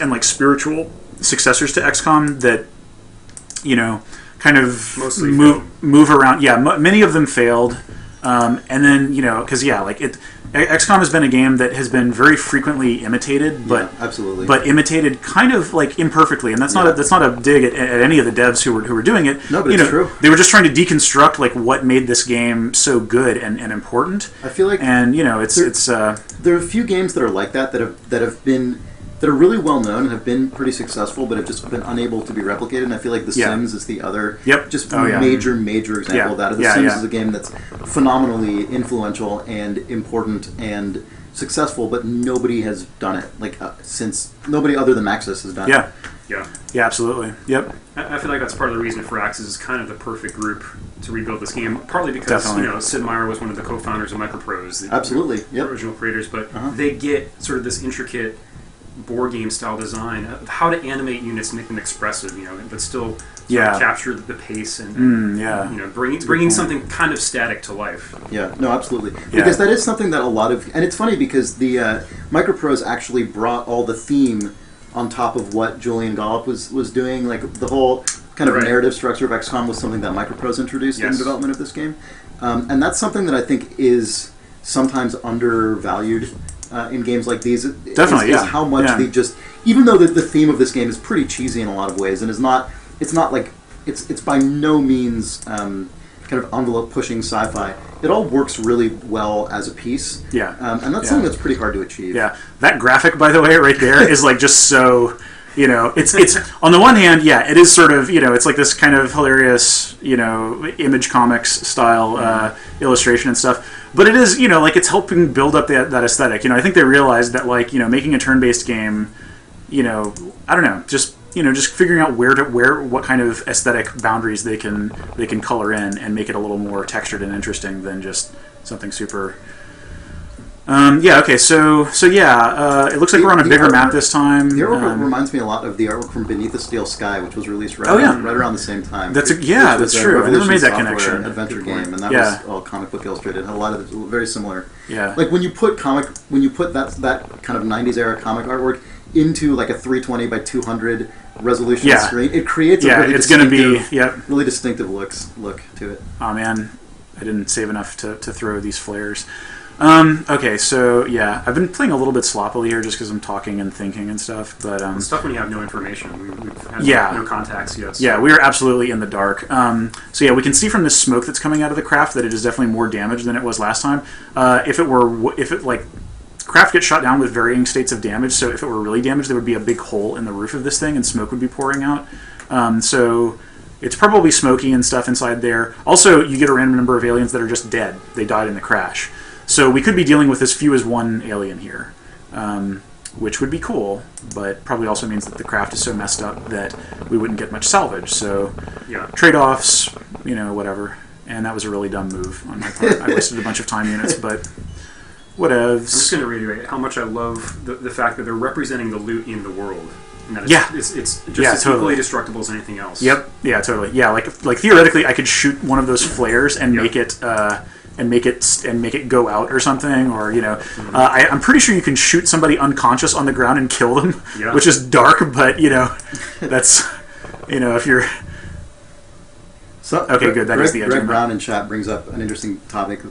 and like spiritual successors to XCOM that, kind of move around. Yeah, many of them failed, and then because XCOM has been a game that has been very frequently imitated, but absolutely, but imitated kind of like imperfectly, and that's not a dig at any of the devs who were doing it. No, but it's true. They were just trying to deconstruct like what made this game so good and important. I feel like, and there are a few games that are like that are really well known and have been pretty successful, but have just been unable to be replicated. And I feel like The Sims is the other major example of that. The Sims is a game that's phenomenally influential and important and successful, but nobody has done it since nobody other than Maxis has done it. Yeah, absolutely. Yep. I feel like that's part of the reason for Axis is kind of the perfect group to rebuild this game. Partly because Sid Meier was one of the co-founders of Microprose, the original creators, but they get sort of this intricate board game style design of how to animate units and make them expressive, but still capture the pace and bringing something kind of static to life. Yeah, no, absolutely. Because that is something that and it's funny because the Microprose actually brought all the theme on top of what Julian Gollop was doing. Like the whole kind of narrative structure of XCOM was something that Microprose introduced in the development of this game, and that's something that I think is sometimes undervalued. In games like these, definitely, is how much they just, even though the theme of this game is pretty cheesy in a lot of ways, and it's by no means kind of envelope pushing sci-fi. It all works really well as a piece. Yeah, and that's something that's pretty hard to achieve. Yeah, that graphic, by the way, right there is like just so. It's on the one hand, it is sort of it's like this kind of hilarious Image Comics style illustration and stuff. But it is it's helping build up that aesthetic. I think they realized that making a turn-based game, I don't know, just figuring out what kind of aesthetic boundaries they can color in and make it a little more textured and interesting than just something super. It looks like we're on a bigger map this time. The artwork reminds me a lot of the artwork from Beneath the Steel Sky, which was released right around the same time. That's true. I never made that connection. Adventure game, and that was all comic book illustrated. It had a lot of very similar. Yeah. Like when you put that kind of 90s era comic artwork into like a 320 by 200 resolution screen, it creates a really distinctive look to it. Oh man, I didn't save enough to throw these flares. Okay, so I've been playing a little bit sloppily here just because I'm talking and thinking and stuff. But it's tough when you have no information. We've had no contacts yet. So. Yeah, we are absolutely in the dark. We can see from this smoke that's coming out of the craft that it is definitely more damaged than it was last time. Craft gets shot down with varying states of damage. So if it were really damaged, there would be a big hole in the roof of this thing, and smoke would be pouring out. So it's probably smoky and stuff inside there. Also, you get a random number of aliens that are just dead. They died in the crash. So we could be dealing with as few as one alien here, which would be cool, but probably also means that the craft is so messed up that we wouldn't get much salvage. So trade-offs, whatever. And that was a really dumb move on my part. I wasted a bunch of time units, but whatevs. I'm just going to reiterate how much I love the fact that they're representing the loot in the world. And that it's just as equally destructible as anything else. Yep. Yeah, totally. Yeah, like theoretically, I could shoot one of those flares and make it go out or something, or I'm pretty sure you can shoot somebody unconscious on the ground and kill them, which is dark, but that's if you're good. That is the edge. Greg Brown in chat brings up an interesting topic.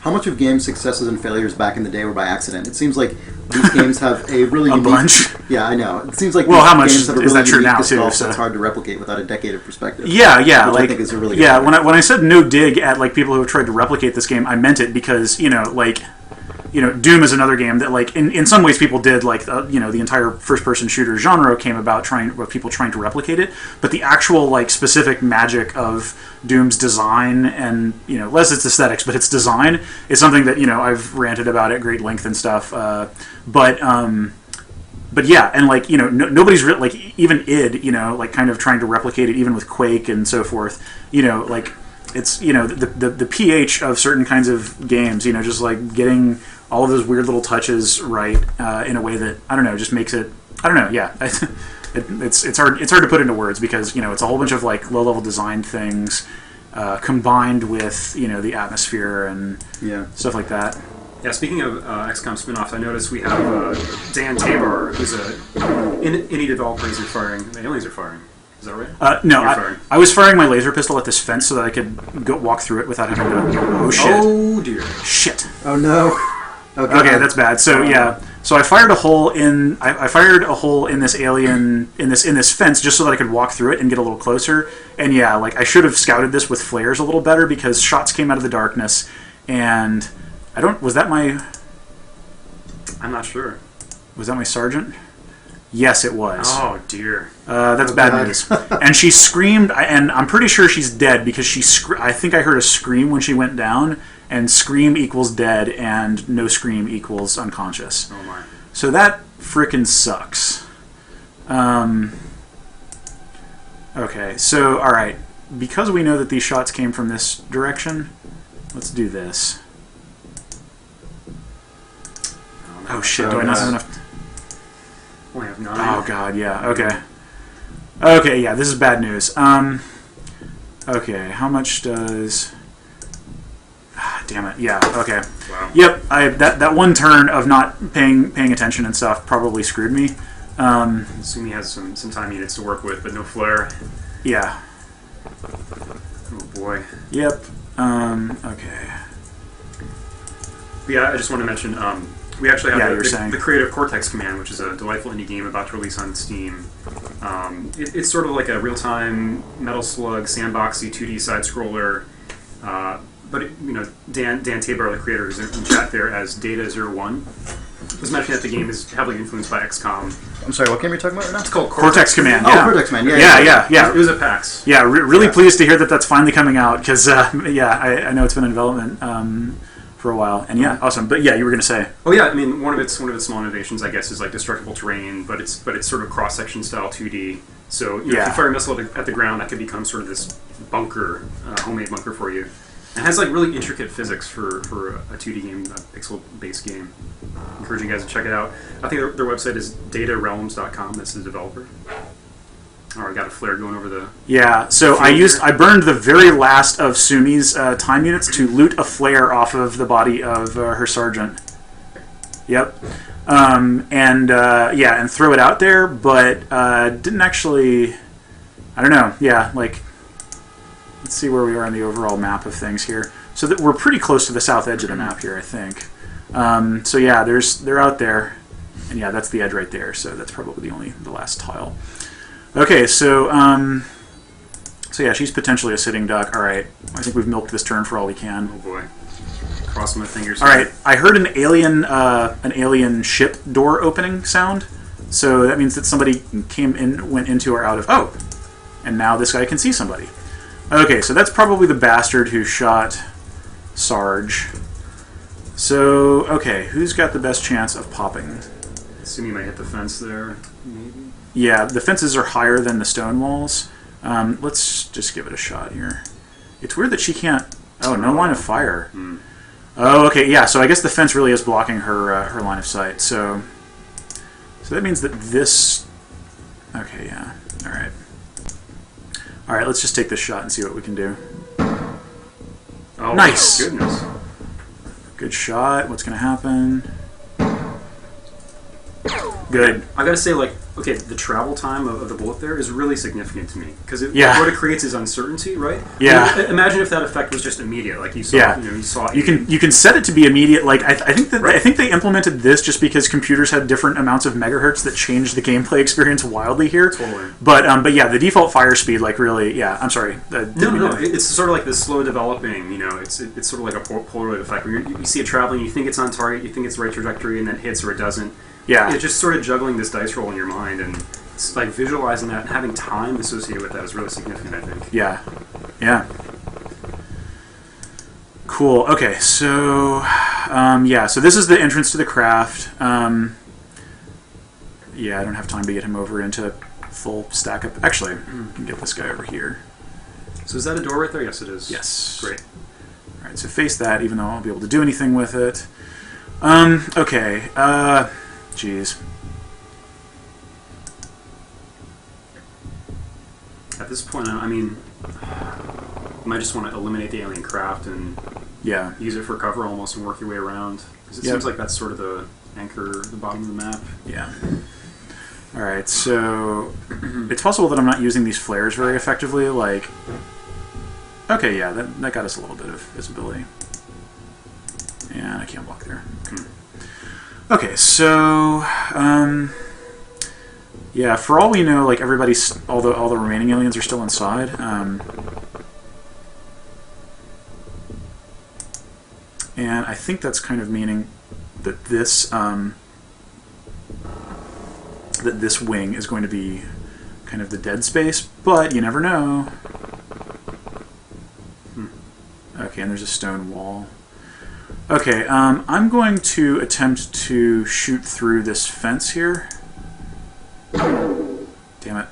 How much of games' successes and failures back in the day were by accident? It seems like these games have a really unique... bunch. Yeah, I know. It seems like how much games have a really is that true now too? So it's hard to replicate without a decade of perspective. Yeah. Which I think is a really good when I said no dig at people who have tried to replicate this game, I meant it because Doom is another game that, like, in some ways people did, like, the entire first-person shooter genre came about with people trying to replicate it, but the actual, like, specific magic of Doom's design and, less its aesthetics, but its design is something that, I've ranted about at great length and stuff, but yeah, and, like, nobody's like, even id, like, kind of trying to replicate it, even with Quake and so forth, like, it's, the pH of certain kinds of games, just, like, getting all of those weird little touches right in a way that, I don't know, just makes it, I don't know, yeah. It's hard to put into words because, it's a whole bunch of, like, low-level design things combined with, the atmosphere and stuff like that. Yeah, speaking of XCOM spin-offs, I noticed we have Dan Tabor, who's any developer he's firing. The aliens are firing. Is that right? No, I was firing my laser pistol at this fence so that I could walk through it without having to... Oh, shit. Oh, dear. Shit. Oh, no. Okay, that's bad. So, yeah. So I fired a hole in... I fired a hole in this alien... In this fence just so that I could walk through it and get a little closer. And, yeah, like, I should have scouted this with flares a little better because shots came out of the darkness and... Was that my... I'm not sure. Was that my sergeant? Yes, it was. Oh, dear. That's bad news. And she screamed, and I'm pretty sure she's dead because I think I heard a scream when she went down, and scream equals dead, and no scream equals unconscious. Oh, my. So that frickin' sucks. Okay, so, alright. Because we know that these shots came from this direction, let's do this. Oh shit, do I not have enough? Only have 9. Oh god, yeah, okay. Okay, yeah, this is bad news. Okay, how much does... damn it, yeah, okay. Wow. Yep, that one turn of not paying attention and stuff probably screwed me. I assume he has some time units to work with, but no flare. Yeah. Oh boy. Yep, okay. But yeah, I just want to mention... we actually have the Creative Cortex command, which is a delightful indie game about to release on Steam. It's sort of like a real-time Metal Slug, sandboxy 2D side-scroller. But Dan Tabor, the creator, is in chat there as Data01. Was mentioning that the game is heavily influenced by XCOM. I'm sorry, what game are you talking about right now? It's called Cortex Command. Yeah. Oh, Cortex Command. Yeah. It was at PAX. Yeah, really pleased to hear that that's finally coming out because I know it's been in development. For a while, and yeah, awesome. But yeah, you were gonna say. Oh yeah, I mean one of its small innovations, I guess, is like destructible terrain, but it's sort of cross section style 2D. So if you fire a missile at the ground, that could become sort of this bunker, homemade bunker for you. And it has like really intricate physics for a 2D game, a pixel based game. I encourage you guys to check it out. I think their website is datarealms.com. That's the developer. Oh, I got a flare going over the... Yeah, so I burned the very last of Sumi's time units to loot a flare off of the body of her sergeant. Yep. And throw it out there, but didn't actually... I don't know, yeah, like... Let's see where we are on the overall map of things here. So that we're pretty close to the south edge of the map here, I think. So yeah, they're out there. And yeah, that's the edge right there, so that's probably the last tile. Okay, so yeah, she's potentially a sitting duck. All right, I think we've milked this turn for all we can. Oh boy, crossing my fingers. All right, I heard an alien ship door opening sound, so that means that somebody went into or out of. Oh, and now this guy can see somebody. Okay, so that's probably the bastard who shot Sarge. So okay, who's got the best chance of popping? I assume you might hit the fence there, maybe. Yeah, the fences are higher than the stone walls. Let's just give it a shot here. It's weird that she can't... Oh, no line of fire. Oh, okay, yeah, so I guess the fence really is blocking her line of sight. So that means that this... Okay, yeah, alright. Alright, let's just take this shot and see what we can do. Oh, nice! Goodness. Good shot. What's going to happen? Good. I gotta say, like, okay, the travel time of the bullet there is really significant to me because what it creates is uncertainty, right? Yeah. I mean, imagine if that effect was just immediate, like you saw. Yeah. You saw. You can set it to be immediate. Like I think that I think they implemented this just because computers had different amounts of megahertz that changed the gameplay experience wildly here. Totally. But yeah, the default fire speed, like really, yeah. I'm sorry. No. It's sort of like this slow developing. It's sort of like a Polaroid effect where you see it traveling, you think it's on target, you think it's the right trajectory, and then it hits or it doesn't. Yeah. It's just sort of juggling this dice roll in your mind and. It's like visualizing that and having time associated with that is really significant, I think. Yeah. Yeah. Cool. Okay, so so this is the entrance to the craft. Yeah, I don't have time to get him over into full stack up. Actually, I can get this guy over here. So is that a door right there? Yes, it is. Yes. Great. All right, so face that, even though I won't be able to do anything with it. Okay. Geez. At this point, I mean, you might just want to eliminate the alien craft and use it for cover almost and work your way around. Because it seems like that's sort of the anchor at the bottom of the map. Yeah. Alright, so it's possible that I'm not using these flares very effectively. Like, okay, yeah, that got us a little bit of visibility. And I can't walk there. Okay, so... yeah, for all we know, like everybody's, all the remaining aliens are still inside. And I think that's kind of meaning that this wing is going to be kind of the dead space, but you never know. Okay, and there's a stone wall. Okay, I'm going to attempt to shoot through this fence here. Damn it.